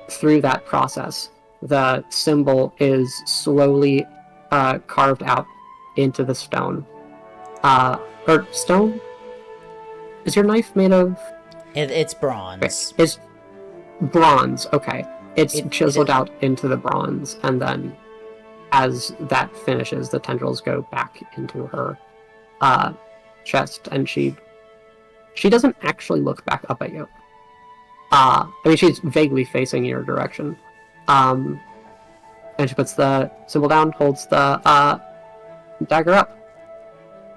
through that process, the symbol is slowly carved out into the stone. Or stone? Is your knife made of... It's bronze. It's bronze, okay. It's It chiseled is- out into the bronze, and then as that finishes, the tendrils go back into her chest, and she doesn't actually look back up at you. I mean, she's vaguely facing your direction. And she puts the symbol down, holds the dagger up.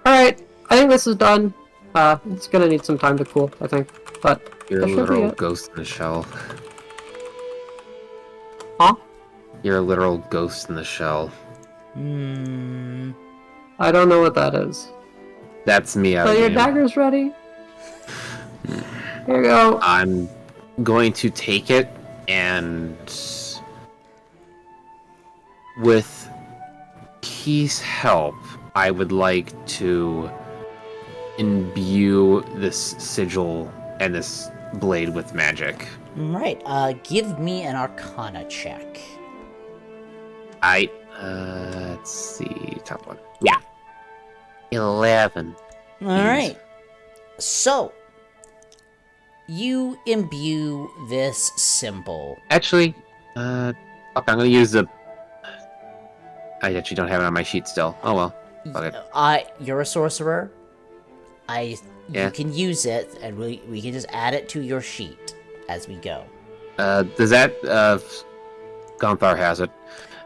Alright, I think this is done. It's gonna need some time to cool, I think. But You're a that should be literal it. ghost in the shell. Huh? You're a literal ghost in the shell. Hmm. I don't know what that is. That's me out But of your game. dagger's ready. Here you go. I'm going to take it, and with Key's help, I would like to imbue this sigil and this blade with magic. Right. Give me an Arcana check. Let's see, top one. Yeah. 11. All right. So, you imbue this symbol. Actually, okay, I'm gonna use the... I actually don't have it on my sheet still. Oh well. Fuck it. You're a sorcerer. You Yeah. can use it, and we can just add it to your sheet as we go. Does that, Gunpowder has it.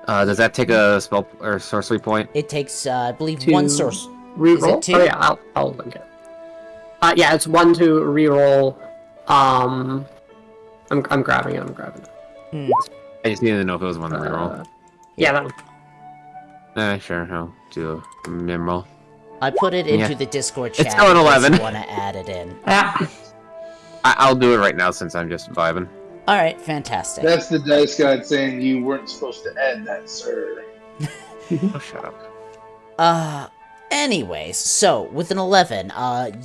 Does that take a spell or sorcery point? It takes, I believe, To one source. Reroll? Is it two? Oh yeah, I'll link it. Yeah, it's 1 to reroll. I'm grabbing it. I just needed to know if it was one to reroll. Yeah, that one. Sure, I'll do a mem-roll. I put it into Yeah. the Discord It's chat. still an in case 11. you want to add it in. Ah, I'll do it right now since I'm just vibing. All right, fantastic. That's the dice god saying you weren't supposed to add that, sir. Oh, shut up. Anyways, so with an 11,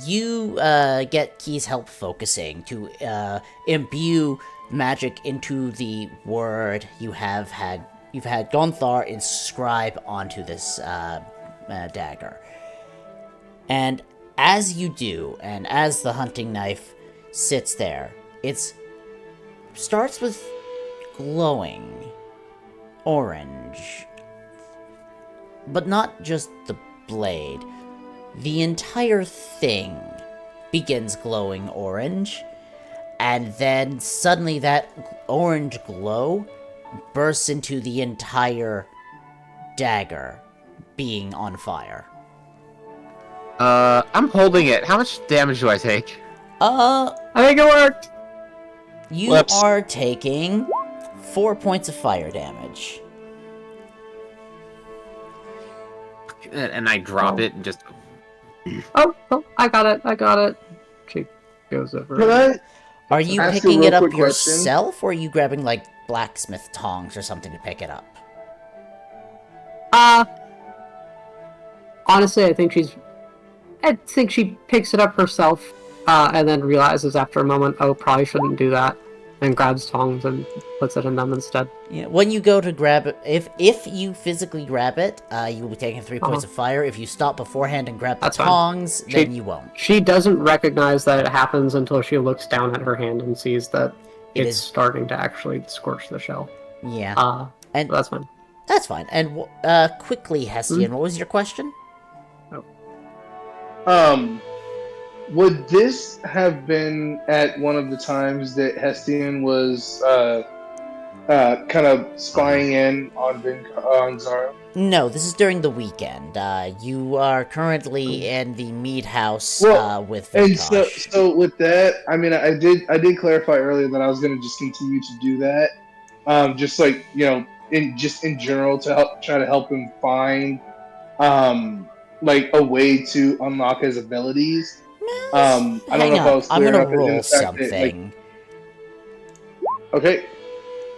you get Key's help focusing to imbue magic into the word you've had Gonthar inscribe onto this dagger. And as you do, and as the hunting knife sits there, it starts with glowing orange, but not just the blade. The entire thing begins glowing orange, and then suddenly that orange glow bursts into the entire dagger being on fire. I'm holding it. How much damage do I take? I think it worked. You Whoops. are taking 4 points of fire damage. And I drop it and just... Oh, I got it. She goes over. Can I? Are you Ask a picking real it up quick question. yourself, or are you grabbing, like, blacksmith tongs or something to pick it up? Honestly, I think she picks it up herself, and then realizes after a moment, oh, probably shouldn't do that, and grabs tongs and puts it in them instead. Yeah, when you go to grab it, if you physically grab it, you will be taking 3 points of fire. If you stop beforehand and grab the That's fine. tongs, She- then you won't. She doesn't recognize that it happens until she looks down at her hand and sees that It it's is- starting to actually scorch the shell. Yeah, and So that's fine. that's fine. And quickly, Hestian, what was your question? Would this have been at one of the times that Hestian was kind of spying in on Zara? No, this is during the weekend. You are currently in the meat house Well, with And Vintosh. so with that, I mean, I did clarify earlier that I was going to just continue to do that, just like in general to try to help him find like a way to unlock his abilities. I don't know Hang if I on, was I'm clear gonna enough in roll the fact that something. okay,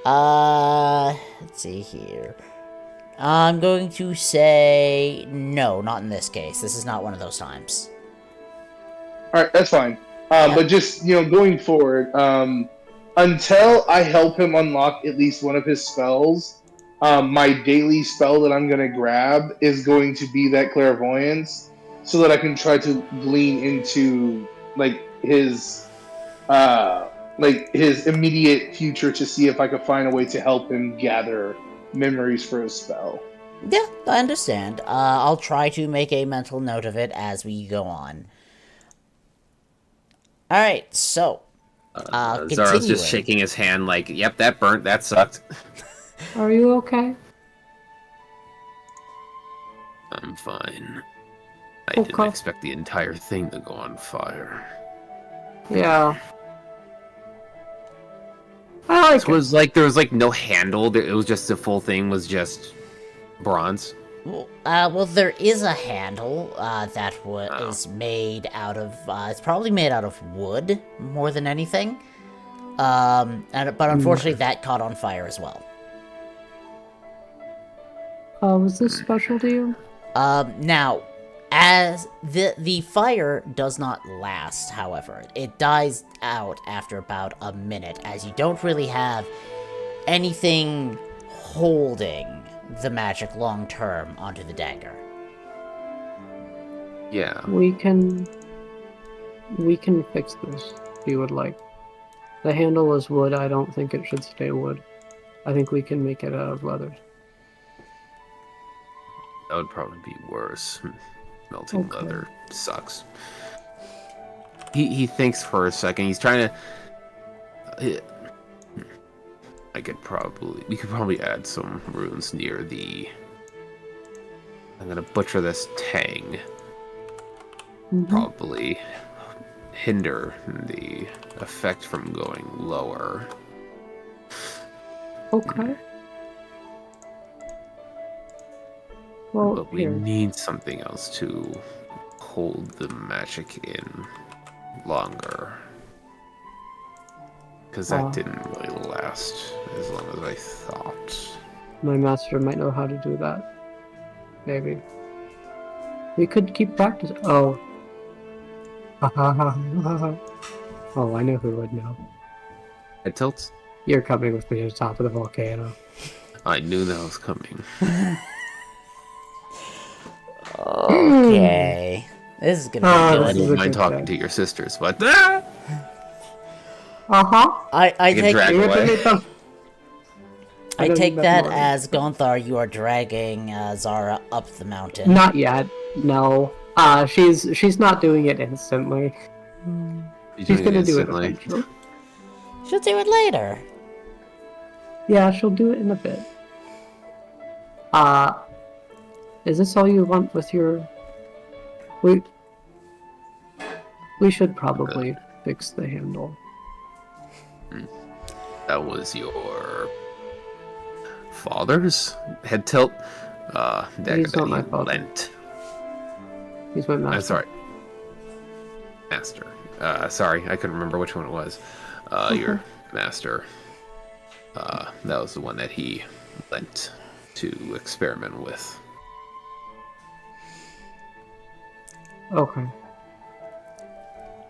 Let's see here. I'm going to say no, not in this case. This is not one of those times. all right, that's fine. Yeah. But just going forward, until I help him unlock at least one of his spells, my daily spell that I'm going to grab is going to be that clairvoyance, so that I can try to glean into uh, his immediate future to see if I could find a way to help him gather memories for his spell. Yeah, I understand. I'll try to make a mental note of it as we go on. Alright, so, Zara's just continuing. shaking his hand like, yep, that burnt, that sucked. Are you okay? I'm fine. I didn't Okay. expect the entire thing to go on fire. Yeah. I like So it was like there was like no handle. It was just the full thing was just bronze. Well, there is a handle that Oh. is made out of. It's probably made out of wood more than anything. But unfortunately, that caught on fire as well. Was this special to you? Now, as the fire does not last, however, it dies out after about a minute, as you don't really have anything holding the magic long term onto the dagger. Yeah. We can fix this if you would like. The handle is wood. I don't think it should stay wood. I think we can make it out of leather. That would probably be worse. Melting Okay. leather sucks. He thinks for a second. He's trying to. We could probably add some runes near the. I'm gonna butcher this tang. Probably hinder the effect from going lower. Okay. Well, But we here. need something else to hold the magic in longer. Because that didn't really last as long as I thought. My master might know how to do that. Maybe. We could keep practice. Oh. Oh, I know who would know. Head tilts? You're coming with me to the top of the volcano. I knew that was coming. Okay. This is gonna be I this is good. a don't mind good talking thing. to your sisters, but Uh-huh. I can take drag away. I don't take need that more. as Gonthar, you are dragging Zara up the mountain. Not yet. No. She's not doing it instantly. You're She's doing gonna it do it instantly. eventually. She'll do it later. Yeah, she'll do it in a bit. Is this all you want with your... We should probably fix the handle. That was your father's head tilt. Dagger He's not that my he father. lent. He's my master. I'm sorry. Master. Sorry, I couldn't remember which one it was. Your master. That was the one that he lent to experiment with. Okay.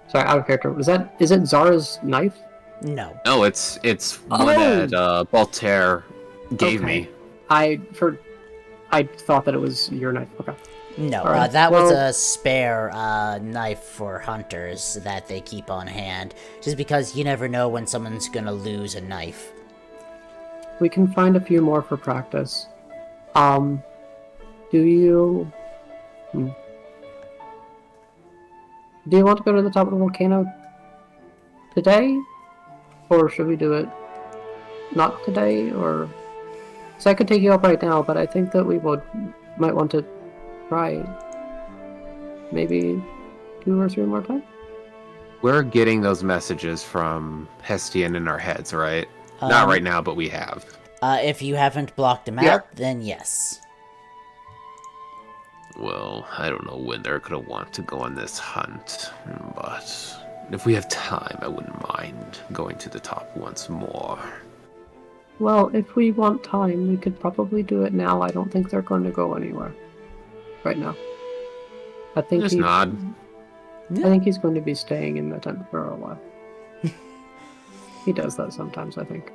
Sorry, out of character. Is it Zara's knife? No. No, it's one that Voltaire gave Okay. me. I thought that it was your knife. Okay. No, Alright, that was well- a spare knife for hunters that they keep on hand, just because you never know when someone's gonna lose a knife. We can find a few more for practice. Do you... Do you want to go to the top of the volcano today? Or should we do it not today, or... So I could take you up right now, but I think that we might want to try maybe 2 or 3 more times. We're getting those messages from Hestian in our heads, right? Not right now, but we have. If you haven't blocked him Yeah. out, then yes. Well, I don't know when they're gonna want to go on this hunt, but if we have time, I wouldn't mind going to the top once more. Well, if we want time, we could probably do it now. I don't think they're going to go anywhere right now. I think Just nod. I think he's going to be staying in the tent for a while. He does that sometimes, I think.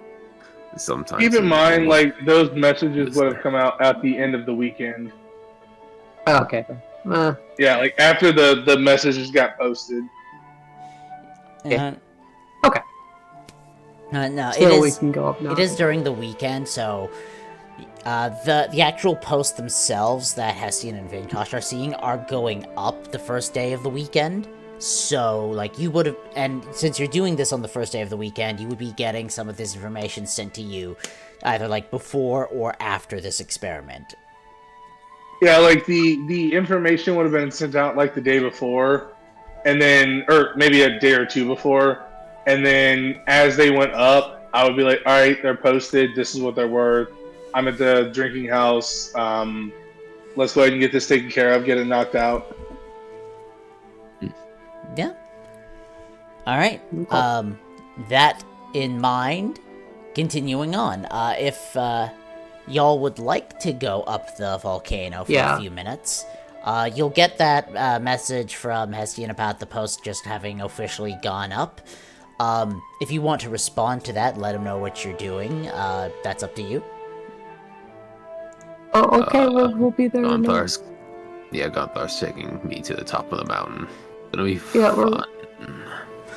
Sometimes. Keep in he mind, almost- like, those messages would have come out at the end of the weekend. Oh, okay. Yeah, like after the messages got posted. Uh, Okay. no, Still, it we is. can go up now. It is during the weekend, so the actual posts themselves that Hessian and Vintosh are seeing are going up the first day of the weekend. So, like, you would have, and since you're doing this on the first day of the weekend, you would be getting some of this information sent to you either, like, before or after this experiment. Yeah, like the information would have been sent out like the day before, and then, or maybe a day or two before, and then as they went up, I would be like, all right, they're posted. This is what they're worth. I'm at the drinking house. Let's go ahead and get this taken care of. Get it knocked out. Yeah. All right. Okay. That in mind, continuing on. If y'all would like to go up the volcano for Yeah. a few minutes, you'll get that message from Hestian about the post just having officially gone up. If you want to respond to that, let him know what you're doing. That's up to you. Oh, okay. We'll be there. in a minute. Gonthar's, yeah, Gonthar's taking me to the top of the mountain. It'll be Yeah, fun.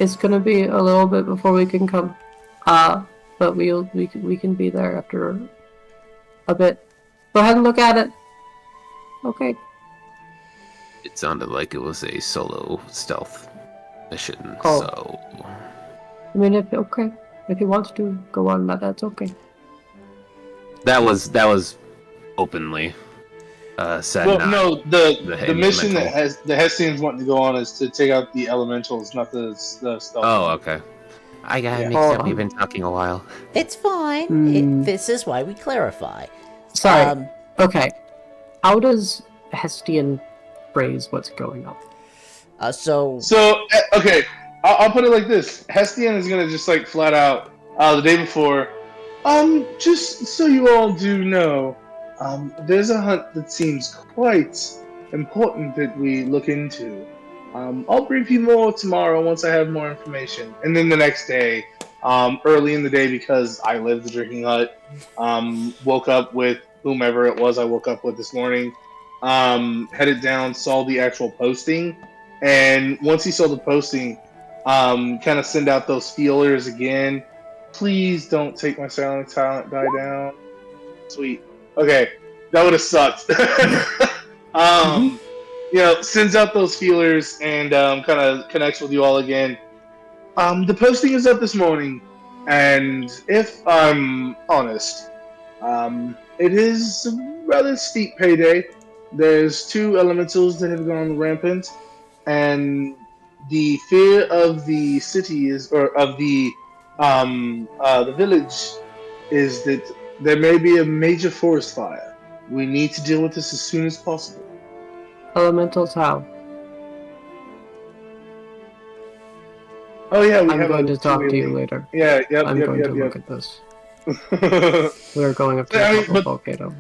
It's gonna be a little bit before we can come. But we can be there after a bit. Go ahead and look at it. Okay. It sounded like it was a solo stealth mission, Oh. so I mean, if he wants to go on that's okay. that was openly said. Well, not no, the mission that elemental. the Hessians wanting to go on is to take out the elementals, not the stealth. Oh, okay. I got Yeah. mixed up. Oh. We've been talking a while. It's fine. This is why we clarify. Sorry. Okay. How does Hestian phrase what's going on? So Okay, I'll put it like this: Hestian is gonna just like flat out the day before. Just so you all do know, there's a hunt that seems quite important that we look into. I'll brief you more tomorrow once I have more information. And then the next day, early in the day, because I live the drinking hut, woke up with whomever it was I woke up with this morning, headed down, saw the actual posting, and once he saw the posting, kind of send out those feelers again. Please don't take my silent talent die down. Sweet. Okay, that would have sucked. Sends out those feelers and kind of connects with you all again. The posting is up this morning, and if I'm honest, it is a rather steep payday. There's 2 elementals that have gone rampant, and the fear of the city of the village is that there may be a major forest fire. We need to deal with this as soon as possible. Elementals how? Oh yeah, we I'm have going a to talk to you two-way link. later. Yeah, yep, I'm yep, going to yep, look at this. yep. We're going up to I the mean, top of but- volcano.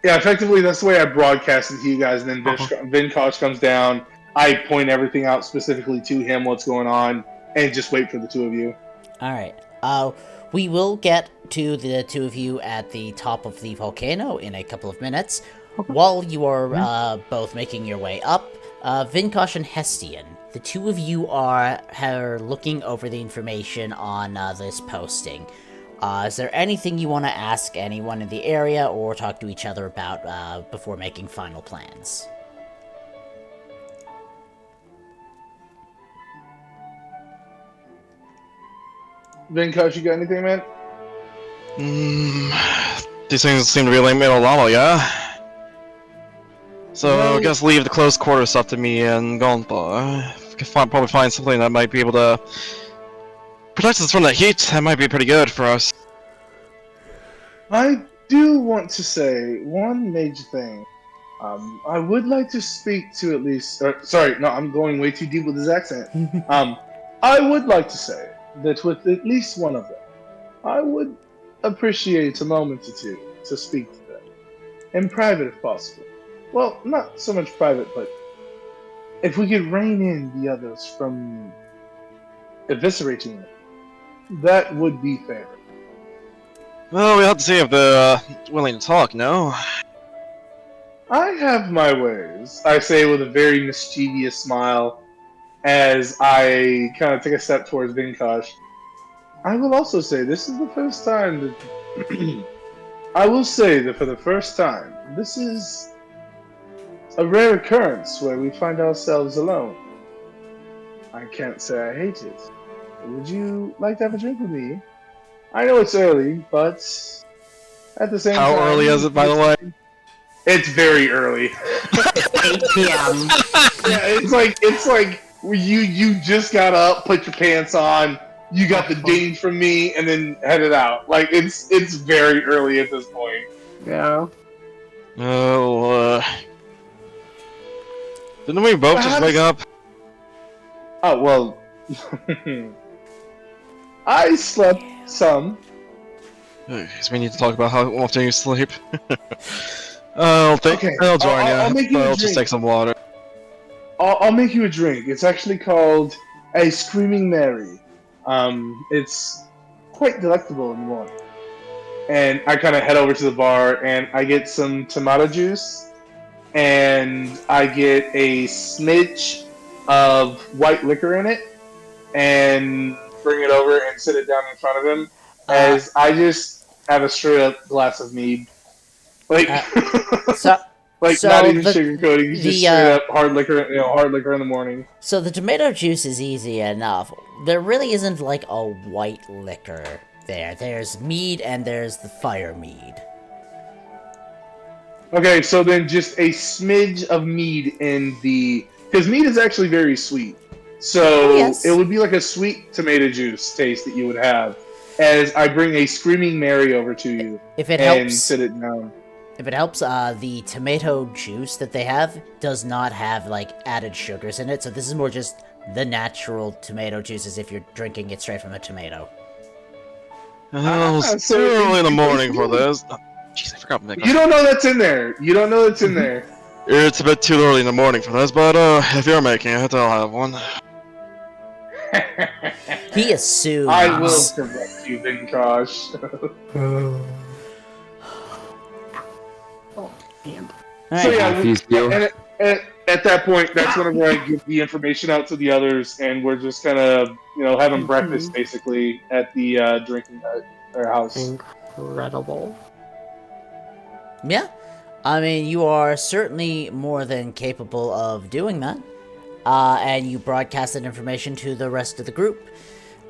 Yeah, effectively, that's the way I broadcast it to you guys. And then Uh-huh. Vinkosh comes down. I point everything out specifically to him, what's going on, and just wait for the 2 of you. all right. We will get to the 2 of you at the top of the volcano in a couple of minutes. Okay. While you are both making your way up, Vinkosh and Hestian, the 2 of you are looking over the information on this posting. Is there anything you want to ask anyone in the area or talk to each other about before making final plans? Vinkosh, you got anything, man? These things seem to be like made of lava, yeah? So I guess leave the close quarter stuff to me and Gonpa. We can probably find something that might be able to protect us from the heat. That might be pretty good for us. I do want to say one major thing. I would like to speak to at least. Sorry, no, I'm going way too deep with his accent. I would like to say that with at least one of them, I would appreciate a moment or two to speak to them in private if possible. Well, not so much private, but if we could rein in the others from eviscerating them, that would be fair. Well, we have to see if they're willing to talk, no? I have my ways, I say with a very mischievous smile as I kind of take a step towards Vinkosh. I will also say this is the first time that. I will say that for the first time, this is a rare occurrence where we find ourselves alone. I can't say I hate it. Would you like to have a drink with me? I know it's early, but at the same time. How early is it, by the way? It's very early. 8 p.m. Yeah, it's like you just got up, put your pants on, you got the ding from me, and then headed out. Like it's very early at this point. Yeah. Oh, didn't we both just wake up? Oh well, I slept some. Guess we need to talk about how often you sleep. I'll join I'll you, make you but a I'll just drink. take some water. I'll make you a drink. It's actually called a Screaming Mary. It's quite delectable in the morning. And I kind of head over to the bar and I get some tomato juice and I get a smidge of white liquor in it and bring it over and sit it down in front of him as I just have a straight up glass of mead. Like, So, like so not even the- sugarcoating, just the, straight up hard liquor, hard liquor in the morning. So the tomato juice is easy enough. There really isn't like a white liquor there. There's mead and there's the fire mead. Okay, so then just a smidge of mead in the... Because mead is actually very sweet. So yes. it would be like a sweet tomato juice taste that you would have as I bring a Screaming Mary over to you If it and helps, sit it down. the tomato juice that they have does not have like added sugars in it. So this is more just the natural tomato juice, as if you're drinking it straight from a tomato. Oh, it's so too early in the it's morning for good. this. Jeez, I forgot to make You don't know that's in there. You don't know that's in there. It's a bit too early in the morning for this, but if you're making it, I'll have one. He assumes. I will correct you, Vinkosh. Oh, damn. All So right. yeah, Confused you. and at that point, that's whenever I give the information out to the others, and we're just kind of, having breakfast basically at the drinking hut or house. Incredible. Yeah. I mean, you are certainly more than capable of doing that. And you broadcast that information to the rest of the group.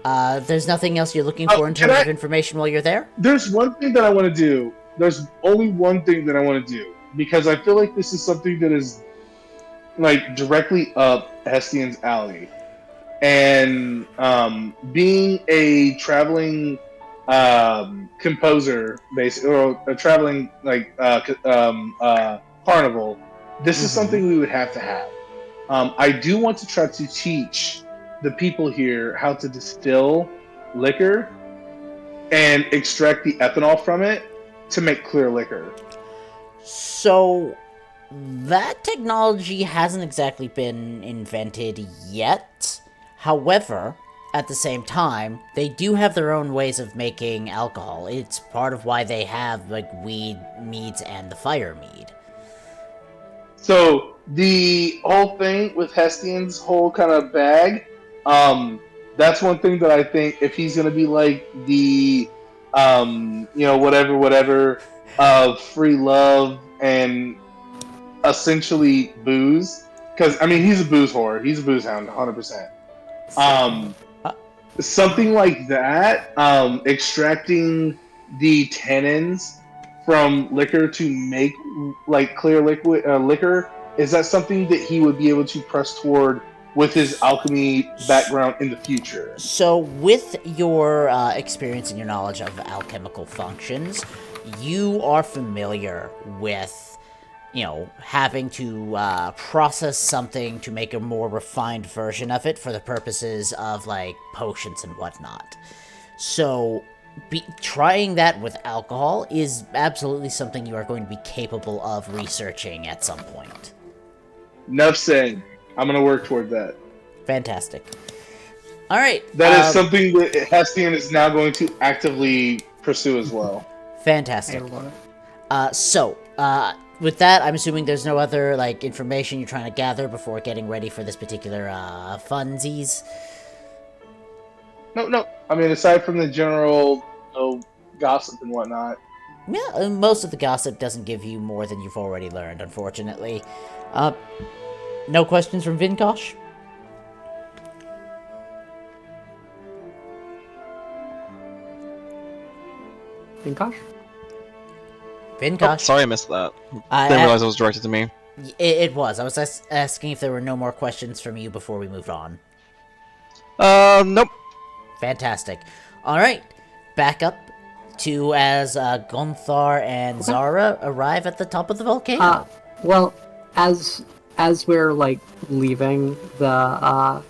There's nothing else you're looking for in can terms I- of information while you're there? There's one thing that I want to do. There's only one thing that I want to do because I feel like this is something that is like directly up Hestian's alley, and being a traveling composer, basically, or a traveling carnival, this is something we would have to have. I do want to try to teach the people here how to distill liquor and extract the ethanol from it to make clear liquor. So, that technology hasn't exactly been invented yet. However, at the same time, they do have their own ways of making alcohol. It's part of why they have, like, weed meads and the fire mead. So the whole thing with Hestian's whole kind of bag, that's one thing that I think if he's gonna be like the, whatever of free love and essentially booze, because I mean he's a booze whore, he's a booze hound, 100%. Something like that, extracting the tannins from liquor to make like clear liquid liquor, is that something that he would be able to press toward with his alchemy background in the future? So, with your experience and your knowledge of alchemical functions, you are familiar with, having to process something to make a more refined version of it for the purposes of, like, potions and whatnot. So, trying that with alcohol is absolutely something you are going to be capable of researching at some point. Enough said. I'm gonna work toward that. Fantastic. All right. That is something that Hestian is now going to actively pursue as well. Fantastic. So, with that, I'm assuming there's no other like information you're trying to gather before getting ready for this particular funsies. No. I mean, aside from the general gossip and whatnot. Yeah, most of the gossip doesn't give you more than you've already learned, unfortunately. No questions from Vinkosh? Vinkosh? Vinkosh? Oh, sorry, I missed that. Didn't realize it was directed to me. It was. I was asking if there were no more questions from you before we moved on. Nope. Fantastic. All right, back up to as Gonthar and Zara arrive at the top of the volcano. Well, as we're like leaving the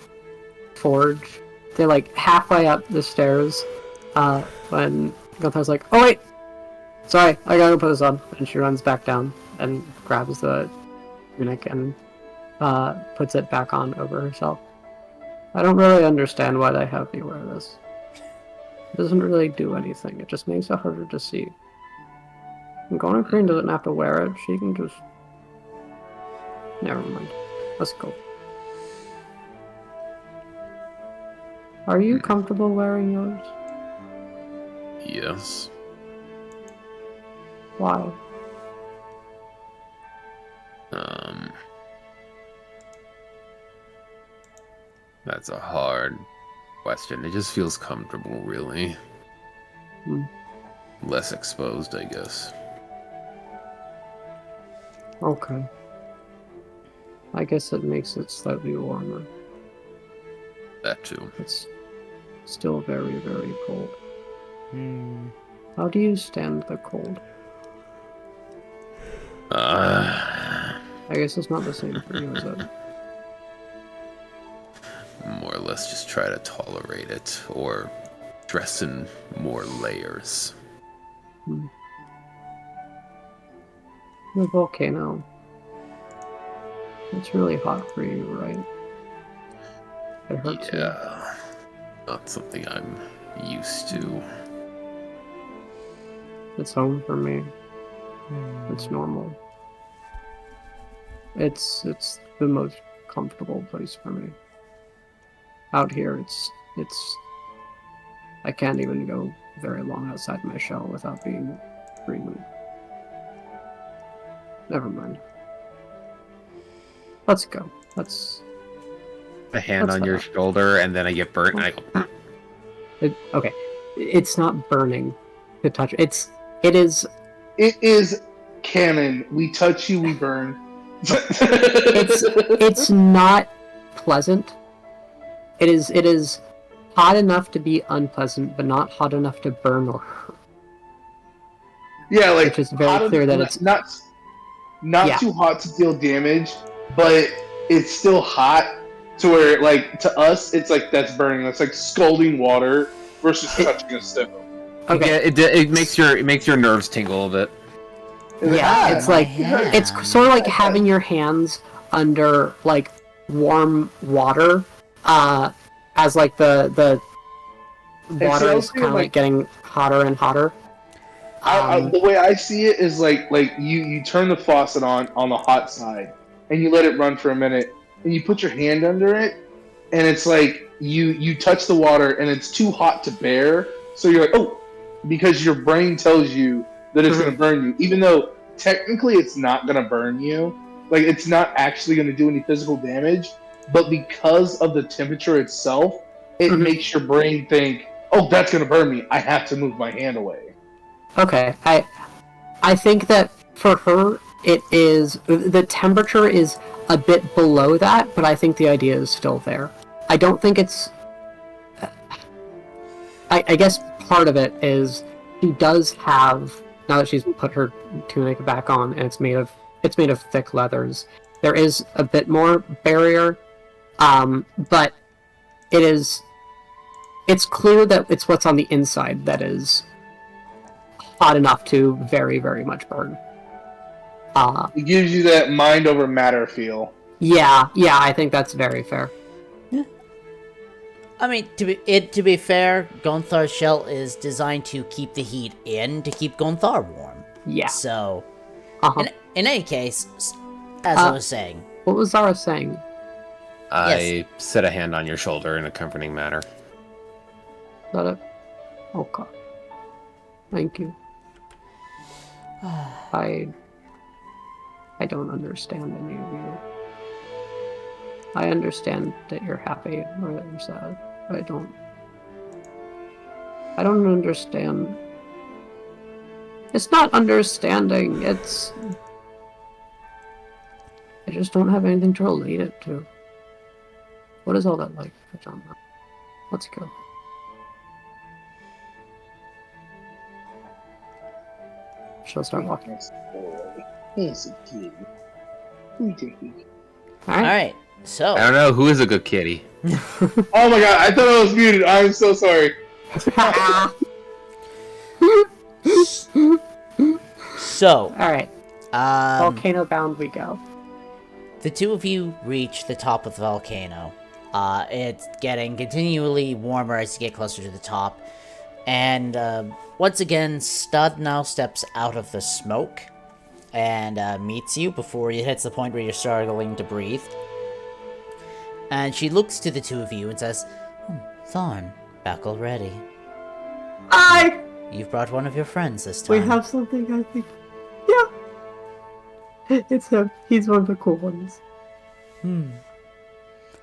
forge, they're like halfway up the stairs. When Gonthar's like, "Oh wait, sorry, I gotta put this on," and she runs back down and grabs the tunic and puts it back on over herself. I don't really understand why they have me wear this. It doesn't really do anything. It just makes it harder to see. And Gona Green doesn't have to wear it. She can just... Never mind. Let's go. Are you comfortable wearing yours? Yes. Why? That's a hard question. It just feels comfortable, really. Less exposed, I guess. Okay. I guess it makes it slightly warmer. That too. It's still very, very cold. How do you stand the cold? I guess it's not the same for you, is it? More or less just try to tolerate it, or dress in more layers. The volcano. It's really hot for you, right? It hurts you. Yeah. Not something I'm used to. It's home for me. It's normal. It's the most comfortable place for me. Out here, it's I can't even go very long outside my shell without being freezing. Never mind. Let's go. Let's... A hand on your shoulder, and then I get burnt, and I go... Okay. It's not burning to touch. It is canon. We touch you, we burn. it's not pleasant. It is hot enough to be unpleasant, but not hot enough to burn or hurt. Yeah, like which is very clear that it's not too hot to deal damage, but it's still hot to where, like, to us, it's like that's burning. That's like scalding water versus touching a stove. Okay. Yeah, it makes your nerves tingle a bit. Yeah, it's like it's sort of like having your hands under like warm water, as like the water is kind of like getting hotter and hotter. The way I see it is like you turn the faucet on the hot side and you let it run for a minute and you put your hand under it and it's like you touch the water and it's too hot to bear, so you're like, oh, because your brain tells you that it's going to burn you, even though technically it's not going to burn you. Like, it's not actually going to do any physical damage, but because of the temperature itself, it makes your brain think, oh, that's going to burn me. I have to move my hand away. Okay, I think that for her, it is the temperature is a bit below that, but I think the idea is still there. I don't think it's. I guess part of it is she does have, now that she's put her tunic back on and it's made of thick leathers. There is a bit more barrier, but it's clear that it's what's on the inside that is hot enough to very, very much burn. It gives you that mind over matter feel. Yeah, I think that's very fair. I mean, to be fair, Gonthar's shell is designed to keep the heat in to keep Gonthar warm. Yeah. So, Uh-huh. in any case, as I was saying, What was Zara saying? I set a hand on your shoulder in a comforting manner. Is that it? Okay. Thank you. I don't understand any of you. I understand that you're happy or that you're sad. I don't understand. It's not understanding, it's... I just don't have anything to relate it to. What is all that like? I don't know. Let's go. She'll start walking. alright, so... I don't know who is a good kitty. Oh my god, I thought I was muted. I'm so sorry. So, Alright, volcano bound we go. the two of you reach the top of the volcano. It's getting continually warmer as you get closer to the top. And once again, Stud now steps out of the smoke and meets you before it hits the point where you're struggling to breathe. And she looks to the two of you and says, Thorn, back already. Hi! You've brought one of your friends this time. We have something, I think. Yeah! It's him. He's one of the cool ones.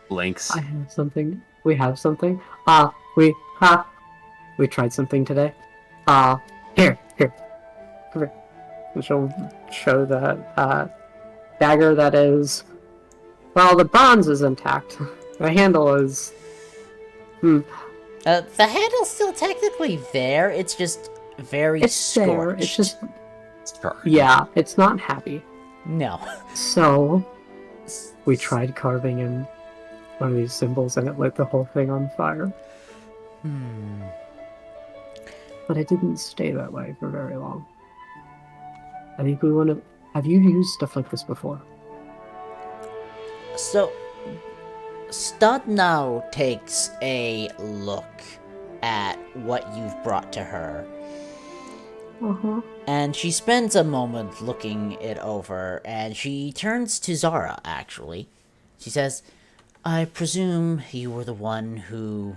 Blinks. I have something. We have something. We tried something today. Here. Come here. And she'll show the dagger that is... Well, the bronze is intact. The handle is... The handle's still technically there, it's just very It's scorched. there. It's just... Sure. Yeah, it's not happy. No. So, we tried carving in one of these symbols and it lit the whole thing on fire. But it didn't stay that way for very long. I think we want to... Have you used stuff like this before? So, Stud now takes a look at what you've brought to her. Uh-huh. And she spends a moment looking it over, and she turns to Zara, actually. She says, I presume you were the one who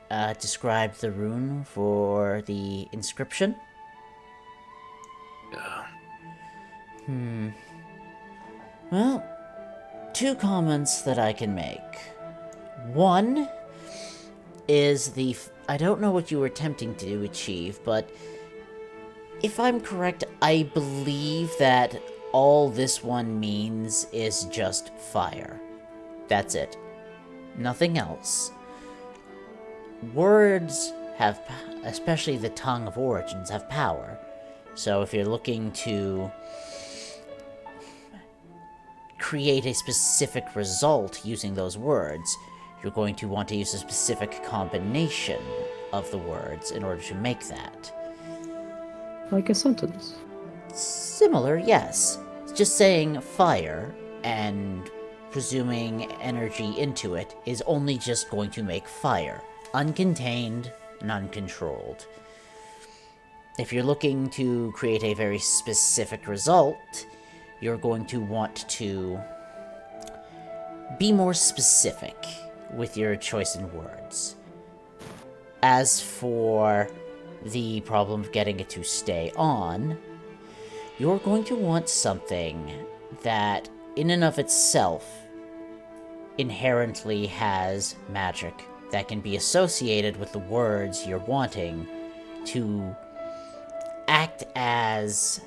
described the rune for the inscription? Well, two comments that I can make. One is I don't know what you were attempting to achieve, but if I'm correct, I believe that all this one means is just fire. That's it. Nothing else. Words have, especially the tongue of origins, have power. So if you're looking to create a specific result using those words, you're going to want to use a specific combination of the words in order to make that. Like a sentence. Similar, yes. It's just saying fire and presuming energy into it is only just going to make fire. Uncontained and uncontrolled. If you're looking to create a very specific result, you're going to want to be more specific with your choice in words. As for the problem of getting it to stay on, you're going to want something that, in and of itself, inherently has magic that can be associated with the words you're wanting to act as,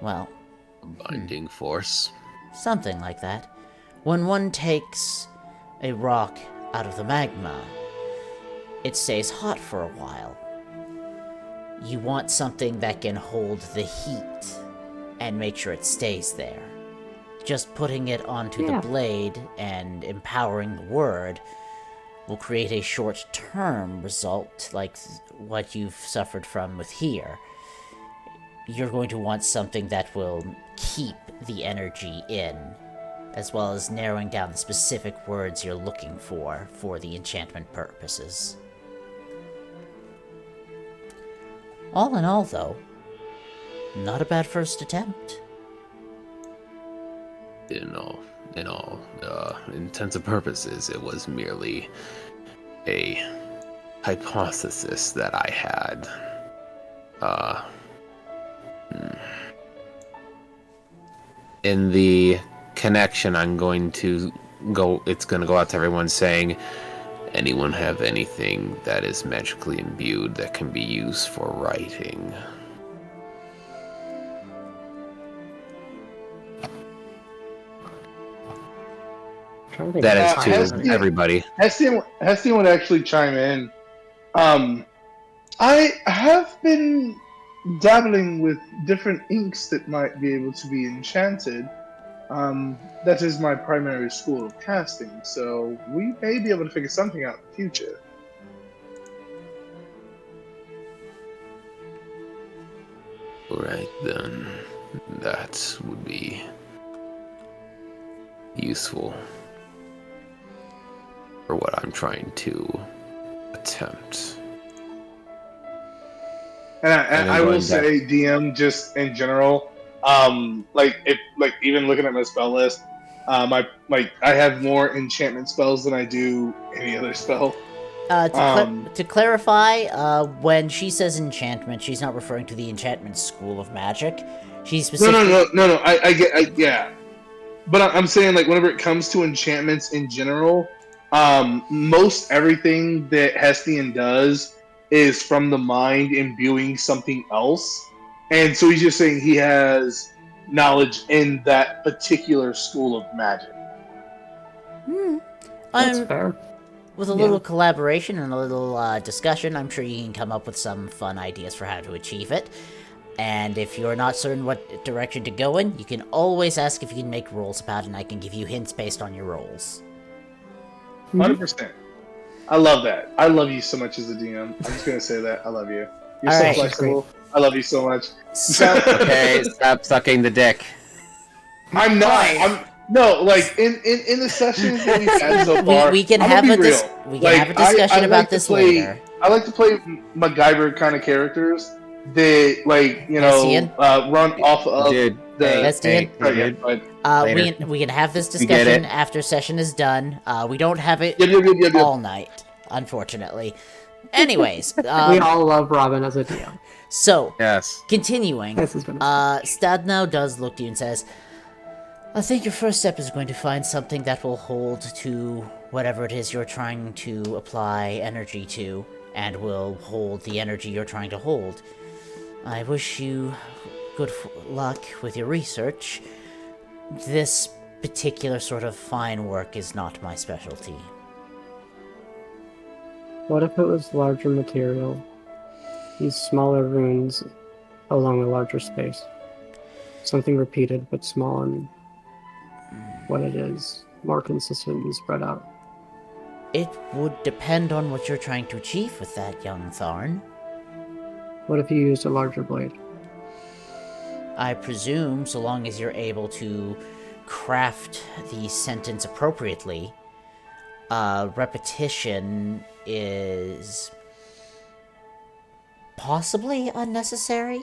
well, Binding force. something like that. When one takes a rock out of the magma, it stays hot for a while. You want something that can hold the heat and make sure it stays there. Just putting it onto the Yeah. blade and empowering the word will create a short-term result like what you've suffered from with here. You're going to want something that will keep the energy in, as well as narrowing down the specific words you're looking for the enchantment purposes. All in all, though, not a bad first attempt. In all intents and purposes, it was merely a hypothesis that I had. In the connection, I'm going to go. It's going to go out to everyone saying, anyone have anything that is magically imbued that can be used for writing? That is to Hestian- everybody. Hestian would actually chime in. I have been dabbling with different inks that might be able to be enchanted. That is my primary school of casting, so we may be able to figure something out in the future. Alright then, that would be useful for what I'm trying to attempt. And then I will going say, DM, just in general, even looking at my spell list, I have more enchantment spells than I do any other spell. To clarify, when she says enchantment, she's not referring to the enchantment school of magic. She's specifically... No. Yeah. But I'm saying, like, whenever it comes to enchantments in general, most everything that Hestian does is from the mind imbuing something else. And so he's just saying he has knowledge in that particular school of magic. That's fair. With a little collaboration and a little discussion, I'm sure you can come up with some fun ideas for how to achieve it. And if you're not certain what direction to go in, you can always ask if you can make rolls about it, and I can give you hints based on your rolls. 100%. I love that. I love you so much as a DM. I'm just going to say that. I love you. You're All so right. flexible. I love you so much. So, Okay, stop sucking the dick. I'm not. No, like in the sessions that we've had so far, we can I'm have gonna be a real. we can have a discussion I about like to this play, later. I like to play MacGyver kind of characters that, like, you know, Hestian? run off of Dude, the. Hestian? Dude. We can have this We get discussion it. after session is done. We don't have it Yep. all night, unfortunately. Anyways, We all love Robin as a DM. so Yes. continuing, This has been Stadnow does look to you and says, I think your first step is going to find something that will hold to whatever it is you're trying to apply energy to, and will hold the energy you're trying to hold. I wish you good luck with your research. This particular sort of fine work is not my specialty. What if it was larger material? These smaller runes along a larger space. Something repeated but small and what it is. More consistent and spread out. It would depend on what you're trying to achieve with that, young Tharn. What if you used a larger blade? I presume, so long as you're able to craft the sentence appropriately, repetition is possibly unnecessary,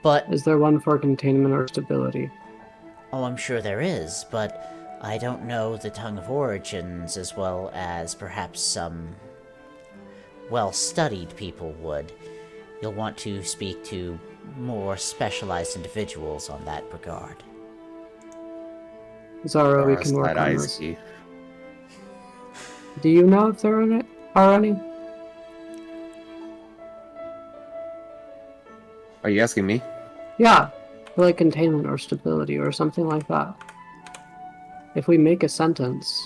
but... Is there one for containment or stability? Oh, I'm sure there is, but I don't know the Tongue of Origins as well as perhaps some well-studied people would. You'll want to speak to more specialized individuals on that regard. Zara, we can work on this. Do you know if there are any? Are you asking me? Yeah, for like containment or stability or something like that. If we make a sentence,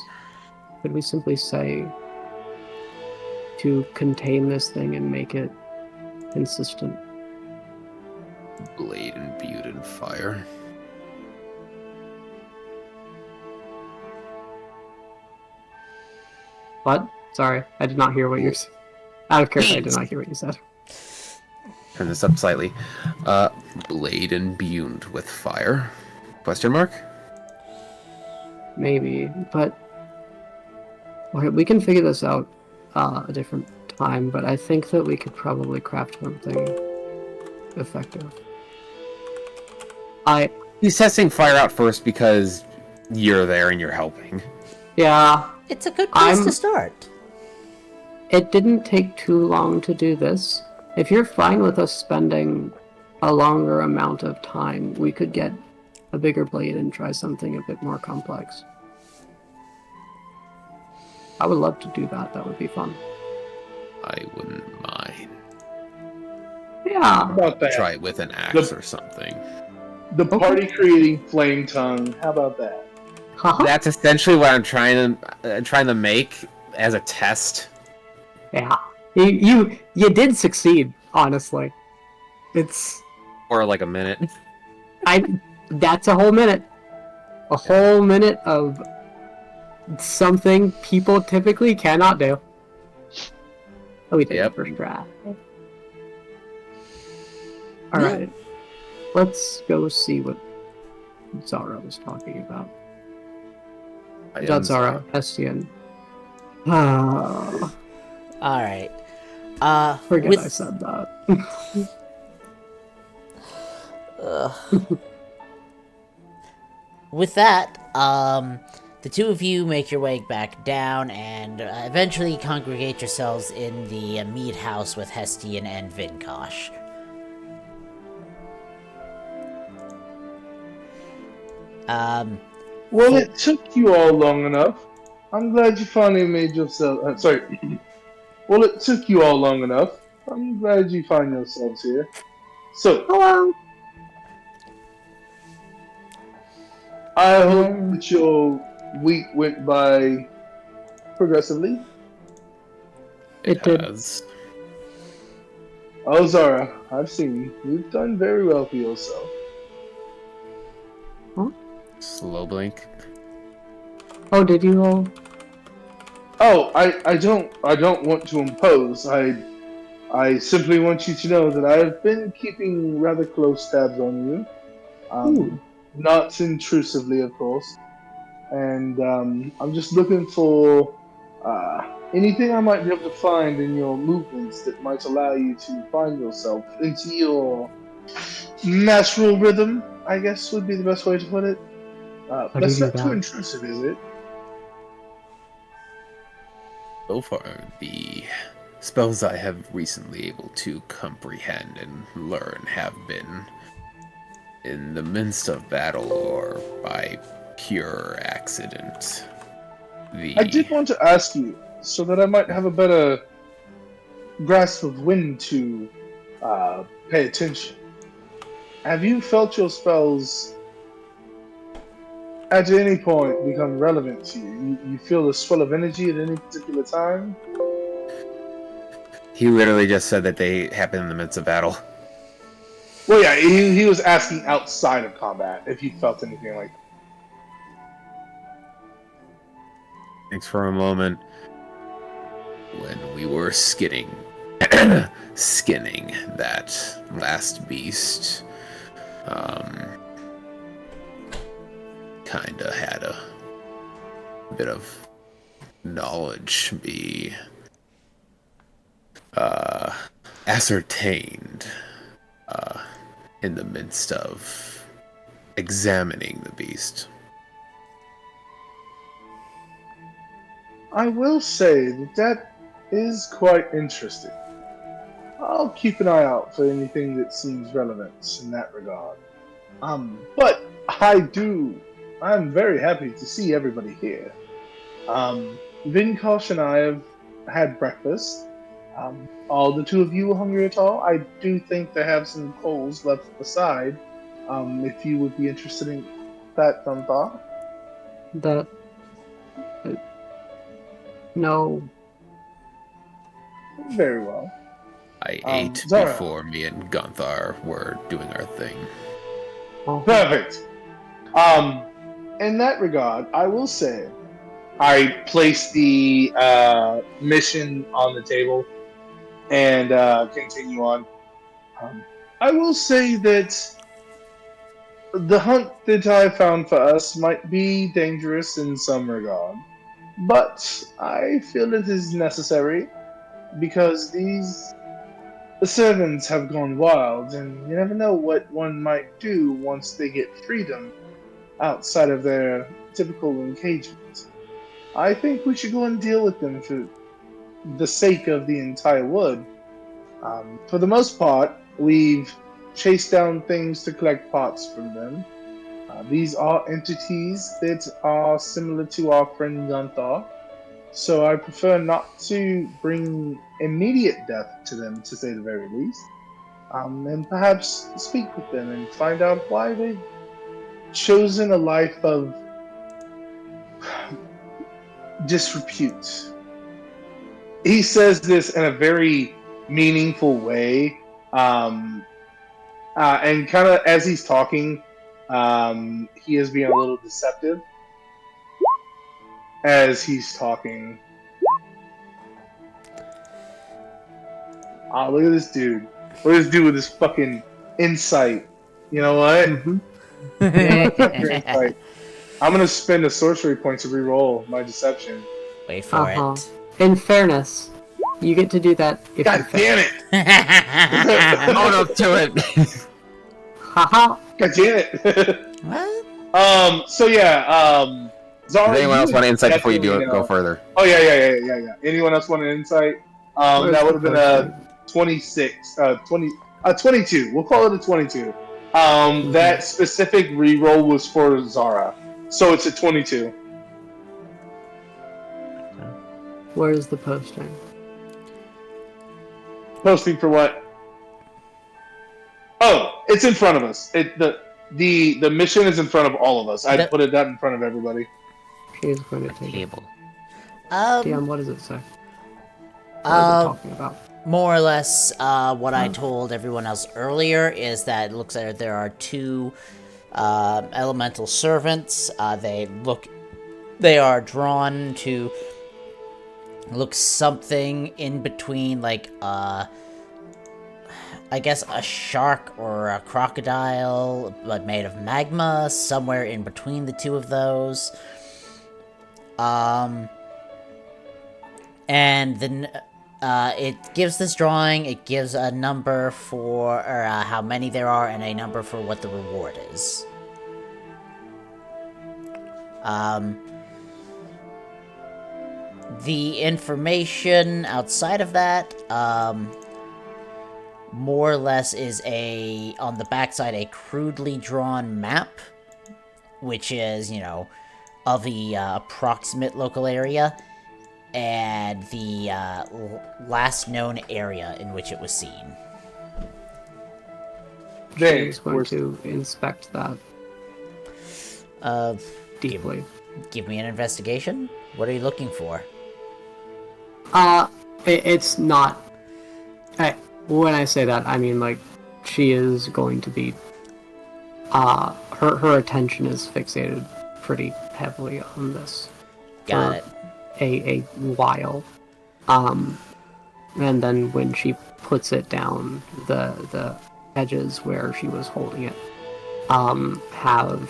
could we simply say to contain this thing and make it consistent? Blade imbued in fire. What? Sorry, I did not hear what you're saying. Out of character, I did Please. not hear what you said. Turn this up slightly. Blade imbued with fire? Question mark? Maybe, but okay, we can figure this out a different time, but I think that we could probably craft something effective. He's testing fire out first because you're there and you're helping. Yeah, It's a good place I'm- to start. it didn't take too long to do this. If you're fine with us spending a longer amount of time, we could get a bigger blade and try something a bit more complex. I would love to do that. That would be fun. I wouldn't mind. How Yeah. about that? Try it with an axe or something. The party creating flame tongue. How about that? Haha. That's essentially what I'm trying to make as a test. Yeah. You did succeed, honestly. It's For like a minute. that's a whole minute. A whole minute of something people typically cannot do. Oh, we did Yep. the first draft. Alright. Let's go see what Zara was talking about. Not Zara, Estienne. Ah, Alright. forget with, I said that. with that, the two of you make your way back down and eventually congregate yourselves in the mead house with Hestian and Vinkosh. Well, it took you all long enough. I'm glad you finally made yourself. Sorry. Well, it took you all long enough. I'm glad you find yourselves here. So, Hello. I hope that your week went by progressively. It did. has. Oh, Zara, I've seen you've done very well for yourself. Slow blink. Oh, did you all? Oh, I don't want to impose. I simply want you to know that I've been keeping rather close tabs on you. Ooh. Not intrusively, of course. And I'm just looking for anything I might be able to find in your movements that might allow you to find yourself into your natural rhythm, I guess would be the best way to put it. How do you That's do not too that? intrusive, is it? So far, the spells I have recently able to comprehend and learn have been in the midst of battle or by pure accident. I did want to ask you, so that I might have a better grasp of when to pay attention. Have you felt your spells at any point become relevant to you? You feel a swell of energy at any particular time? He literally just said that they happen in the midst of battle. Well, yeah, he was asking outside of combat if you felt anything like that. Thanks for a moment. When we were skinning that last beast, kinda had a bit of knowledge be ascertained in the midst of examining the beast. I will say that is quite interesting. I'll keep an eye out for anything that seems relevant in that regard. But I'm very happy to see everybody here. Vinkosh and I have had breakfast, Are the two of you hungry at all? I do think they have some coals left aside. If you would be interested in that, Gunther. The no. Very well. I ate Zara. before me and Gonthar were doing our thing. Perfect. In that regard, I will say I place the mission on the table and continue on. I will say that the hunt that I found for us might be dangerous in some regard, but I feel it is necessary because these the servants have gone wild, and you never know what one might do once they get freedom outside of their typical engagement. I think we should go and deal with them for the sake of the entire wood. For the most part, we've chased down things to collect parts from them. These are entities that are similar to our friend Gunther, so I prefer not to bring immediate death to them, to say the very least. And perhaps speak with them and find out why they've chosen a life of disrepute. He says this in a very meaningful way, and kind of as he's talking, he is being a little deceptive as he's talking. Ah, look at this dude. Look at this dude with his fucking insight. You know what? Mhm. You know what? Fuck your insight. I'm gonna spend a sorcery point to reroll my deception. Wait for it. In fairness, you get to do that if God you fail. damn it! Own up to it! Haha. God damn it! What? So yeah. Zara, Does anyone else you want insight before you do definitely it? Go know. further. Oh yeah. Anyone else want an insight? Where's That would the have been a potion? 26, 22. We'll call it a 22. That specific reroll was for Zara, so it's a 22. Where's the posting? Posting for what? Oh, it's in front of us. The mission is in front of all of us. I put it that in front of everybody. She's going to take it. Table. DM, what does it say? What is it talking about? More or less, what I told everyone else earlier is that it looks like there are two elemental servants. They are drawn to look something in between, like I guess a shark or a crocodile, but made of magma, somewhere in between the two of those. And then it gives this drawing, it gives a number for how many there are, and a number for what the reward is. The information outside of that, more or less is on the backside, a crudely drawn map, which is, of the approximate local area, and the last known area in which it was seen. She's going to inspect that deeply. Give me an investigation. What are you looking for? It's not. When I say that, I mean, like, she is going to be. Her attention is fixated pretty heavily on this. Got it. A while. And then when she puts it down, the edges where she was holding it have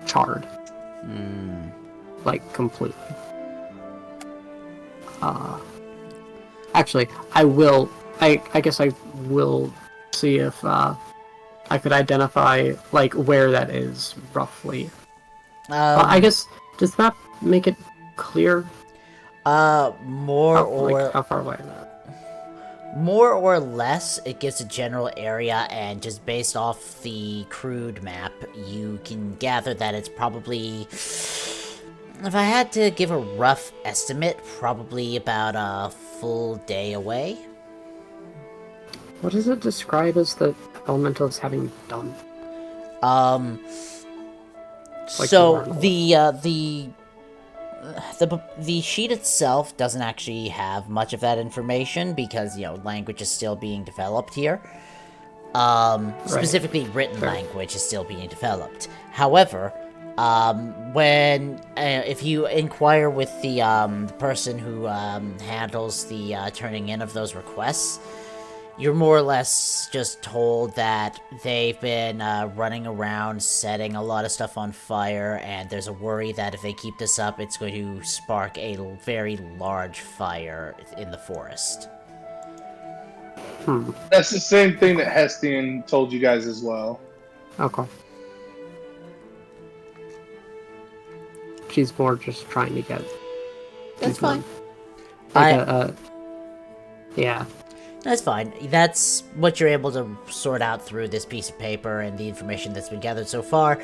charred. Like, completely. Actually, I guess I will see if I could identify, like, where that is, roughly. I guess, does that make it clear? More how far away is that? More or less, it gives a general area, and just based off the crude map, you can gather that it's probably, if I had to give a rough estimate, probably about full day away. What does it describe as the elementals having done? Like So the the sheet itself doesn't actually have much of that information because language is still being developed here. Specifically, written Fair. language is still being developed. However, when if you inquire with the person who handles the turning in of those requests, you're more or less just told that they've been running around setting a lot of stuff on fire, and there's a worry that if they keep this up, it's going to spark a very large fire in the forest. That's the same thing that Hestian told you guys as well. Okay. She's more just trying to get. That's fine. Yeah. That's fine. That's what you're able to sort out through this piece of paper and the information that's been gathered so far.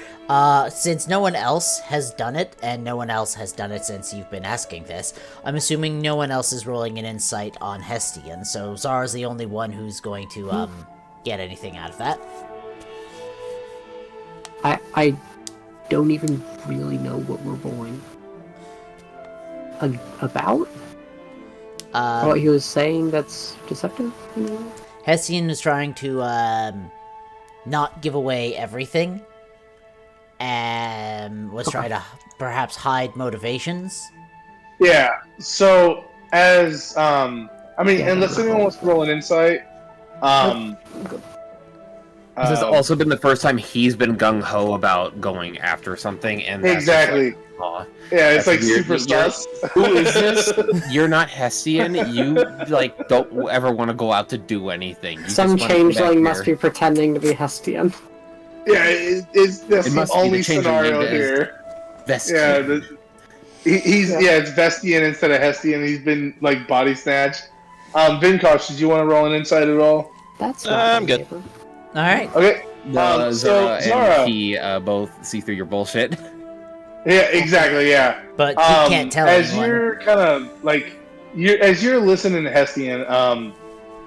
Since no one else has done it, and no one else has done it since you've been asking this, I'm assuming no one else is rolling an insight on Hestian, so Zara's the only one who's going to get anything out of that. I don't even really know what we're rolling about. What he was saying that's deceptive? Hessian is trying to not give away everything, and was trying to perhaps hide motivations. Yeah. So as unless anyone wants to roll an insight, This has also been the first time he's been gung ho about going after something, and that's just exactly. like, aw. Yeah, it's That's like weird. super sus. Who is this? You're not Hessian. You don't ever want to go out to do anything. You Some just wanna come back changeling must here. be pretending to be Hestian. Yeah, that's It the must be only the changeling scenario named as here. Vestian. Yeah, it's Vestian instead of Hestian. He's been like body snatched. Vinkosh, did you want to roll an insight at all? That's not I'm my good. neighbor. All right. Okay. Zara Zara. and he both see through your bullshit. Yeah, exactly. Yeah. But he can't tell as anyone. you're kind of like as you're listening to Hestian,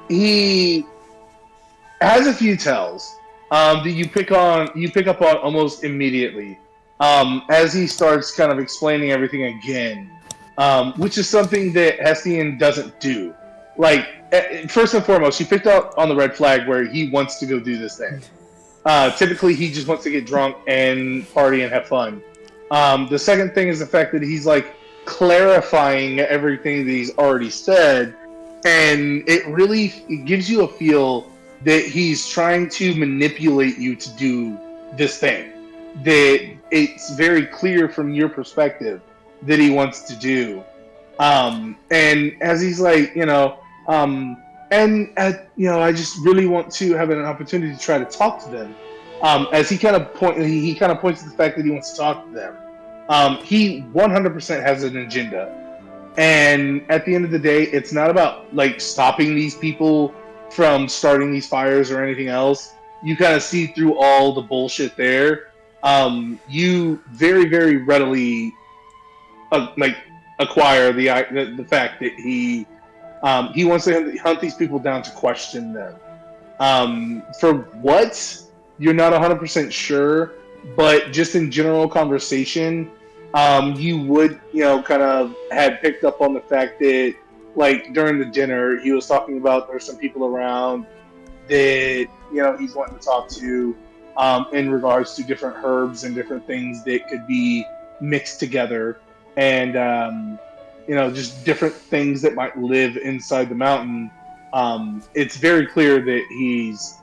he has a few tells that you pick up on almost immediately as he starts kind of explaining everything again, which is something that Hestian doesn't do. Like first and foremost, he picked up on the red flag where he wants to go do this thing. Typically, he just wants to get drunk and party and have fun. The second thing is the fact that he's like clarifying everything that he's already said, and it gives you a feel that he's trying to manipulate you to do this thing that it's very clear from your perspective that he wants to do. And as he's like, I just really want to have an opportunity to try to talk to them. As he kind of points to the fact that he wants to talk to them. He 100% has an agenda, and at the end of the day, it's not about like stopping these people from starting these fires or anything else. You kind of see through all the bullshit there. You very, very readily acquire the fact that he wants to hunt these people down to question them. For what? You're not 100% sure, but just in general conversation, you would, kind of had picked up on the fact that, like, during the dinner, he was talking about there's some people around that, he's wanting to talk to in regards to different herbs and different things that could be mixed together. And, just different things that might live inside the mountain. It's very clear that he's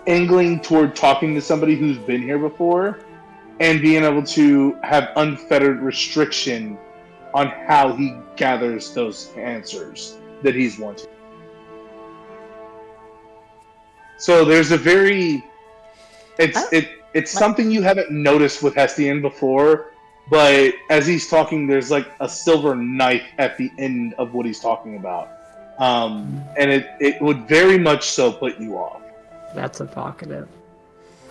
angling toward talking to somebody who's been here before and being able to have unfettered restriction on how he gathers those answers that he's wanting. So there's a very it's something you haven't noticed with Hestian before, but as he's talking, there's like a silver knife at the end of what he's talking about. And it would very much so put you off. That's evocative.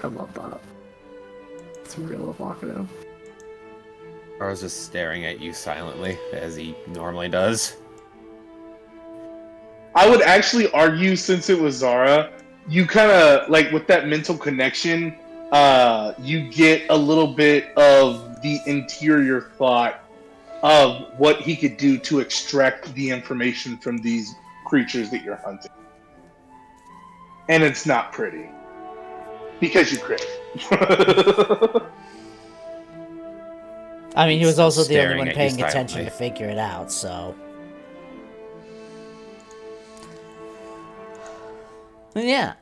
I love that. It's real evocative. I was just staring at you silently, as he normally does. I would actually argue, since it was Zara, you kind of like with that mental connection. You get a little bit of the interior thought of what he could do to extract the information from these creatures that you're hunting, and it's not pretty because you crit. I mean, he was Still also the only staring one at you paying attention silently. to figure it out, so. Yeah,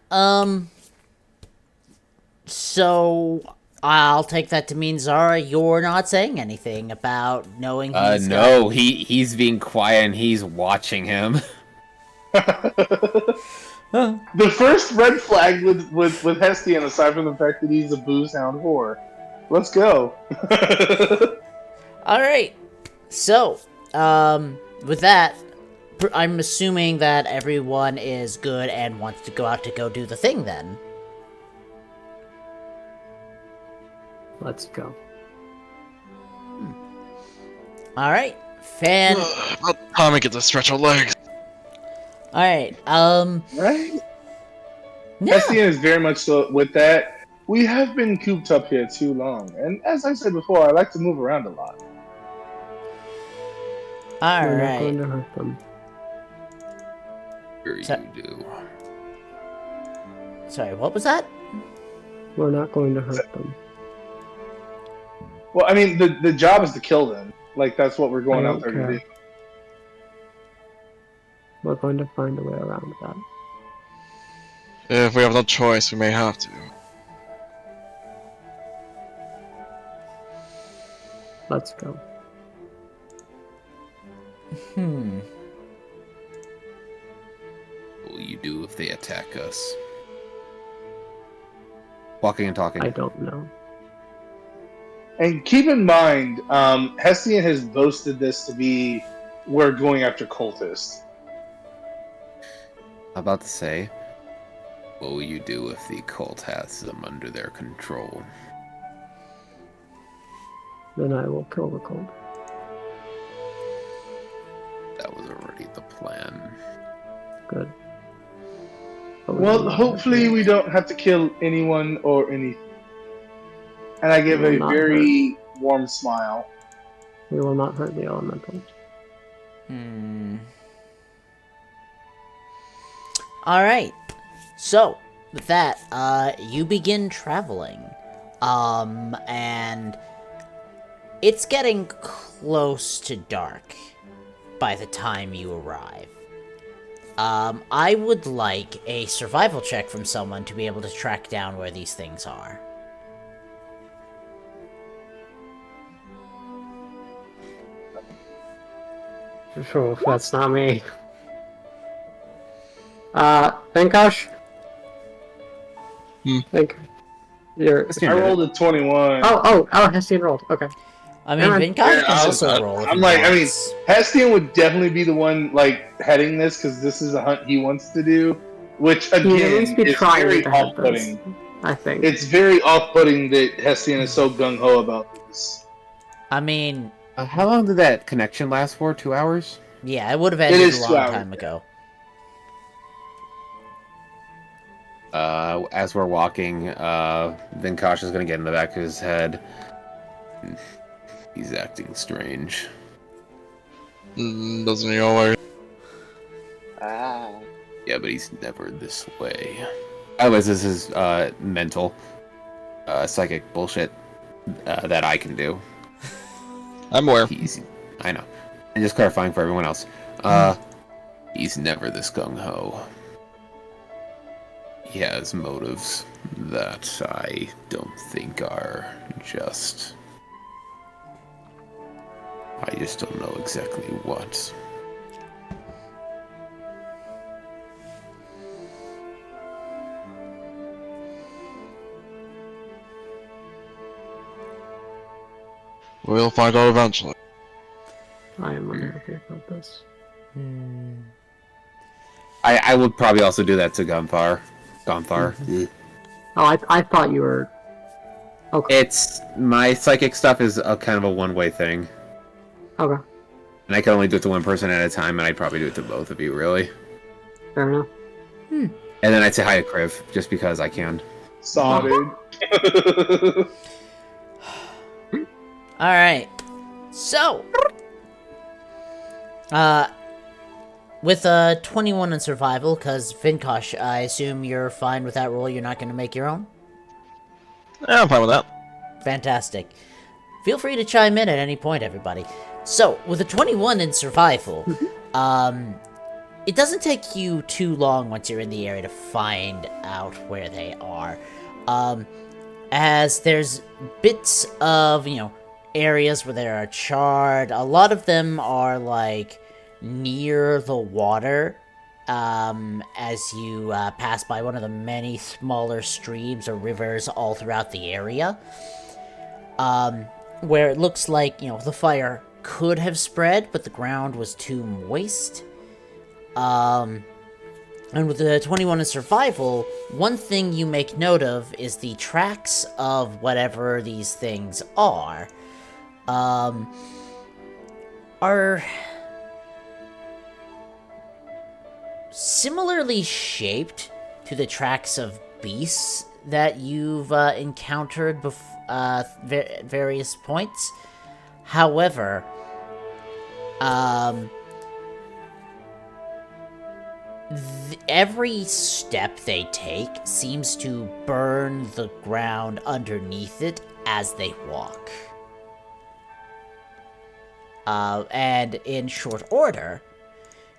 so I'll take that to mean, Zara, you're not saying anything about knowing he's No, he's being quiet and he's watching him. The first red flag with Hestian, aside from the fact that he's a booze hound whore. Let's go. Alright, so, with that, I'm assuming that everyone is good and wants to go out to go do the thing then. Let's go. Alright, fan. About time we get to stretch our legs. Alright, Right? yeah. Hestian is very much so with that. We have been cooped up here too long, and as I said before, I like to move around a lot. We're not going Alright. to hurt them. Sure you So- do. Sorry, what was that? We're not going to hurt them. Well, I mean, the job is to kill them. Like, that's what we're going I out don't there to care. do. We're going to find a way around that. If we have no choice, we may have to. Let's go. What will you do if they attack us? Walking and talking. I don't know. And keep in mind, Hestian has boasted this to be we're going after cultists. About to say, what will you do if the cult has them under their control? Then I will kill the cold. That was already the plan. Good. But we will Well, not hopefully hurt we don't have to kill anyone or anything. And I give We will a not very warm smile. We will not hurt the elementals. Alright. So, with that, you begin traveling. And it's getting close to dark by the time you arrive. I would like a survival check from someone to be able to track down where these things are. Sure, that's not me. Venkosh? Think you're. I rolled a 21. Oh, Hestian rolled. Okay. I mean, Alright. Vinkosh Yeah, can also I'm- roll if I'm he like, I mean, wants. Hestian would definitely be the one like heading this because this is a hunt he wants to do, which He'd at again least be is trying very to head this. off-putting. I think. It's very off-putting that Hestian is so gung-ho about this. I mean, How long did that connection last for? 2 hours? yeah, it would have It ended is a 2 long hours. time ago. As we're walking, Vinkosh is going to get in the back of his head. He's acting strange. Doesn't he always? Yeah, but he's never this way. Otherwise, this is mental, psychic bullshit that I can do. I'm aware. I know. And just clarifying for everyone else. He's never this gung-ho. He has motives that I don't think are just. I just don't know exactly what. We'll find out eventually. I am unhappy about this. I would probably also do that to Gunthar. Gunthar. Oh, I thought you were. Okay. It's my psychic stuff is a kind of a one-way thing, Okay. and I can only do it to one person at a time, and I'd probably do it to both of you, really. Fair enough. And then I'd say hi to Kriv, just because I can. Saw, dude. All right. So, with a 21 in survival, because Vinkosh, I assume you're fine with that roll. You're not going to make your own. Yeah, I'm fine with that. Fantastic. Feel free to chime in at any point, everybody. So, with a 21 in survival, it doesn't take you too long once you're in the area to find out where they are. As there's bits of, areas where there are charred. A lot of them are, like, near the water, as you pass by one of the many smaller streams or rivers all throughout the area. Where it looks like, the fire could have spread, but the ground was too moist. And with the 21 in survival, one thing you make note of is the tracks of whatever these things are similarly shaped to the tracks of beasts that you've encountered various points. However, every step they take seems to burn the ground underneath it as they walk. And in short order,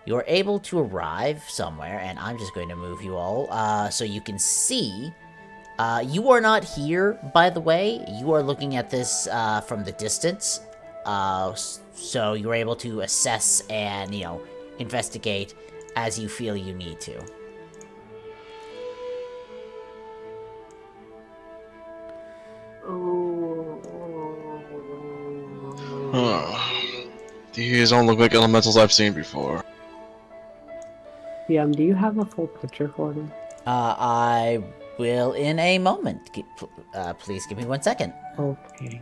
you're able to arrive somewhere, and I'm just going to move you all so you can see. You are not here, by the way. You are looking at this from the distance, so you're able to assess and, investigate as you feel you need to. These don't look like elementals I've seen before. DM, do you have a full picture for them? I will in a moment. Please give me 1 second. Okay.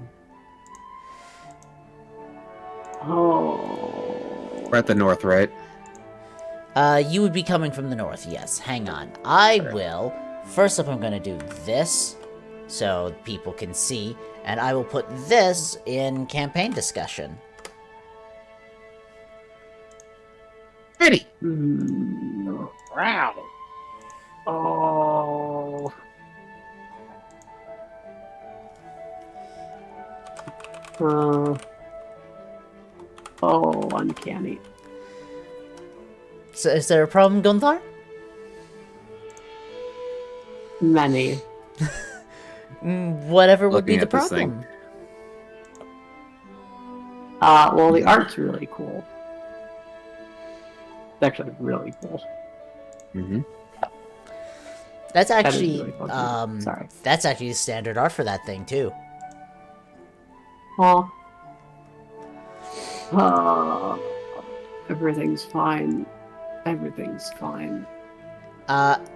Oh. We're at the north, right? You would be coming from the north, yes. Hang on. I will. First up, I'm going to do this so people can see, and I will put this in campaign discussion. Ready. Wow. Oh. Oh, uncanny. So, is there a problem, Gunthar? Many. Whatever would be Looking the at this problem. thing. Well, the art's really cool. It's actually really cool. Mm-hmm. That's That is actually, really funky. Sorry. that's actually the standard art for that thing, too. Oh. Everything's fine. Everything's fine.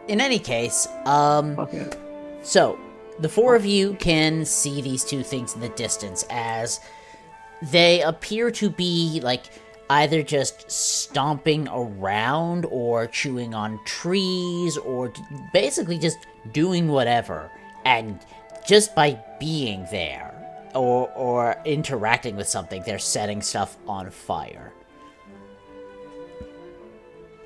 In any case, Fuck it. so, the four of you can see these two things in the distance as they appear to be, like, either just stomping around or chewing on trees or basically just doing whatever. And just by being there or interacting with something, they're setting stuff on fire.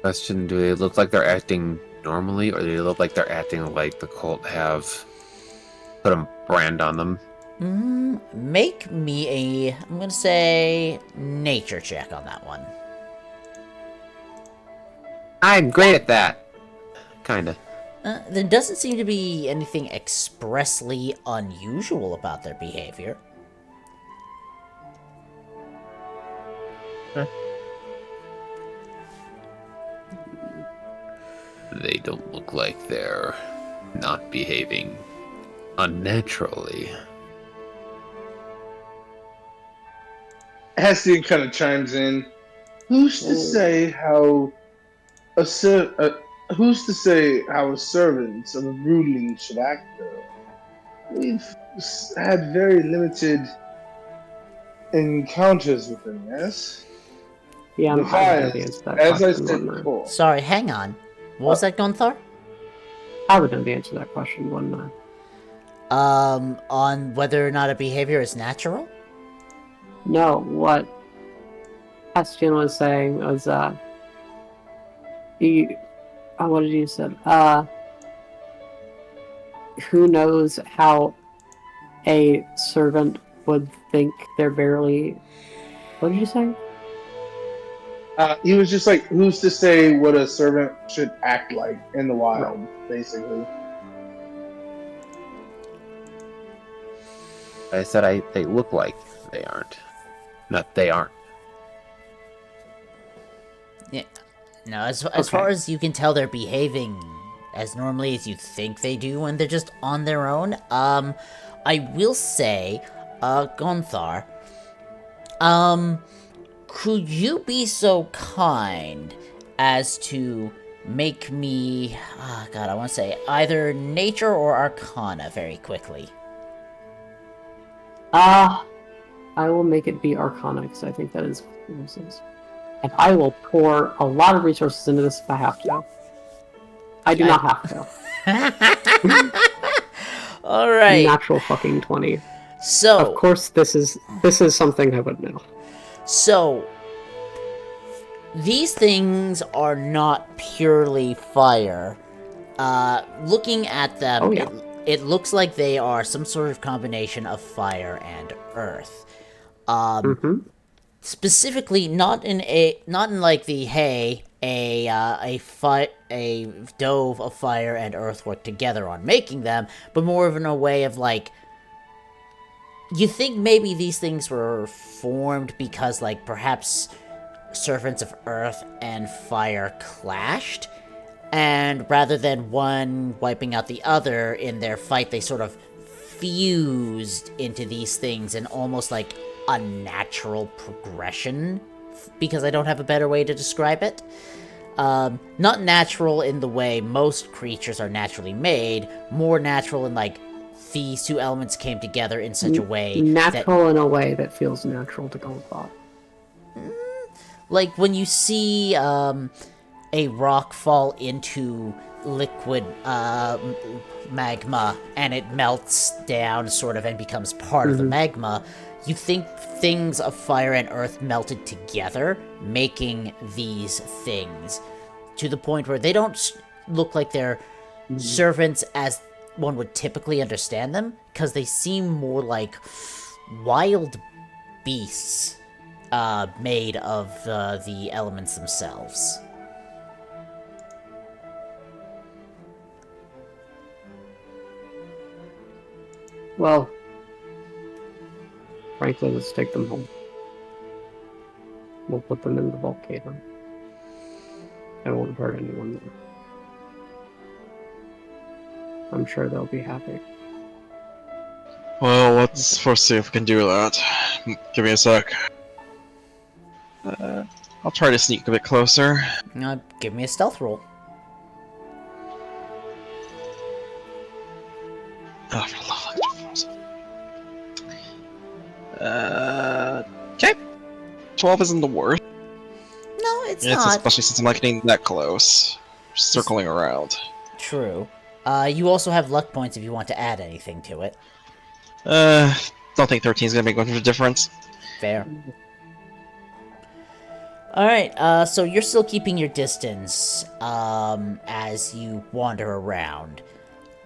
Question, do they look like they're acting normally, or do they look like they're acting like the cult have put a brand on them? Make me a, I'm gonna say, nature check on that one. I'm great at that. Kinda. There doesn't seem to be anything expressly unusual about their behavior. They don't look like they're not behaving unnaturally. Hestian kind of chimes in. Who's to say how who's to say how a servant of a ruling should act, though? We've had very limited encounters with them, yes? Yeah, I'm Besides, against that as I question said on that. before, Sorry, hang on. What was that, Gunthar? I would know the answer to that question, wouldn't I? On whether or not a behavior is natural? No, what Bastian was saying was, what did you say? Who knows how a servant would think they're barely... What did you say? He was just like, who's to say what a servant should act like in the wild, basically. I said they look like they aren't. Not they aren't. Yeah. No, as far as you can tell, they're behaving as normally as you think they do when they're just on their own. I will say, Gonthar, could you be so kind as to make me, God, I want to say either nature or arcana very quickly? I will make it be Arcana, because I think that is what this is. And I will pour a lot of resources into this if I have to. I do not have to. Alright. Natural fucking 20. So, Of course, this is something I would know. So, these things are not purely fire. Looking at them, Oh, yeah. it looks like they are some sort of combination of fire and earth. Specifically, not in like the a dove of fire and earth work together on making them, but more of in a way of like, you think maybe these things were formed because, like, perhaps servants of earth and fire clashed, and rather than one wiping out the other in their fight, they sort of fused into these things in almost like a natural progression, because I don't have a better way to describe it. Not natural in the way most creatures are naturally made, more natural in, like, these two elements came together in such a way Natural in a way that feels natural to Gonthar. like when you see a rock fall into liquid magma and it melts down sort of and becomes part of the magma, you think things of fire and earth melted together, making these things, to the point where they don't look like they're servants as one would typically understand them, because they seem more like wild beasts made of the elements themselves. Well, frankly, let's take them home. We'll put them in the volcano. It won't hurt anyone there. I'm sure they'll be happy. Well, let's first see if we can do that. Give me a sec. I'll try to sneak a bit closer. Give me a stealth roll. Oh, for the love of okay. 12 isn't the worst. No, it's It's not. especially since I'm not getting that close. Circling around. True. You also have luck points if you want to add anything to it. Don't think 13 is gonna make much of a difference. Fair. Alright, so you're still keeping your distance, as you wander around.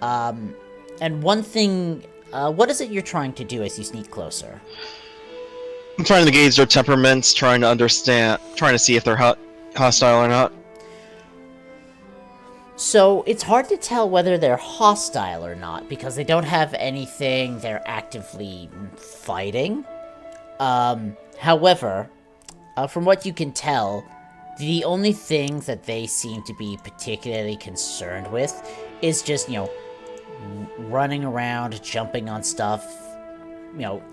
And one thing, what is it you're trying to do as you sneak closer? I'm trying to gauge their temperaments, trying to see if they're hostile or not. So, it's hard to tell whether they're hostile or not, because they don't have anything they're actively fighting. However, from what you can tell, the only thing that they seem to be particularly concerned with is just, running around, jumping on stuff,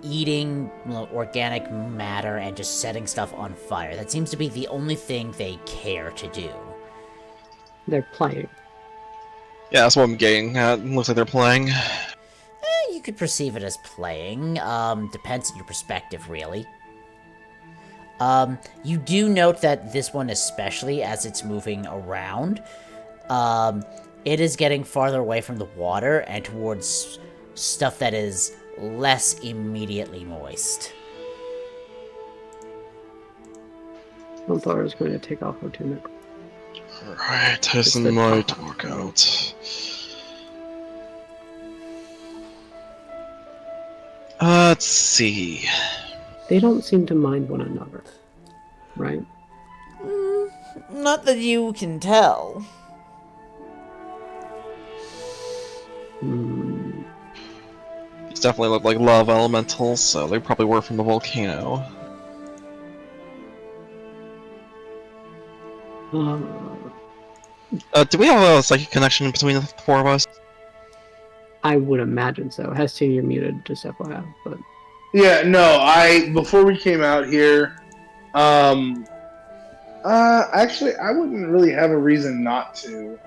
eating organic matter and just setting stuff on fire. That seems to be the only thing they care to do. They're playing. Yeah, that's what I'm getting. Looks like they're playing. You could perceive it as playing. Depends on your perspective, really. You do note that this one especially, as it's moving around, it is getting farther away from the water and towards stuff that is less immediately moist. Gunther is going to take off her tunic. Alright, has the my top. workout. Let's see. They don't seem to mind one another, right? Not that you can tell. Hmm. These definitely look like lava elementals, so they probably were from the volcano. Do we have a psychic connection between the four of us? I would imagine so. Hestia, you're muted, just FYI. But Yeah, no, before we came out here, actually, I wouldn't really have a reason not to.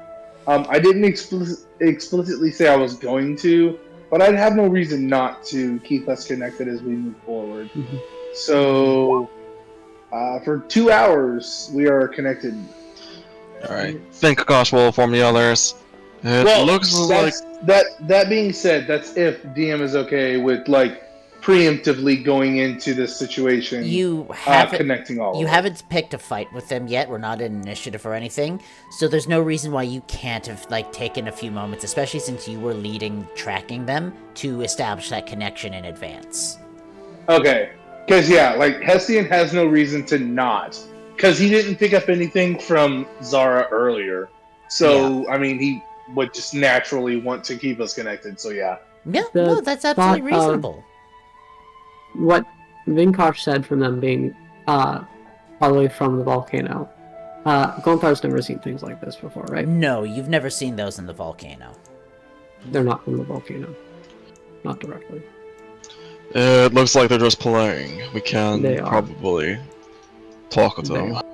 I didn't explicitly say I was going to, but I'd have no reason not to keep us connected as we move forward. Mhm. So, for 2 hours, we are connected. Alright. Think Gosh will inform the others. It looks like. That being said, that's if DM is okay with like preemptively going into this situation. You haven't connecting all. You of haven't picked a fight with them yet. We're not in initiative or anything, so there's no reason why you can't have like taken a few moments, especially since you were leading, tracking them, to establish that connection in advance. Okay, because yeah, like Hestian has no reason to not, because he didn't pick up anything from Zara earlier. So I mean, he would just naturally want to keep us connected. So yeah. Yeah, The no, that's absolutely thought of- reasonable. what Vinkosh said from them being all the way from the volcano. Gunther's never seen things like this before, right? No, you've never seen those in the volcano. They're not from the volcano. Not directly. It looks like they're just playing. We can They are. probably talk with They them. are.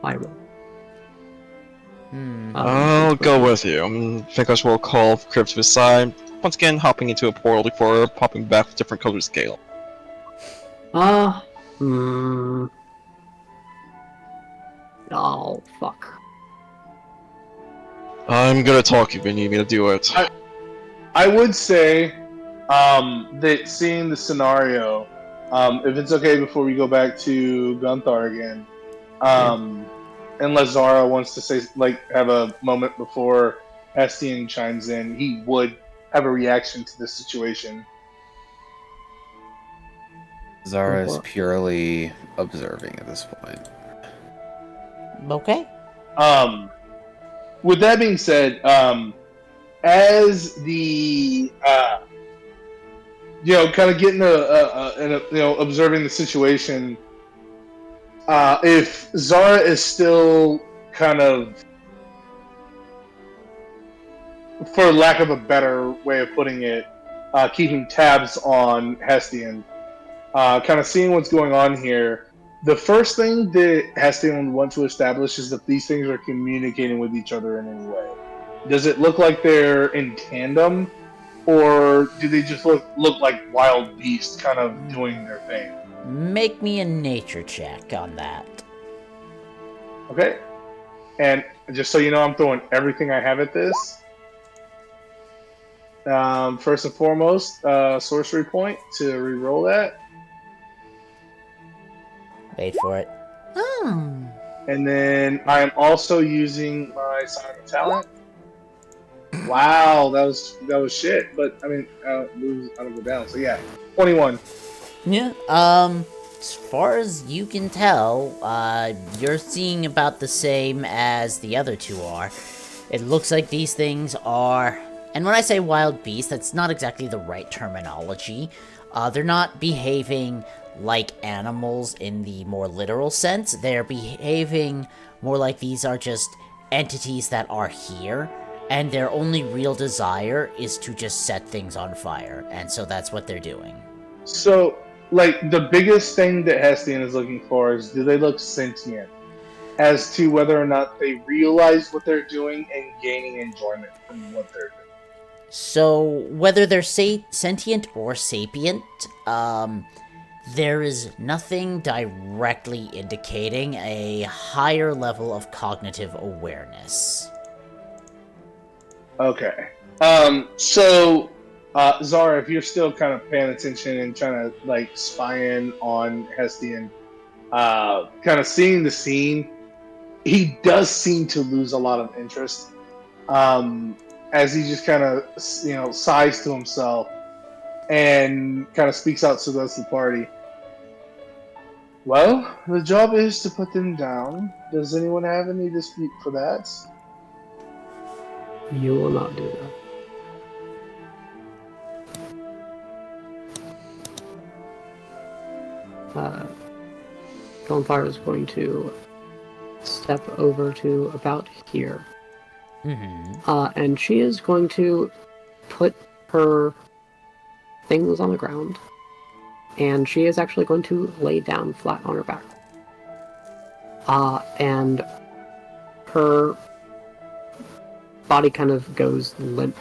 I will. I'll go with you. I think I will call Crib to his side. Once again, hopping into a portal before popping back with different color scale. Oh, fuck. I'm gonna talk if you need me to do it. I would say that seeing the scenario, if it's okay before we go back to Gunther again, unless Zara wants to say like have a moment before Estienne chimes in, he would have a reaction to this situation. Zara is purely observing at this point. Okay. With that being said, as the kind of getting observing the situation, if Zara is still kind of, for lack of a better way of putting it, keeping tabs on Hestian, kind of seeing what's going on here. The first thing that Hestian would want to establish is that these things are communicating with each other in any way. Does it look like they're in tandem, or do they just look like wild beasts kind of doing their thing? Make me a nature check on that. Okay. And just so you know, I'm throwing everything I have at this. First and foremost, sorcery point to re-roll that. Wait for it. And then I'm also using my silent talent. Wow, that was shit. But I mean, I don't go down. So yeah, 21. Yeah. As far as you can tell, you're seeing about the same as the other two are. It looks like these things are, and when I say wild beast, that's not exactly the right terminology. They're not behaving like animals in the more literal sense. They're behaving more like these are just entities that are here, and their only real desire is to just set things on fire, and so that's what they're doing. So, like, the biggest thing that Hestian is looking for is, do they look sentient? As to whether or not they realize what they're doing and gaining enjoyment from what they're doing. So, whether they're sentient or sapient, There is nothing directly indicating a higher level of cognitive awareness. Okay. Zara, if you're still kind of paying attention and trying to like spy in on Hestian, kind of seeing the scene, he does seem to lose a lot of interest. As he just kind of sighs to himself and kind of speaks out to the rest of the party. Well, the job is to put them down. Does anyone have any dispute for that? You will not do that. Gunfire is going to step over to about here. And she is going to put her things on the ground. And she is actually going to lay down flat on her back. And her body kind of goes limp.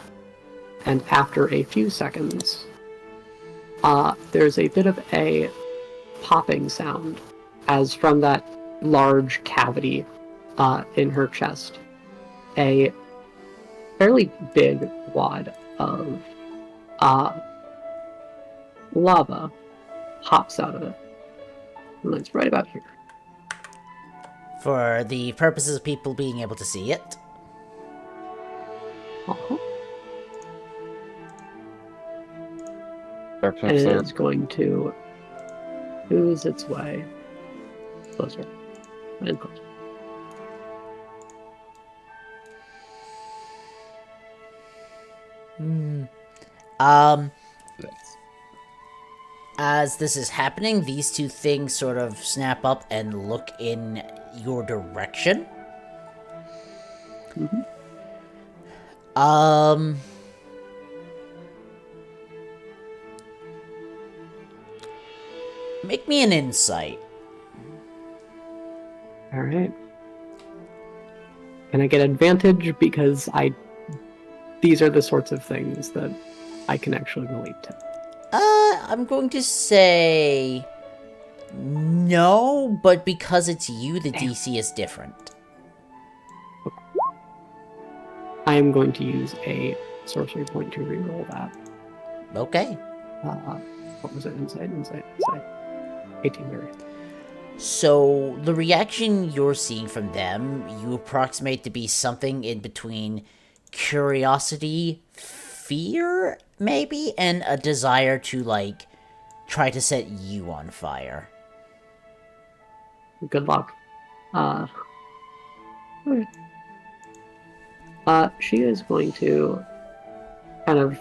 And after a few seconds, there's a bit of a popping sound as from that large cavity in her chest, a fairly big wad of lava hops out of it. And it's right about here. For the purposes of people being able to see it. Uh-huh. And it's going to ooze its way closer and closer. As this is happening, these two things sort of snap up and look in your direction. Make me an insight. Alright. Can I get advantage because these are the sorts of things that I can actually relate to? I'm going to say no, but because it's you, the DC is different. I am going to use a sorcery point to reroll that. Okay. What was it? Insight. 18, very. So, the reaction you're seeing from them, you approximate to be something in between curiosity, fear, maybe, and a desire to, like, try to set you on fire. Good luck. She is going to kind of...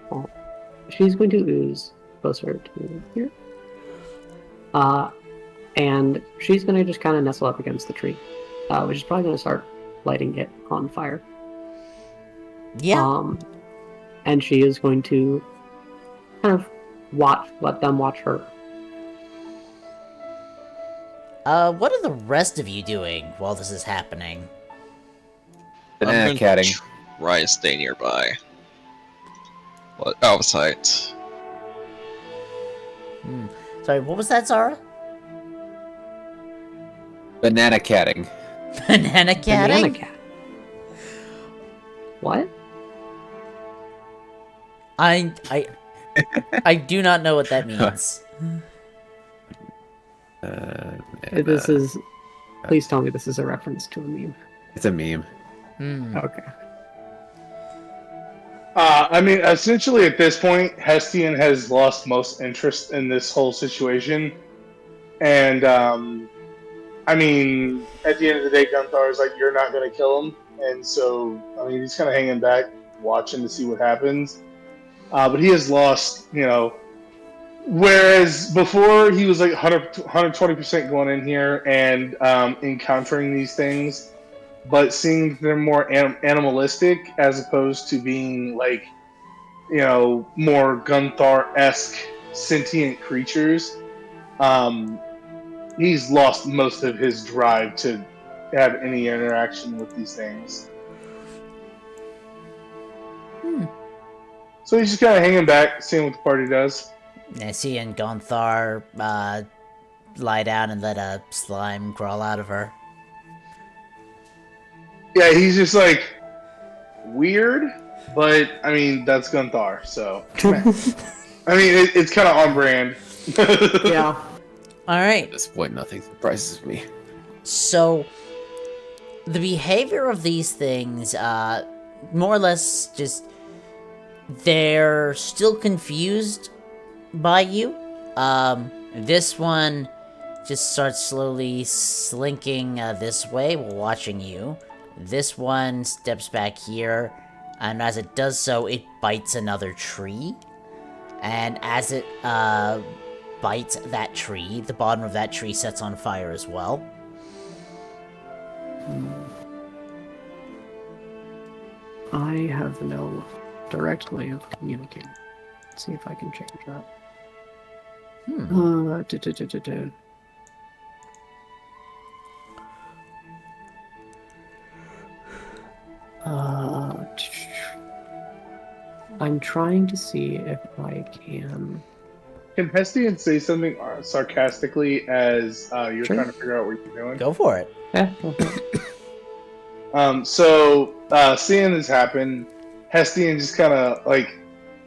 Well, she's going to ooze closer to here. And she's going to just kind of nestle up against the tree, which is probably going to start lighting it on fire. Yeah. And she is going to kind of let them watch her. What are the rest of you doing while this is happening? I'm Catting. try to stay nearby. But out of sight. Sorry, what was that, Zara? Banana catting. Banana catting? Banana cat. What? I do not know what that means. This is... Please tell me this is a reference to a meme. It's a meme. Okay. I mean, essentially at this point, Hestian has lost most interest in this whole situation. And, I mean, at the end of the day, Gunther is like, you're not going to kill him. And so, I mean, he's kind of hanging back, watching to see what happens. But he has lost, whereas before he was like 120% going in here and encountering these things, but seeing they're more animalistic as opposed to being like, more Gunther-esque sentient creatures. He's lost most of his drive to have any interaction with these things. So he's just kind of hanging back, seeing what the party does. Nessie and Gonthar lie down and let a slime crawl out of her. Yeah, he's just like weird, but I mean that's Gunthar, so I mean it's kind of on brand. Yeah. Alright, At this point, nothing surprises me. so the behavior of these things, more or less just they're still confused by you. This one just starts slowly slinking this way while watching you. This one steps back here, and as it does so, it bites another tree. And as it bites that tree, the bottom of that tree sets on fire as well. I have no direct way of communicating. Let's see if I can change that. Du-du-du-du-du. I'm trying to see if I can. Can Hestian say something sarcastically as you're Sure. trying to figure out what you're doing? Go for it. Yeah, go for it. Seeing this happen, Hestian just kind of like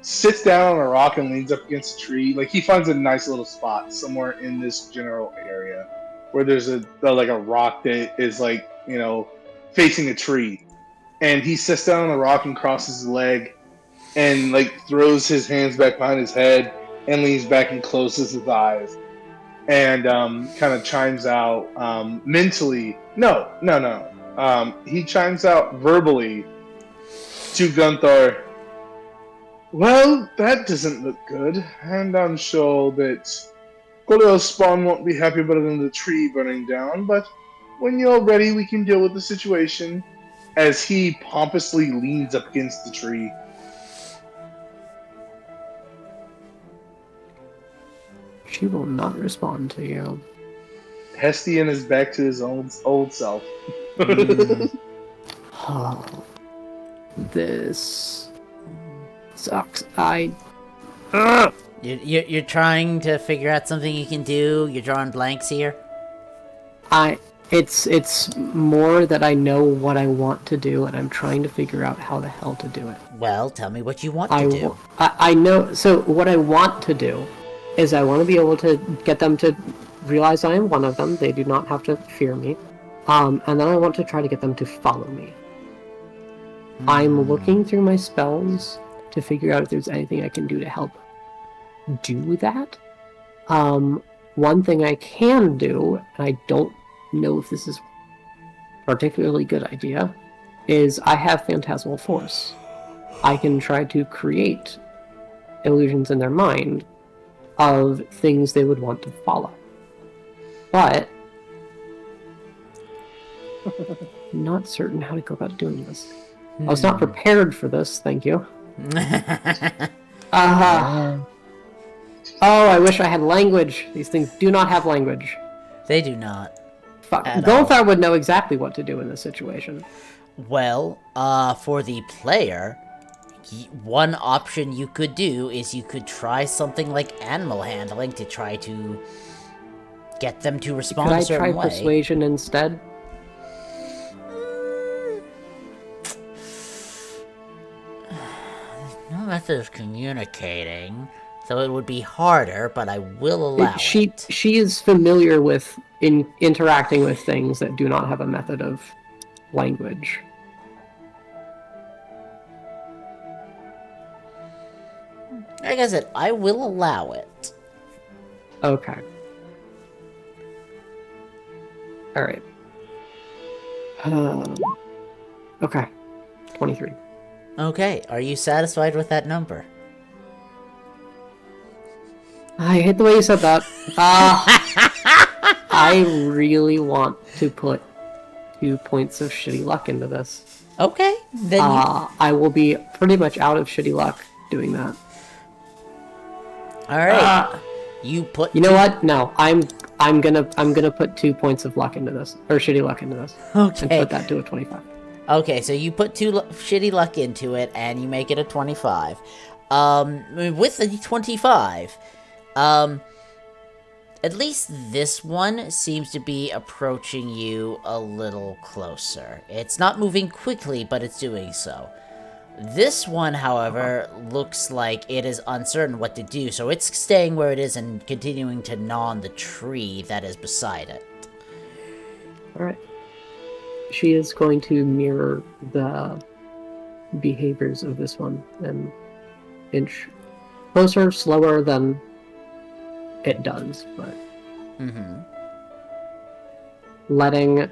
sits down on a rock and leans up against a tree. Like he finds a nice little spot somewhere in this general area where there's a rock that is like facing a tree, and he sits down on the rock and crosses his leg and like throws his hands back behind his head and leans back and closes his eyes and kind of chimes out mentally. No. He chimes out verbally to Gunthar. Well, that doesn't look good, and I'm sure that Golio's spawn won't be happy about it than the tree burning down, but when you're ready, we can deal with the situation. As he pompously leans up against the tree. She will not respond to you. Hestian is back to his old self. Oh, this sucks. You're trying to figure out something you can do. You're drawing blanks here. It's more that I know what I want to do, and I'm trying to figure out how the hell to do it. Well, tell me what you want to do. I know. So what I want to do is I want to be able to get them to realize I am one of them. They do not have to fear me. And then I want to try to get them to follow me. I'm looking through my spells to figure out if there's anything I can do to help do that. One thing I can do, and I don't know if this is a particularly good idea, is I have Phantasmal Force. I can try to create illusions in their mind of things they would want to follow. But I'm not certain how to go about doing this. I was not prepared for this, thank you. Oh, I wish I had language. These things do not have language. They do not. Fuck. At all. Golthar would know exactly what to do in this situation. Well, for the player, one option you could do is you could try something like animal handling to try to get them to respond Could a I certain try way. persuasion instead? No method of communicating, so it would be harder, but I will allow it. She is familiar with interacting with things that do not have a method of language. Like I said, I will allow it. Okay. Alright. Okay. 23. Okay, are you satisfied with that number? I hate the way you said that. I really want to put 2 points of shitty luck into this. Okay, then I will be pretty much out of shitty luck doing that. Alright. You put You know what? No, I'm gonna put 2 points of luck into this, or shitty luck into this, and Okay. put that to a 25. Okay, so you put shitty luck into it, and you make it a 25. With the 25, At least this one seems to be approaching you a little closer. It's not moving quickly, but it's doing so. This one, however, looks like it is uncertain what to do, so it's staying where it is and continuing to gnaw on the tree that is beside it. Alright. She is going to mirror the behaviors of this one and inch closer, slower than it does, but letting,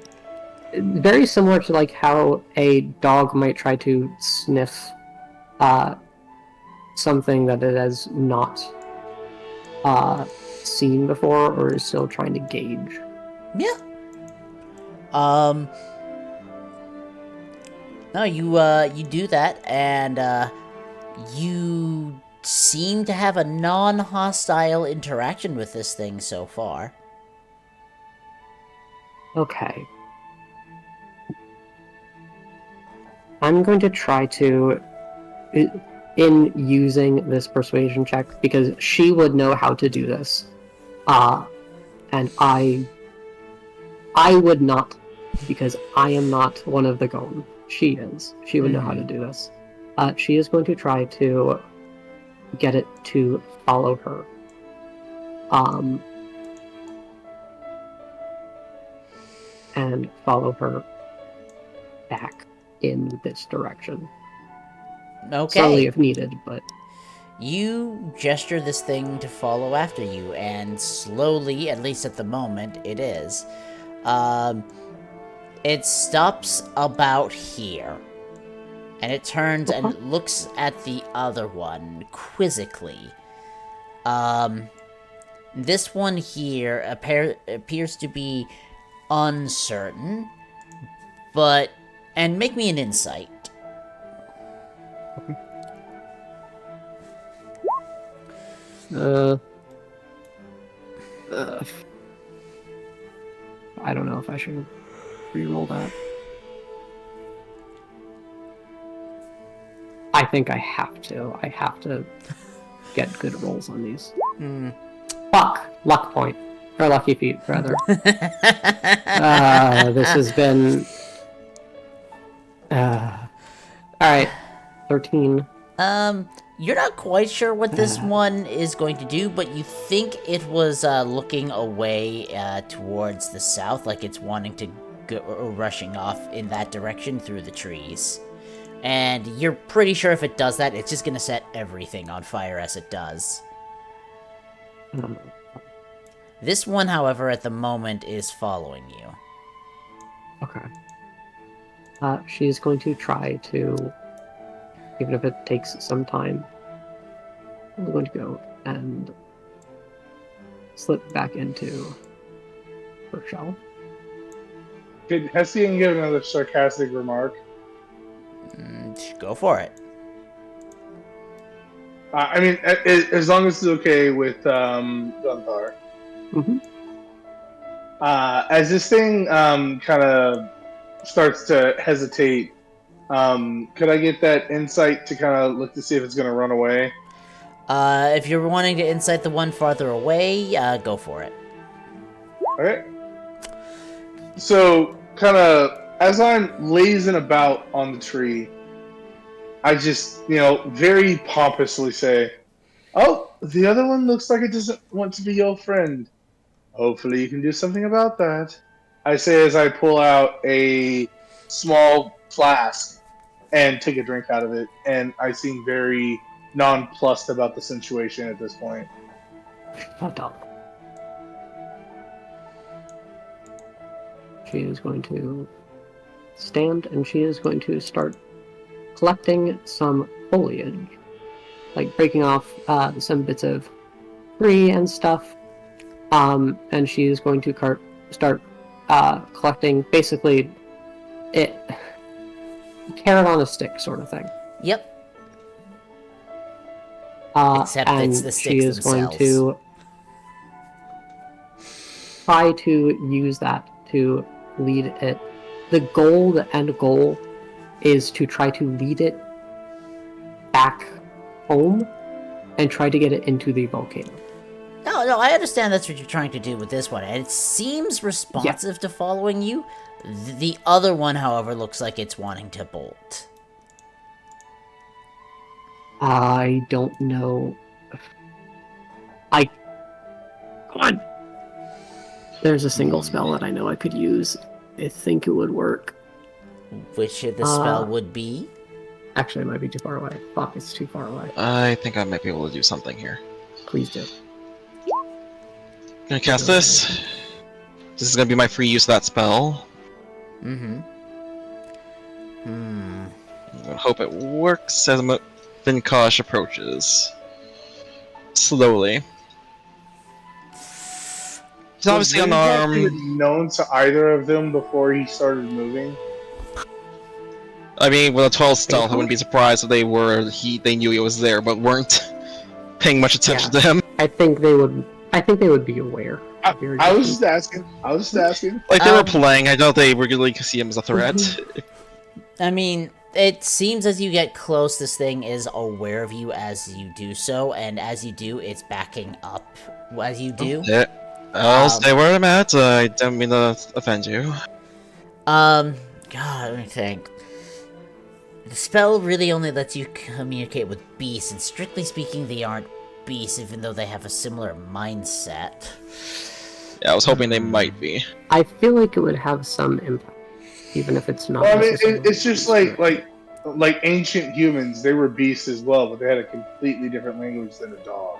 very similar to like how a dog might try to sniff something that it has not seen before or is still trying to gauge. Yeah. No, you do that, and you seem to have a non-hostile interaction with this thing so far. Okay. I'm going to try to, in using this persuasion check, because she would know how to do this, and I would not, because I am not one of the Gone. She is. She would know how to do this. She is going to try to get it to follow her. And follow her back in this direction. Okay. Slowly if needed, but... You gesture this thing to follow after you, and slowly, at least at the moment, it is. It stops about here. And it turns and looks at the other one quizzically. This one here appears to be uncertain, but... And make me an insight. I don't know if I should re-roll that. I think I have to. I have to get good rolls on these. Fuck! Luck point. Or lucky feet, rather. This has been... Alright. 13. You're not quite sure what this one is going to do, but you think it was looking away towards the south, like it's wanting to go, rushing off in that direction through the trees. And you're pretty sure if it does that, it's just gonna set everything on fire as it does. This one, however, at the moment is following you. Okay. She is going to try to, even if it takes some time, I'm going to go and slip back into her shell. Did Hessian give another sarcastic remark? Go for it. I mean, as long as it's okay with Gunthar. As this thing kind of starts to hesitate, could I get that insight to kind of look to see if it's going to run away? If you're wanting to insight the one farther away, go for it. Alright. So, kind of, as I'm lazing about on the tree, I just, very pompously say, "Oh, the other one looks like it doesn't want to be your friend. Hopefully you can do something about that." I say as I pull out a small flask and take a drink out of it, and I seem very nonplussed about the situation at this point. Shut up. She is going to stand and she is going to start collecting some foliage. Like breaking off some bits of tree and stuff. And she is going to start collecting basically carrot on a stick sort of thing. Yep. Except and it's the she sticks is themselves. going to try to use that to lead it. The end goal is to try to lead it back home and try to get it into the volcano. No, I understand that's what you're trying to do with this one, and it seems responsive to following you. The other one, however, looks like it's wanting to bolt. I don't know. Come on. There's a single spell that I know I could use. I think it would work. Which the spell would be? Actually, it might be too far away. Fuck, it's too far away. I think I might be able to do something here. Please do. Gonna cast this. This is gonna be my free use of that spell. Mm-hmm. I hope it works as Vinkosh approaches. Slowly. He's obviously Was Vinkosh unarmed. even known to either of them before he started moving? I mean, with a 12 stealth, I wouldn't be surprised if they knew he was there, but weren't paying much attention to him. I think they would be aware. I was just asking. Like, they were playing, I doubt they really see him as a threat. I mean, it seems as you get close, this thing is aware of you as you do so, and as you do, it's backing up as you do. Yeah. I'll stay where I'm at, I don't mean to offend you. God, let me think. The spell really only lets you communicate with beasts, and strictly speaking, they aren't beasts, even though they have a similar mindset. Yeah, I was hoping they might be. I feel like it would have some impact, even if it's not. Well, I mean, necessarily- it's just like ancient humans. They were beasts as well, but they had a completely different language than a dog.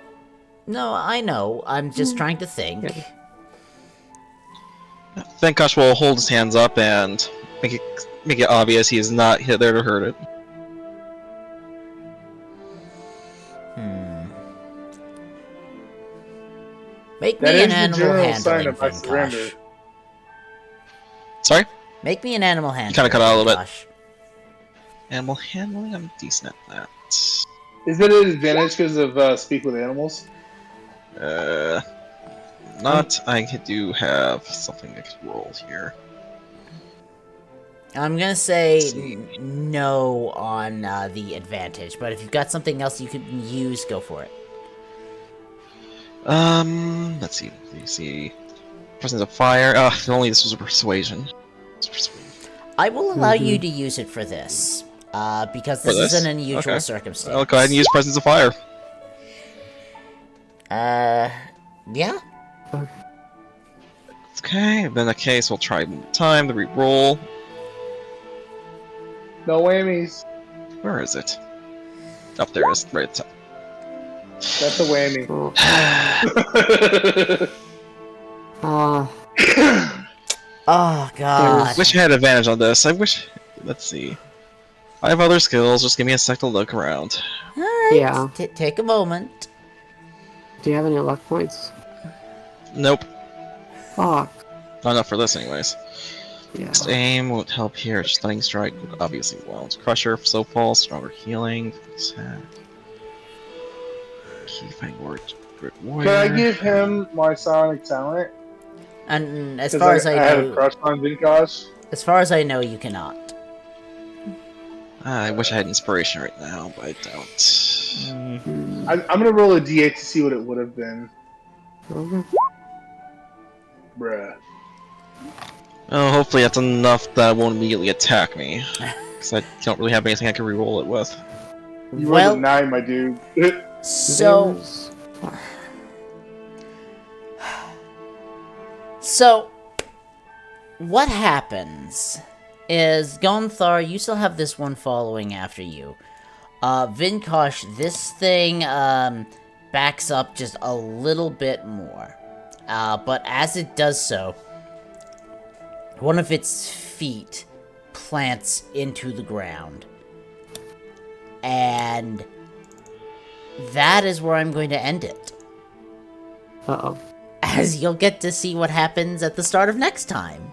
No, I know. I'm just trying to think. Yeah. Venkosh will hold his hands up and make it obvious he is not there to hurt it. Make That me is an the animal general sign handling, of my surrender. Vinkosh. Sorry? Make me an animal handling. kinda cut out a little bit. Vinkosh. Animal handling? I'm decent at that. Is it an advantage because of speak with animals? Not. I do have something I could roll here. I'm gonna say Let's see. no on the advantage, but if you've got something else you can use, go for it. Let's see. Let's see. Presence of fire. If only this was a persuasion. I will allow you to use it for this, because For this is this? an unusual Okay. circumstance. I'll go ahead and use presence of fire. Yeah. Okay, then in that case, we'll try one more time to re-roll. No whammies. Where is it? Up there, is right at the top. That's a whammy. Oh. Oh god. Wish I had advantage on this. I wish. Let's see. I have other skills. Just give me a sec to look around. All right. Yeah. Take a moment. Do you have any luck points? Nope. Fuck. Not enough for this, anyways. Yeah. Next aim won't help here. Stunning strike obviously won't. Crusher, slow fall, stronger healing. Keyfang word. Can I give him my psionic talent? And as 'Cause far as I have a know, crush on Vinkosh. as far as I know, you cannot. I wish I had inspiration right now, but I don't. I'm gonna roll a d8 to see what it would have been. Okay. Bruh. Oh, hopefully that's enough that won't immediately attack me. Because I don't really have anything I can re-roll it with. You Well- rolled a 9, my dude. So, There's- so what happens is Gonthar, you still have this one following after you. Vinkosh, this thing backs up just a little bit more. But as it does so, one of its feet plants into the ground. And that is where I'm going to end it. Uh-oh. As you'll get to see what happens at the start of next time.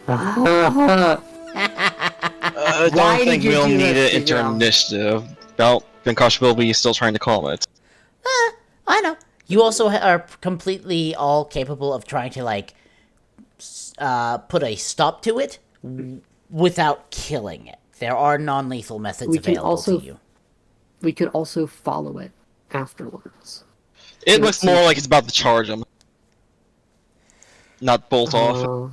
I Why don't did think you we'll do need this it to into Yum? initiative. Belt Vinkosh will be still trying to calm it. I know. You also are completely all capable of trying to, like, put a stop to it without killing it. There are non-lethal methods We can available also- to you. We could also follow it afterwards. It looks more like it's about to charge him. Not bolt off.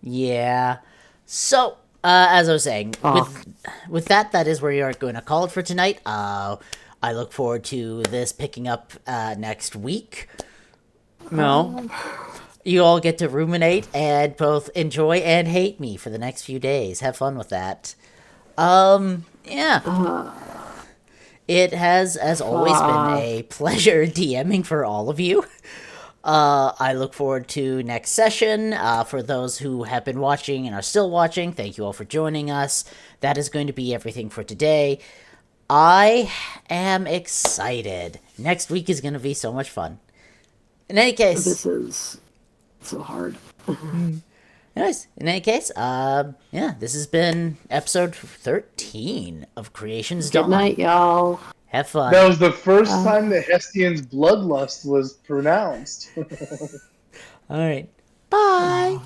Yeah. So, as I was saying, Oh. with that, that is where we are going to call it for tonight. I look forward to this picking up next week. No. You all get to ruminate and both enjoy and hate me for the next few days. Have fun with that. Yeah. It has, as always, been a pleasure DMing for all of you. I look forward to next session. For those who have been watching and are still watching, thank you all for joining us. That is going to be everything for today. I am excited. Next week is going to be so much fun. In any case, This is so hard. anyways, in any case, yeah, this has been episode 13 of Creation's Good Dawn. night, y'all. Have fun. That was the first time that Hestian's bloodlust was pronounced. All right. Bye.